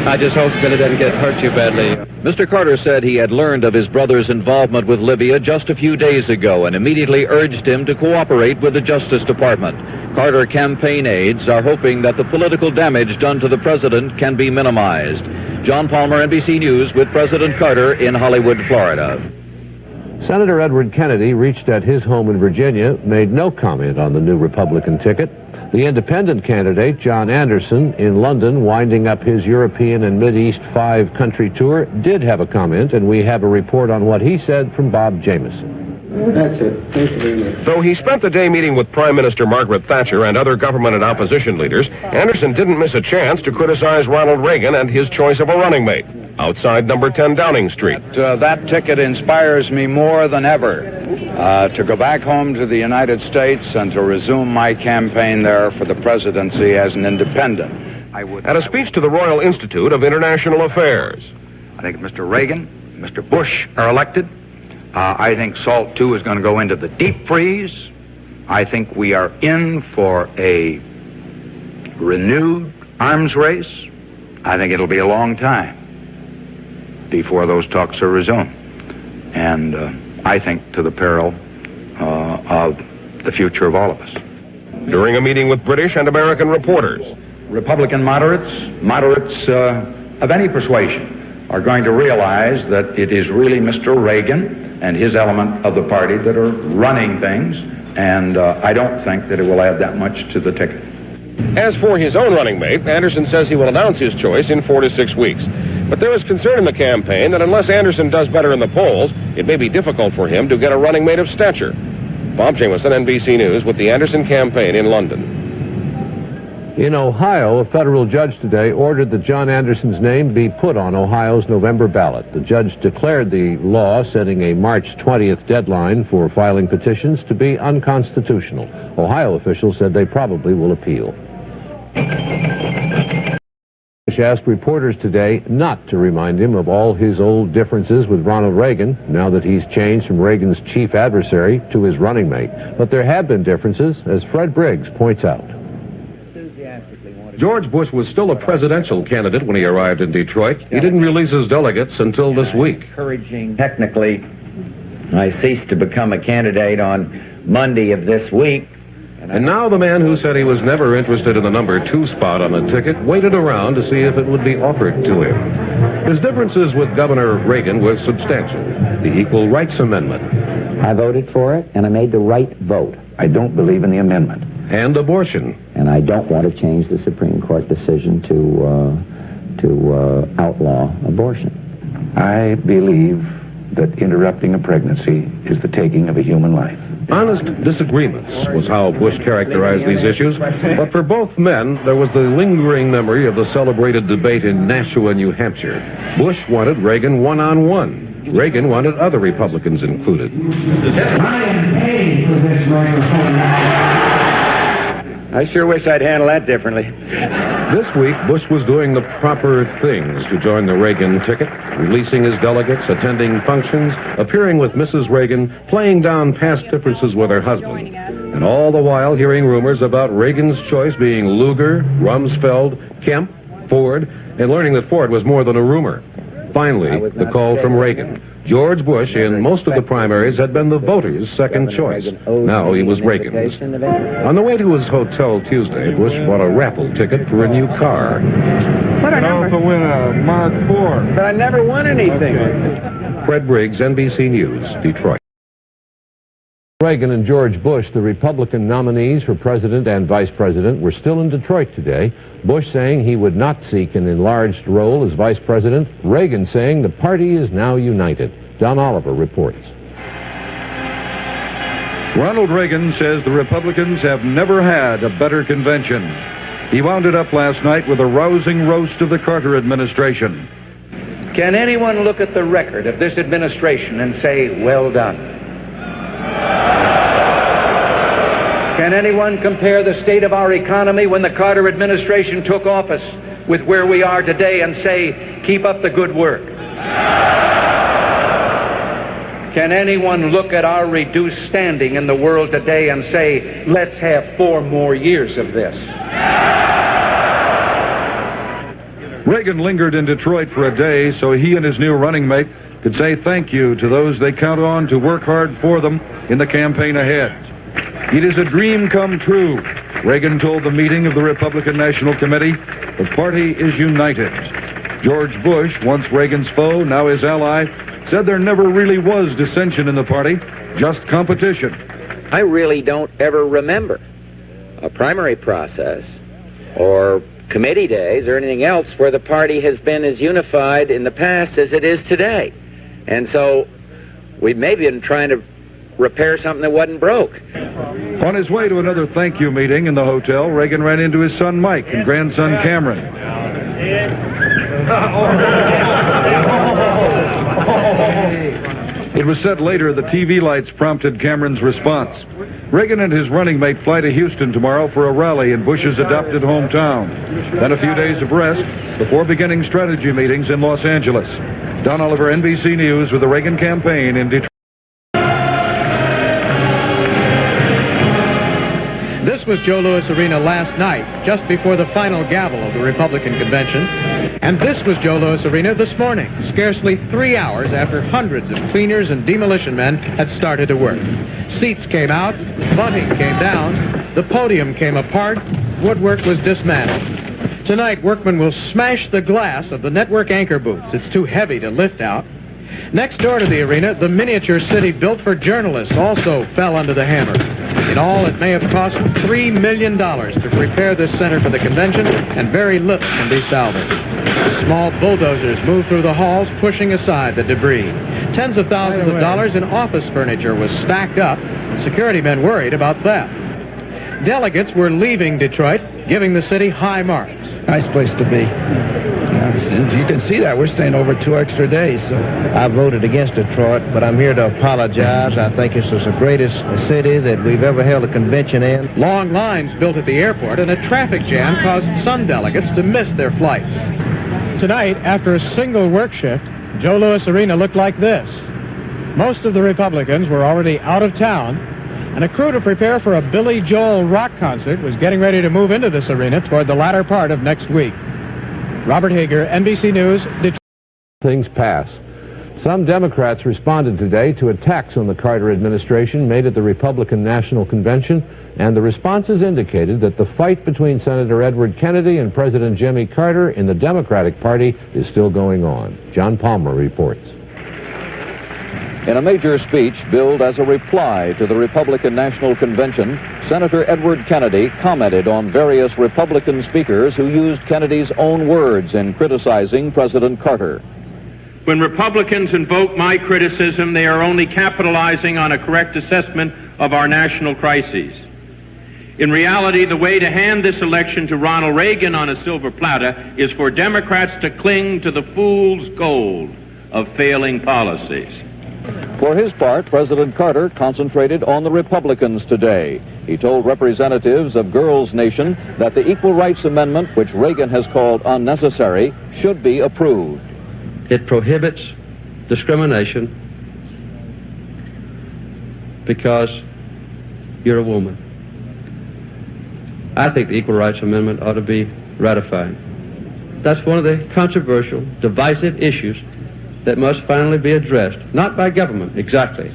S21: I just hope Billy doesn't get hurt too badly.
S18: Mr. Carter said he had learned of his brother's involvement with Libya just a few days ago and immediately urged him to cooperate with the Justice Department. Carter campaign aides are hoping that the political damage done to the president can be minimized. John Palmer, NBC News, with President Carter in Hollywood, Florida.
S7: Senator Edward Kennedy reached at his home in Virginia, made no comment on the new Republican ticket. The independent candidate, John Anderson, in London, winding up his European and Mideast 5-country tour, did have a comment, and we have a report on what he said from Bob Jameson.
S1: That's it. Thank you very much.
S5: Though he spent the day meeting with Prime Minister Margaret Thatcher and other government and opposition leaders, Anderson didn't miss a chance to criticize Ronald Reagan and his choice of a running mate outside number 10 Downing Street.
S6: That ticket inspires me more than ever to go back home to the United States and to resume my campaign there for the presidency as an independent.
S5: At a speech to the Royal Institute of International Affairs.
S6: I think if Mr. Reagan, Mr. Bush are elected, I think SALT II is going to go into the deep freeze. I think we are in for a renewed arms race. I think it'll be a long time before those talks are resumed. And I think to the peril of the future of all of us.
S5: During a meeting with British and American reporters.
S6: Republican moderates of any persuasion are going to realize that it is really Mr. Reagan and his element of the party that are running things, and I don't think that it will add that much to the ticket.
S5: As for his own running mate, Anderson says he will announce his choice in 4 to 6 weeks. But there is concern in the campaign that unless Anderson does better in the polls, it may be difficult for him to get a running mate of stature. Bob Jameson, NBC News, with the Anderson campaign in London.
S7: In Ohio, a federal judge today ordered that John Anderson's name be put on Ohio's November ballot. The judge declared the law setting a March 20th deadline for filing petitions to be unconstitutional. Ohio officials said they probably will appeal. Bush asked reporters today not to remind him of all his old differences with Ronald Reagan, now that he's changed from Reagan's chief adversary to his running mate. But there have been differences, as Fred Briggs points out.
S5: George Bush was still a presidential candidate when he arrived in Detroit. He didn't release his delegates until this week.
S24: Technically, I ceased to become a candidate on Monday of this week.
S5: And now the man who said he was never interested in the number 2 spot on the ticket waited around to see if it would be offered to him. His differences with Governor Reagan were substantial. The Equal Rights Amendment.
S11: I voted for it, and I made the right vote. I don't believe in the amendment.
S5: And abortion.
S11: And I don't want to change the Supreme Court decision to outlaw abortion.
S13: I believe that interrupting a pregnancy is the taking of a human life.
S5: Honest disagreements was how Bush characterized these issues, but for both men, there was the lingering memory of the celebrated debate in Nashua, New Hampshire. Bush wanted Reagan one-on-one. Reagan wanted other Republicans included.
S26: I am paying for this microphone.
S24: I sure wish I'd handle that differently.
S5: This week, Bush was doing the proper things to join the Reagan ticket, releasing his delegates, attending functions, appearing with Mrs. Reagan, playing down past differences with her husband, and all the while hearing rumors about Reagan's choice being Lugar, Rumsfeld, Kemp, Ford, and learning that Ford was more than a rumor. Finally, the call from Reagan. George Bush, in most of the primaries, had been the voters' second choice. Now he was Reagan's. On the way to his hotel Tuesday, Bush bought a raffle ticket for a new car.
S24: What a number.
S22: I also win a Mark IV.
S24: But I never won anything.
S5: Fred Briggs, NBC News, Detroit.
S7: Reagan and George Bush, the Republican nominees for president and vice president, were still in Detroit today. Bush saying he would not seek an enlarged role as vice president. Reagan saying the party is now united. Don Oliver reports.
S23: Ronald Reagan says the Republicans have never had a better convention. He wound it up last night with a rousing roast of the Carter administration.
S14: Can anyone look at the record of this administration and say, well done? Can anyone compare the state of our economy when the Carter administration took office with where we are today and say, keep up the good work? Can anyone look at our reduced standing in the world today and say, let's have 4 more years of this?
S23: Reagan lingered in Detroit for a day so he and his new running mate could say thank you to those they count on to work hard for them in the campaign ahead. It is a dream come true, Reagan told the meeting of the Republican National Committee. The party is united. George Bush, once Reagan's foe, now his ally, said there never really was dissension in the party, just competition.
S8: I really don't ever remember a primary process or committee days or anything else where the party has been as unified in the past as it is today. And so we may be trying to repair something that wasn't broke.
S23: On his way to another thank you meeting in the hotel, Reagan ran into his son Mike and grandson Cameron. It was said later the TV lights prompted Cameron's response. Reagan and his running mate fly to Houston tomorrow for a rally in Bush's adopted hometown. Then a few days of rest before beginning strategy meetings in Los Angeles. Don Oliver, NBC News, with the Reagan campaign in Detroit.
S9: This was Joe Louis Arena last night, just before the final gavel of the Republican convention. And this was Joe Louis Arena this morning, scarcely 3 hours after hundreds of cleaners and demolition men had started to work. Seats came out, bunting came down, the podium came apart, woodwork was dismantled. Tonight, workmen will smash the glass of the network anchor booths. It's too heavy to lift out. Next door to the arena, the miniature city built for journalists also fell under the hammer. In all, it may have cost $3 million to prepare this center for the convention, and very little can be salvaged. Small bulldozers move through the halls, pushing aside the debris. Tens of thousands of dollars in office furniture was stacked up. Security men worried about theft. Delegates were leaving Detroit, giving the city high marks.
S12: Nice place to be. As you can see that, we're staying over 2 extra days. So
S16: I voted against Detroit, but I'm here to apologize. I think it's the greatest city that we've ever held a convention in.
S9: Long lines built at the airport, and a traffic jam caused some delegates to miss their flights.
S10: Tonight, after a single work shift, Joe Louis Arena looked like this. Most of the Republicans were already out of town, and a crew to prepare for a Billy Joel rock concert was getting ready to move into this arena toward the latter part of next week. Robert Hager, NBC News, Detroit.
S7: Things pass. Some Democrats responded today to attacks on the Carter administration made at the Republican National Convention, and the responses indicated that the fight between Senator Edward Kennedy and President Jimmy Carter in the Democratic Party is still going on. John Palmer reports.
S18: In a major speech billed as a reply to the Republican National Convention, Senator Edward Kennedy commented on various Republican speakers who used Kennedy's own words in criticizing President Carter.
S20: When Republicans invoke my criticism, they are only capitalizing on a correct assessment of our national crises. In reality, the way to hand this election to Ronald Reagan on a silver platter is for Democrats to cling to the fool's gold of failing policies.
S18: For his part, President Carter concentrated on the Republicans today. He told representatives of Girls Nation that the Equal Rights Amendment, which Reagan has called unnecessary, should be approved.
S25: It prohibits discrimination because you're a woman. I think the Equal Rights Amendment ought to be ratified. That's one of the controversial, divisive issues that must finally be addressed, not by government exactly,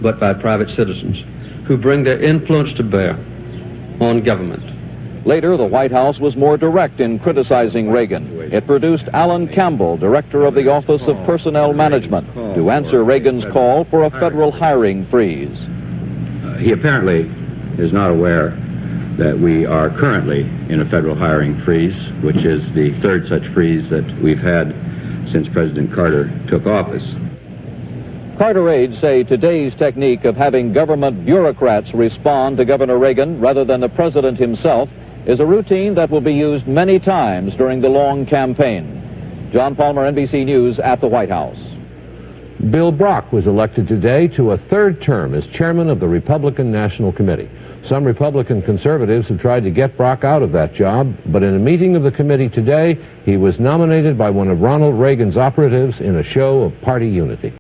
S25: but by private citizens who bring their influence to bear on government.
S18: Later, the White House was more direct in criticizing Reagan. It produced Alan Campbell, director of the Office of Personnel Management, to answer Reagan's call for a federal hiring freeze.
S2: He apparently is not aware that we are currently in a federal hiring freeze, which is the third such freeze that we've had since President Carter took office.
S18: Carter aides say today's technique of having government bureaucrats respond to Governor Reagan rather than the president himself is a routine that will be used many times during the long campaign. John Palmer, NBC News at the White House.
S7: Bill Brock was elected today to a third term as chairman of the Republican National Committee. Some Republican conservatives have tried to get Brock out of that job, but in a meeting of the committee today, he was nominated by one of Ronald Reagan's operatives in a show of party unity.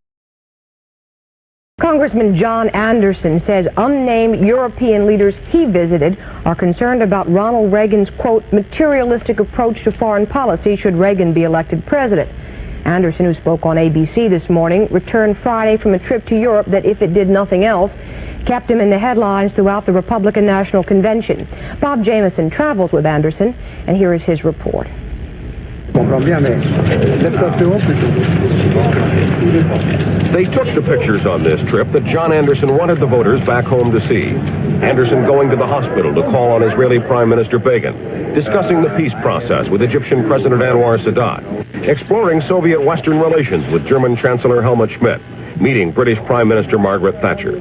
S3: Congressman John Anderson says unnamed European leaders he visited are concerned about Ronald Reagan's, quote, materialistic approach to foreign policy should Reagan be elected president. Anderson, who spoke on ABC this morning, returned Friday from a trip to Europe that, if it did nothing else, kept him in the headlines throughout the Republican National Convention. Bob Jameson travels with Anderson, and here is his report.
S5: They took the pictures on this trip that John Anderson wanted the voters back home to see. Anderson going to the hospital to call on Israeli Prime Minister Begin, discussing the peace process with Egyptian President Anwar Sadat, exploring Soviet-Western relations with German Chancellor Helmut Schmidt, meeting British Prime Minister Margaret Thatcher.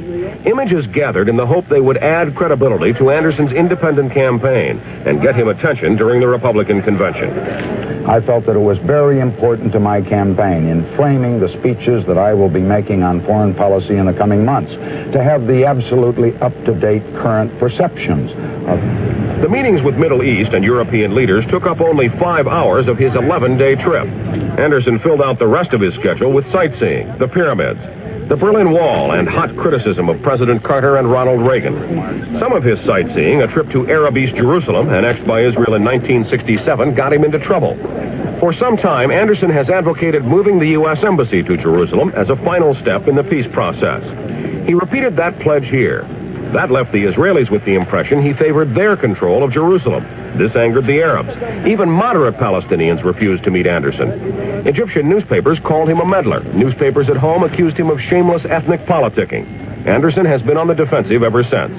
S5: Images gathered in the hope they would add credibility to Anderson's independent campaign and get him attention during the Republican convention.
S4: I felt that it was very important to my campaign in framing the speeches that I will be making on foreign policy in the coming months to have the absolutely up-to-date current perceptions of
S5: the meetings with Middle East and European leaders took up only 5 hours of his 11-day trip. Anderson filled out the rest of his schedule with sightseeing, the pyramids, the Berlin Wall, and hot criticism of President Carter and Ronald Reagan. Some of his sightseeing, a trip to Arab East Jerusalem, annexed by Israel in 1967, got him into trouble. For some time, Anderson has advocated moving the U.S. Embassy to Jerusalem as a final step in the peace process. He repeated that pledge here. That left the Israelis with the impression he favored their control of Jerusalem. This angered the Arabs. Even moderate Palestinians refused to meet Anderson. Egyptian newspapers called him a meddler. Newspapers at home accused him of shameless ethnic politicking. Anderson has been on the defensive ever since.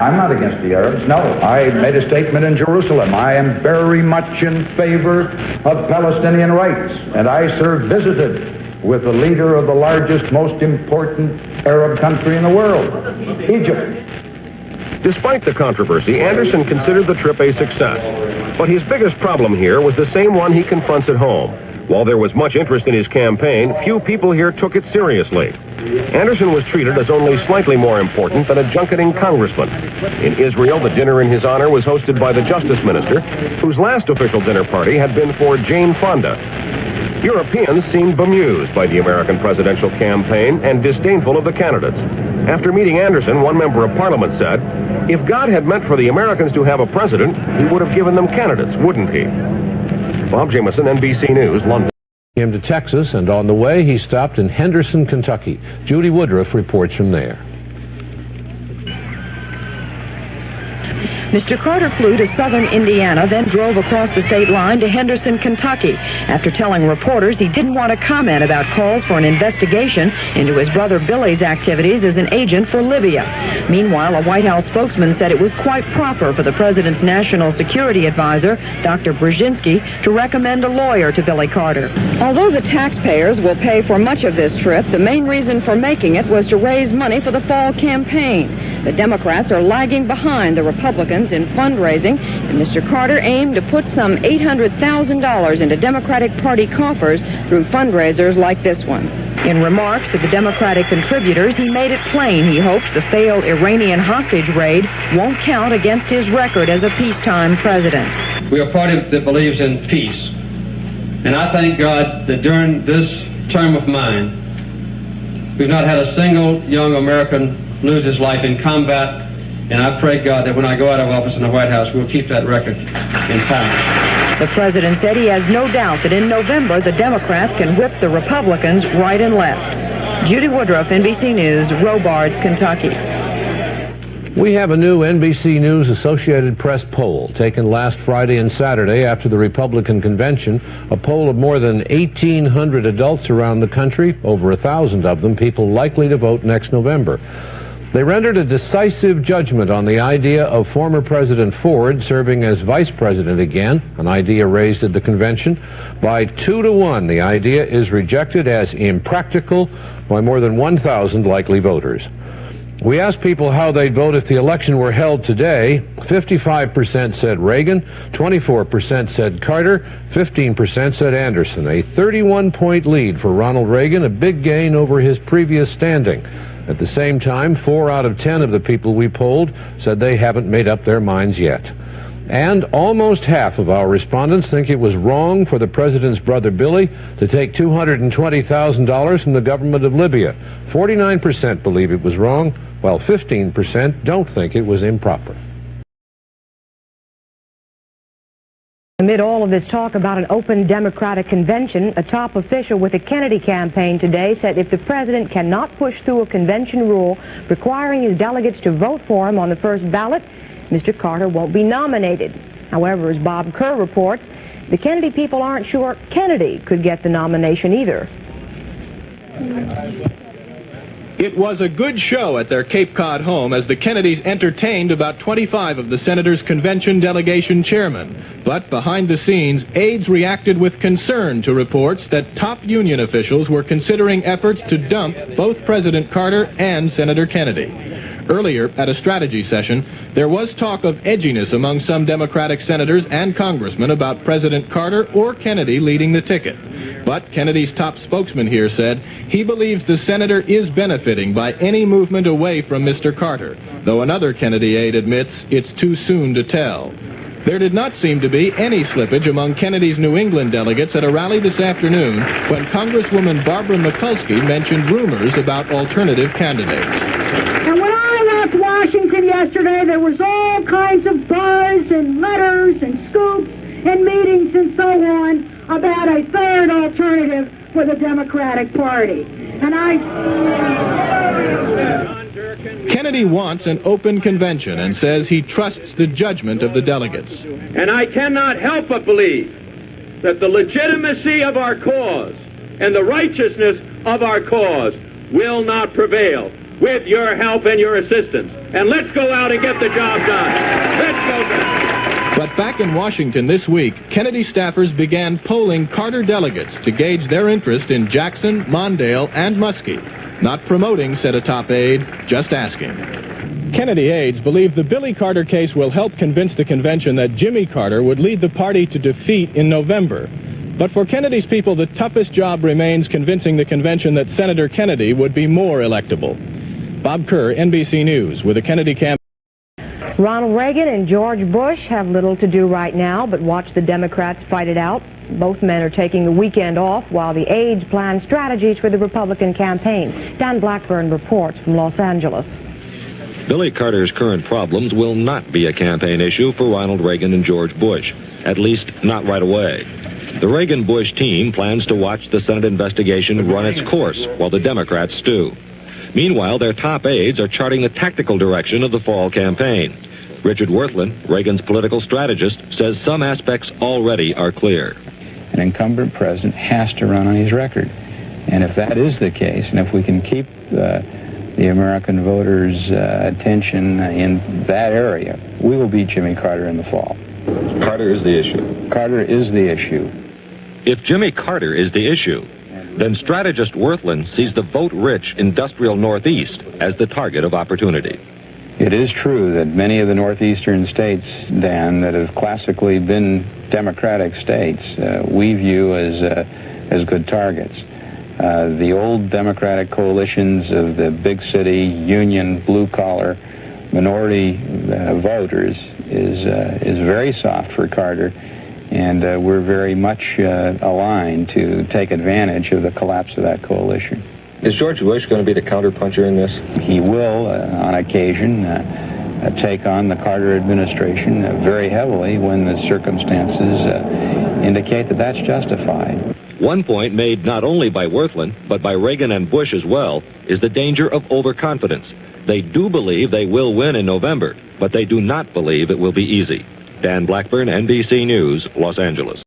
S4: I'm not against the Arabs, no. I made a statement in Jerusalem. I am very much in favor of Palestinian rights, and I visited with the leader of the largest, most important Arab country in the world, Egypt.
S5: Despite the controversy, Anderson considered the trip a success. But his biggest problem here was the same one he confronts at home. While there was much interest in his campaign, few people here took it seriously. Anderson was treated as only slightly more important than a junketing congressman. In Israel, the dinner in his honor was hosted by the Justice Minister, whose last official dinner party had been for Jane Fonda. Europeans seemed bemused by the American presidential campaign and disdainful of the candidates. After meeting Anderson, one member of parliament said, "If God had meant for the Americans to have a president, he would have given them candidates, wouldn't he?" Bob Jameson, NBC News, London.
S7: Came to Texas, and on the way he stopped in Henderson, Kentucky. Judy Woodruff reports from there.
S3: Mr. Carter flew to southern Indiana, then drove across the state line to Henderson, Kentucky, after telling reporters he didn't want to comment about calls for an investigation into his brother Billy's activities as an agent for Libya. Meanwhile, a White House spokesman said it was quite proper for the president's national security advisor, Dr. Brzezinski, to recommend a lawyer to Billy Carter. Although the taxpayers will pay for much of this trip, the main reason for making it was to raise money for the fall campaign. The Democrats are lagging behind the Republicans in fundraising, and Mr. Carter aimed to put some $800,000 into Democratic Party coffers through fundraisers like this one. In remarks to the Democratic contributors, he made it plain he hopes the failed Iranian hostage raid won't count against his record as a peacetime president.
S21: We are a party that believes in peace, and I thank God that during this term of mine, we've not had a single young American lose his life in combat, and I pray God that when I go out of office in the White House, we'll keep that record intact.
S3: The president said he has no doubt that in November the Democrats can whip the Republicans right and left. Judy Woodruff, NBC News, Robards, Kentucky.
S7: We have a new NBC News Associated Press poll taken last Friday and Saturday after the Republican convention, a poll of more than 1,800 adults around the country, over 1,000 of them people likely to vote next November. They rendered a decisive judgment on the idea of former President Ford serving as vice president again, an idea raised at the convention. By 2-1, the idea is rejected as impractical by more than 1,000 likely voters. We asked people how they'd vote if the election were held today. 55% said Reagan, 24% said Carter, 15% said Anderson. A 31-point lead for Ronald Reagan, a big gain over his previous standing. At the same time, 4 out of 10 of the people we polled said they haven't made up their minds yet. And almost half of our respondents think it was wrong for the president's brother Billy to take $220,000 from the government of Libya. 49% believe it was wrong, while 15% don't think it was improper.
S1: Amid all of this talk about an open Democratic convention, a top official with the Kennedy campaign today said if the president cannot push through a convention rule requiring his delegates to vote for him on the first ballot, Mr. Carter won't be nominated. However, as Bob Kerr reports, the Kennedy people aren't sure Kennedy could get the nomination either.
S6: It was a good show at their Cape Cod home as the Kennedys entertained about 25 of the senator's convention delegation chairmen. But behind the scenes, aides reacted with concern to reports that top union officials were considering efforts to dump both President Carter and Senator Kennedy. Earlier, at a strategy session, there was talk of edginess among some Democratic senators and congressmen about President Carter or Kennedy leading the ticket. But Kennedy's top spokesman here said he believes the senator is benefiting by any movement away from Mr. Carter, though another Kennedy aide admits it's too soon to tell. There did not seem to be any slippage among Kennedy's New England delegates at a rally this afternoon when Congresswoman Barbara Mikulski mentioned rumors about alternative candidates.
S11: And when I left Washington yesterday, there was all kinds of buzz and letters and scoops and meetings and so on about a third alternative for the Democratic Party. And
S6: Kennedy wants an open convention and says he trusts the judgment of the delegates.
S20: And I cannot help but believe that the legitimacy of our cause and the righteousness of our cause will not prevail with your help and your assistance. And let's go out and get the job done. Let's go back.
S6: But back in Washington this week, Kennedy staffers began polling Carter delegates to gauge their interest in Jackson, Mondale, and Muskie. Not promoting, said a top aide, just asking. Kennedy aides believe the Billy Carter case will help convince the convention that Jimmy Carter would lead the party to defeat in November. But for Kennedy's people, the toughest job remains convincing the convention that Senator Kennedy would be more electable. Bob Kerr, NBC News, with the Kennedy campaign.
S1: Ronald Reagan and George Bush have little to do right now but watch the Democrats fight it out. Both men are taking the weekend off while the aides plan strategies for the Republican campaign. Dan Blackburn reports from Los Angeles.
S15: Billy Carter's current problems will not be a campaign issue for Ronald Reagan and George Bush, at least not right away. The Reagan-Bush team plans to watch the Senate investigation run its course while the Democrats stew. Meanwhile, their top aides are charting the tactical direction of the fall campaign. Richard Worthland, Reagan's political strategist, says some aspects already are clear.
S17: An incumbent president has to run on his record. And if that is the case, and if we can keep the American voters' attention in that area, we will beat Jimmy Carter in the fall.
S15: Carter is the issue.
S17: Carter is the issue.
S15: If Jimmy Carter is the issue, then strategist Worthland sees the vote-rich industrial Northeast as the target of opportunity.
S17: It is true that many of the northeastern states, Dan, that have classically been Democratic states, we view as good targets. The old Democratic coalitions of the big city, union, blue-collar, minority voters is very soft for Carter, and we're very much aligned to take advantage of the collapse of that coalition.
S15: Is George Bush going to be the counterpuncher in this?
S17: He will, on occasion, take on the Carter administration very heavily when the circumstances indicate that that's justified.
S15: One point made not only by Worthland, but by Reagan and Bush as well, is the danger of overconfidence. They do believe they will win in November, but they do not believe it will be easy. Dan Blackburn, NBC News, Los Angeles.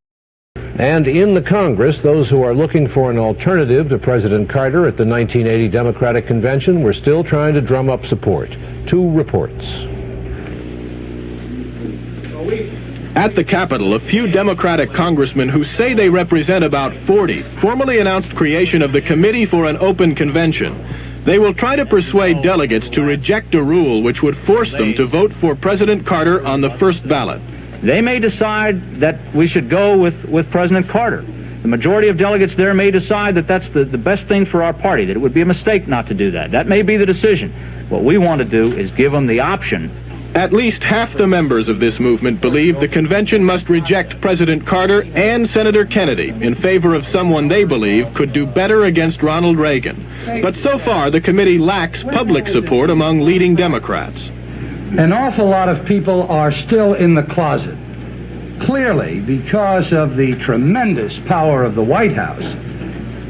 S7: And in the Congress, those who are looking for an alternative to President Carter at the 1980 Democratic Convention were still trying to drum up support. 2 reports.
S6: At the Capitol, a few Democratic congressmen who say they represent about 40 formally announced creation of the Committee for an Open Convention. They will try to persuade delegates to reject a rule which would force them to vote for President Carter on the first ballot.
S13: They may decide that we should go with President Carter. The majority of delegates there may decide that that's the best thing for our party, that it would be a mistake not to do that. That may be the decision. What we want to do is give them the option.
S6: At least half the members of this movement believe the convention must reject President Carter and Senator Kennedy in favor of someone they believe could do better against Ronald Reagan. But so far, the committee lacks public support among leading Democrats.
S14: An awful lot of people are still in the closet, clearly because of the tremendous power of the White House.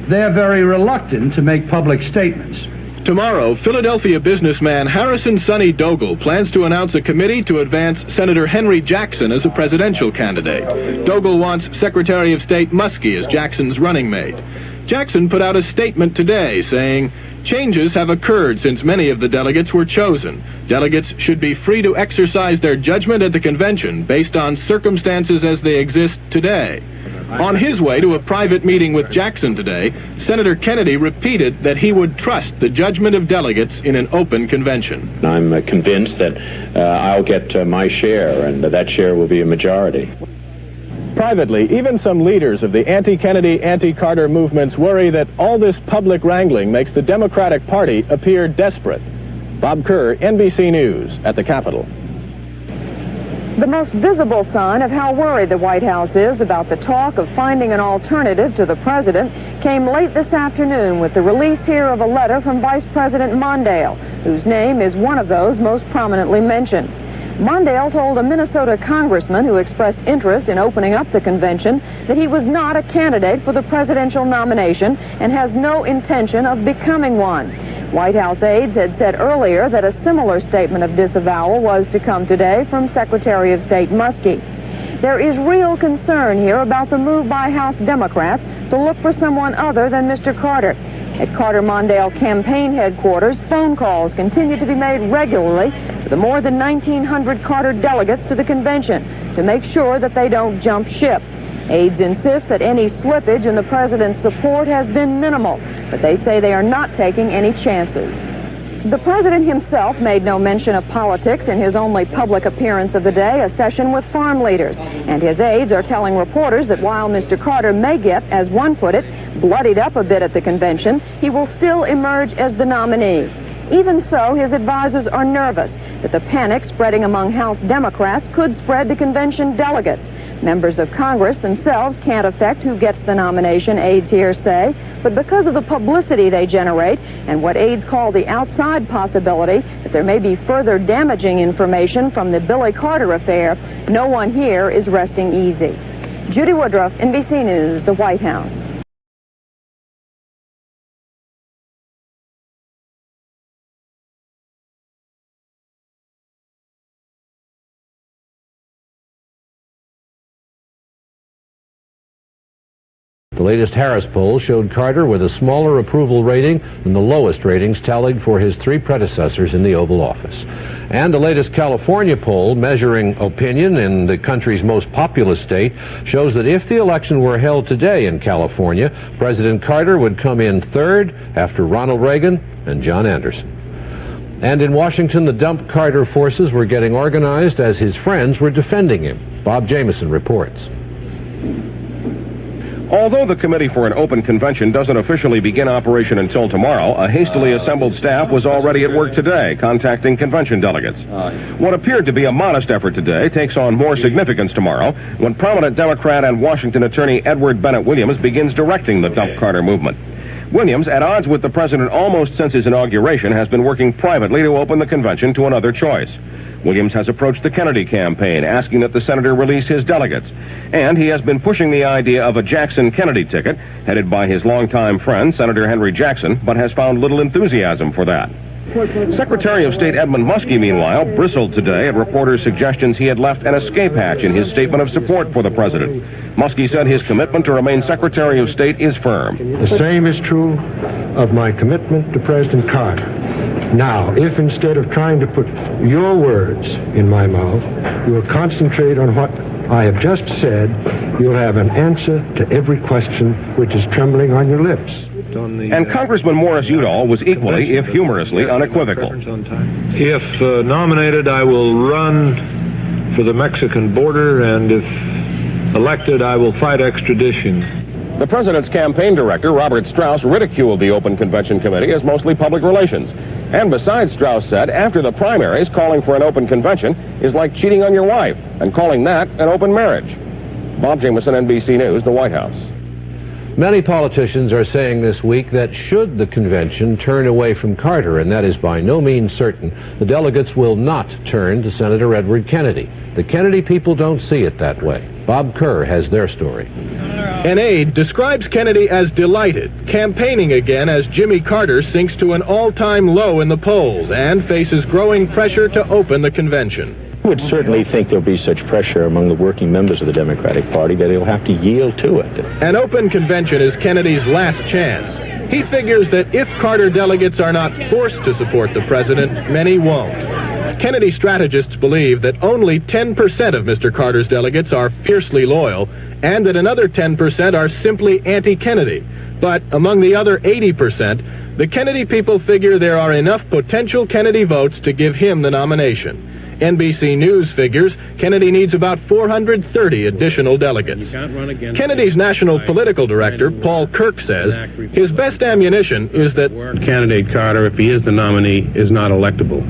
S14: They are very reluctant to make public statements.
S6: Tomorrow, Philadelphia businessman Harrison Sonny Dogle plans to announce a committee to advance Senator Henry Jackson as a presidential candidate. Dogle wants Secretary of State Muskie as Jackson's running mate. Jackson put out a statement today saying, "Changes have occurred since many of the delegates were chosen. Delegates should be free to exercise their judgment at the convention based on circumstances as they exist today." On his way to a private meeting with Jackson today, Senator Kennedy repeated that he would trust the judgment of delegates in an open convention.
S19: I'm convinced that I'll get my share, and that share will be a majority.
S6: Privately, even some leaders of the anti-Kennedy, anti-Carter movements worry that all this public wrangling makes the Democratic Party appear desperate. Bob Kerr, NBC News, at the Capitol.
S3: The most visible sign of how worried the White House is about the talk of finding an alternative to the president came late this afternoon with the release here of a letter from Vice President Mondale, whose name is one of those most prominently mentioned. Mondale told a Minnesota congressman who expressed interest in opening up the convention that he was not a candidate for the presidential nomination and has no intention of becoming one. White House aides had said earlier that a similar statement of disavowal was to come today from Secretary of State Muskie. There is real concern here about the move by House Democrats to look for someone other than Mr. Carter. At Carter-Mondale campaign headquarters, phone calls continue to be made regularly to the more than 1,900 Carter delegates to the convention to make sure that they don't jump ship. Aides insist that any slippage in the president's support has been minimal, but they say they are not taking any chances. The president himself made no mention of politics in his only public appearance of the day, a session with farm leaders. And his aides are telling reporters that while Mr. Carter may get, as one put it, bloodied up a bit at the convention, he will still emerge as the nominee. Even so, his advisors are nervous that the panic spreading among House Democrats could spread to convention delegates. Members of Congress themselves can't affect who gets the nomination, aides here say, but because of the publicity they generate and what aides call the outside possibility that there may be further damaging information from the Billy Carter affair, no one here is resting easy. Judy Woodruff, NBC News, the White House.
S7: The latest Harris poll showed Carter with a smaller approval rating than the lowest ratings tallied for his 3 predecessors in the Oval Office. And the latest California poll measuring opinion in the country's most populous state shows that if the election were held today in California, President Carter would come in 3rd after Ronald Reagan and John Anderson. And in Washington, the dump Carter forces were getting organized as his friends were defending him. Bob Jameson reports.
S22: Although the Committee for an Open Convention doesn't officially begin operation until tomorrow, a hastily assembled staff was already at work today, contacting convention delegates. What appeared to be a modest effort today takes on more significance tomorrow when prominent Democrat and Washington attorney Edward Bennett Williams begins directing the Dump Carter movement. Williams, at odds with the president almost since his inauguration, has been working privately to open the convention to another choice. Williams has approached the Kennedy campaign, asking that the senator release his delegates. And he has been pushing the idea of a Jackson-Kennedy ticket, headed by his longtime friend, Senator Henry Jackson, but has found little enthusiasm for that. Secretary of State Edmund Muskie, meanwhile, bristled today at reporters' suggestions he had left an escape hatch in his statement of support for the president. Muskie said his commitment to remain Secretary of State is firm.
S8: The same is true of my commitment to President Carter. Now, if instead of trying to put your words in my mouth, you will concentrate on what I have just said, you'll have an answer to every question which is trembling on your lips.
S22: And Congressman Morris Udall was equally, if humorously, unequivocal.
S8: If nominated, I will run for the Mexican border, and if elected, I will fight extradition.
S22: The president's campaign director, Robert Strauss, ridiculed the Open Convention Committee as mostly public relations. And besides, Strauss said, after the primaries, calling for an open convention is like cheating on your wife, and calling that an open marriage. Bob Jameson, NBC News, the White House.
S7: Many politicians are saying this week that should the convention turn away from Carter, and that is by no means certain, the delegates will not turn to Senator Edward Kennedy. The Kennedy people don't see it that way. Bob Kerr has their story.
S6: An aide describes Kennedy as delighted, campaigning again as Jimmy Carter sinks to an all-time low in the polls and faces growing pressure to open the convention.
S12: I would certainly think there'll be such pressure among the working members of the Democratic Party that he'll have to yield to it.
S6: An open convention is Kennedy's last chance. He figures that if Carter delegates are not forced to support the president, many won't. Kennedy strategists believe that only 10% of Mr. Carter's delegates are fiercely loyal and that another 10% are simply anti-Kennedy. But among the other 80%, the Kennedy people figure there are enough potential Kennedy votes to give him the nomination. NBC News figures Kennedy needs about 430 additional delegates. Kennedy's national political director, Paul Kirk, says his best ammunition is that
S16: candidate Carter, if he is the nominee, is not electable.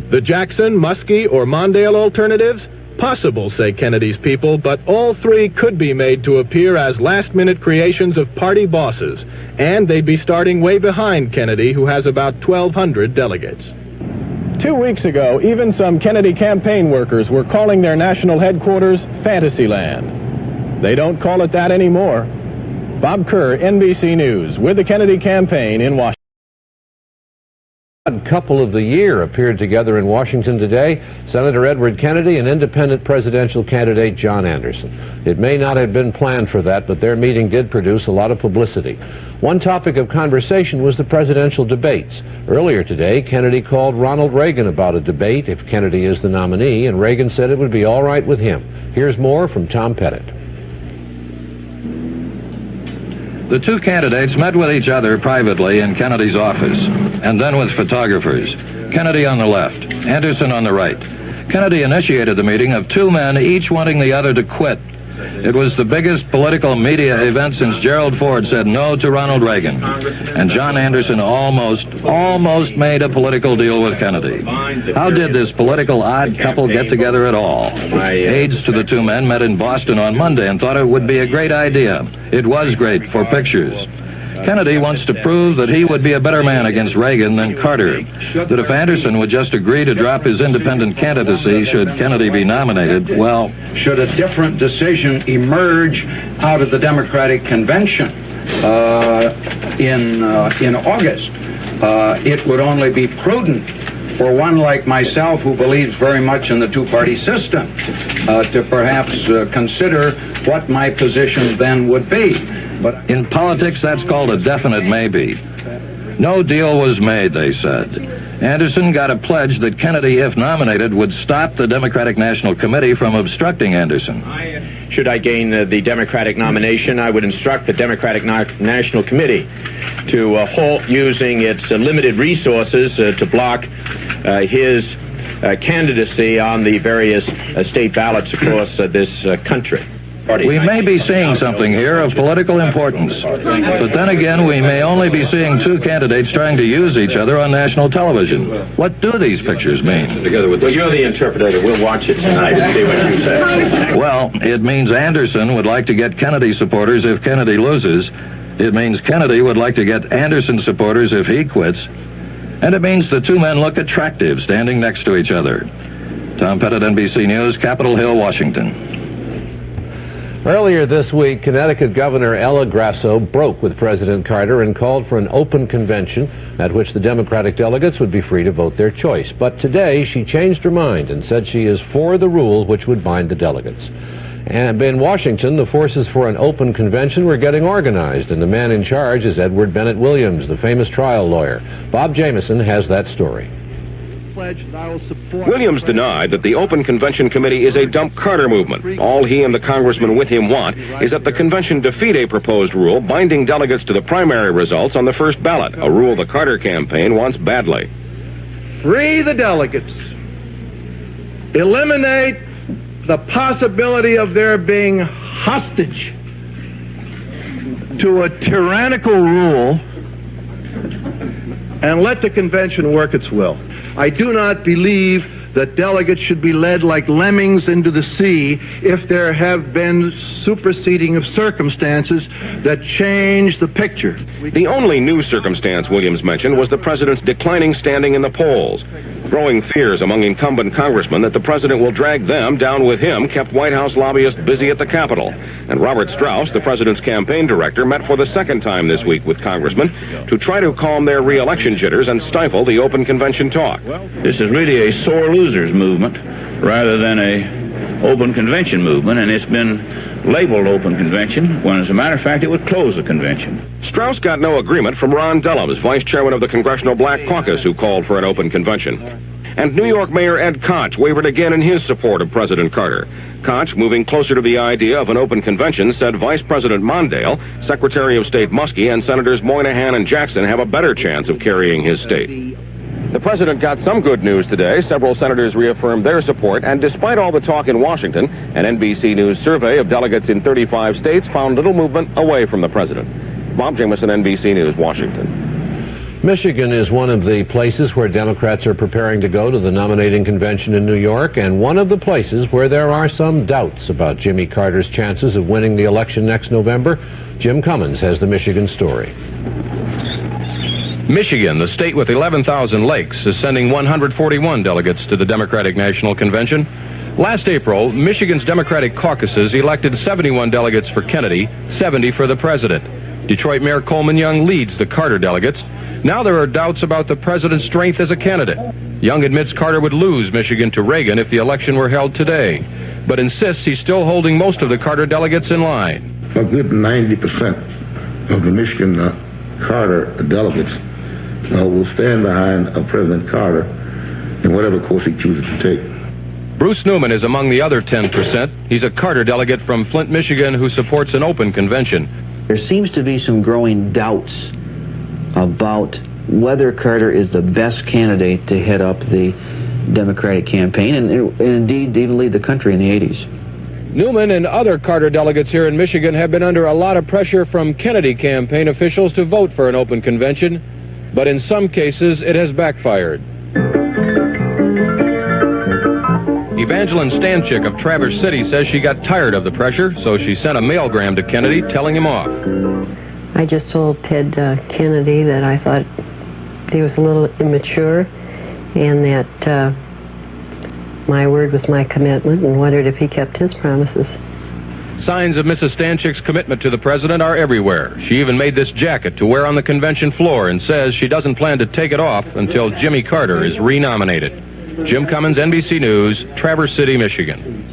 S6: The Jackson, Muskie, or Mondale alternatives? Possible, say Kennedy's people, but all three could be made to appear as last-minute creations of party bosses, and they'd be starting way behind Kennedy, who has about 1,200 delegates. 2 weeks ago, even some Kennedy campaign workers were calling their national headquarters Fantasyland. They don't call it that anymore. Bob Kerr, NBC News, with the Kennedy campaign in Washington.
S7: Couple of the year appeared together in Washington today, Senator Edward Kennedy and independent presidential candidate John Anderson. It may not have been planned for that, but their meeting did produce a lot of publicity. One topic of conversation was the presidential debates. Earlier today, Kennedy called Ronald Reagan about a debate if Kennedy is the nominee, and Reagan said it would be all right with him. Here's more from Tom Pettit.
S23: The two candidates met with each other privately in Kennedy's office, and then with photographers. Kennedy on the left, Anderson on the right. Kennedy initiated the meeting of two men, each wanting the other to quit. It was the biggest political media event since Gerald Ford said no to Ronald Reagan. And John Anderson almost made a political deal with Kennedy. How did this political odd couple get together at all? Aides to the two men met in Boston on Monday and thought it would be a great idea. It was great for pictures. Kennedy wants to prove that he would be a better man against Reagan than Carter. That if Anderson would just agree to drop his independent candidacy should Kennedy be nominated, well...
S24: Should a different decision emerge out of the Democratic Convention in August, it would only be prudent for one like myself who believes very much in the two-party system to perhaps consider what my position then would be.
S23: But in politics, that's called a definite maybe. No deal was made, they said. Anderson got a pledge that Kennedy, if nominated, would stop the Democratic National Committee from obstructing Anderson.
S26: Should I gain the Democratic nomination, I would instruct the Democratic National Committee to halt using its limited resources to block his candidacy on the various state ballots across this country.
S23: We may be seeing something here of political importance, but then again, we may only be seeing two candidates trying to use each other on national television. What do these pictures mean?
S26: Well, you're the interpreter. We'll watch it tonight and see what you say.
S23: Well, it means Anderson would like to get Kennedy supporters if Kennedy loses. It means Kennedy would like to get Anderson supporters if he quits. And it means the two men look attractive standing next to each other. Tom Pettit, NBC News, Capitol Hill, Washington.
S7: Earlier this week, Connecticut Governor Ella Grasso broke with President Carter and called for an open convention at which the Democratic delegates would be free to vote their choice. But today, she changed her mind and said she is for the rule which would bind the delegates. And in Washington, the forces for an open convention were getting organized, and the man in charge is Edward Bennett Williams, the famous trial lawyer. Bob Jameson has that story.
S22: Williams denied that the Open Convention Committee is a dump Carter movement. All he and the congressmen with him want is that the convention defeat a proposed rule binding delegates to the primary results on the first ballot, a rule the Carter campaign wants badly.
S2: Free the delegates. Eliminate the possibility of their being hostage to a tyrannical rule, and let the convention work its will. I do not believe that delegates should be led like lemmings into the sea if there have been superseding of circumstances that change the picture.
S22: The only new circumstance Williams mentioned was the president's declining standing in the polls. Growing fears among incumbent congressmen that the president will drag them down with him kept White House lobbyists busy at the Capitol. And Robert Strauss, the president's campaign director, met for the second time this week with congressmen to try to calm their re-election jitters and stifle the open convention talk.
S4: This is really a sore losers movement rather than a open convention movement, and it's been labeled open convention when, as a matter of fact, it would close the convention.
S22: Strauss got no agreement from Ron Dellums, vice chairman of the Congressional Black Caucus, who called for an open convention. And New York Mayor Ed Koch wavered again in his support of President Carter. Koch, moving closer to the idea of an open convention, said Vice President Mondale, Secretary of State Muskie, and Senators Moynihan and Jackson have a better chance of carrying his state. The president got some good news today. Several senators reaffirmed their support, and despite all the talk in Washington, an NBC News survey of delegates in 35 states found little movement away from the president. Bob Jameson, NBC News, Washington.
S7: Michigan is one of the places where Democrats are preparing to go to the nominating convention in New York, and one of the places where there are some doubts about Jimmy Carter's chances of winning the election next November. Jim Cummins has the Michigan story.
S23: Michigan, the state with 11,000 lakes, is sending 141 delegates to the Democratic National Convention. Last April, Michigan's Democratic caucuses elected 71 delegates for Kennedy, 70 for the president. Detroit Mayor Coleman Young leads the Carter delegates. Now there are doubts about the president's strength as a candidate. Young admits Carter would lose Michigan to Reagan if the election were held today, but insists he's still holding most of the Carter delegates in line.
S9: A good 90% of the Michigan Carter delegates will stand behind President Carter in whatever course he chooses to take.
S23: Bruce Newman is among the other 10%. He's a Carter delegate from Flint, Michigan, who supports an open convention.
S10: There seems to be some growing doubts about whether Carter is the best candidate to head up the Democratic campaign and indeed even lead the country in the 80s.
S23: Newman and other Carter delegates here in Michigan have been under a lot of pressure from Kennedy campaign officials to vote for an open convention, but in some cases it has backfired. Evangeline Stanchik of Traverse City says she got tired of the pressure, so she sent a mailgram to Kennedy telling him off.
S18: I just told Ted Kennedy that I thought he was a little immature and that my word was my commitment, and wondered if he kept his promises.
S23: Signs of Mrs. Stanchik's commitment to the president are everywhere. She even made this jacket to wear on the convention floor and says she doesn't plan to take it off until Jimmy Carter is renominated. Jim Cummins, NBC News, Traverse City, Michigan.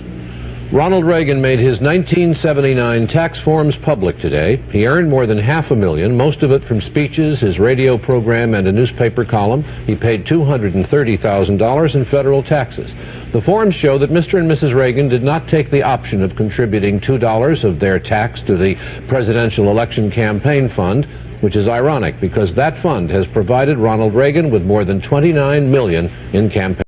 S7: Ronald Reagan made his 1979 tax forms public today. He earned more than $500,000, most of it from speeches, his radio program, and a newspaper column. He paid $230,000 in federal taxes. The forms show that Mr. and Mrs. Reagan did not take the option of contributing $2 of their tax to the Presidential Election Campaign Fund, which is ironic because that fund has provided Ronald Reagan with more than $29 million in campaign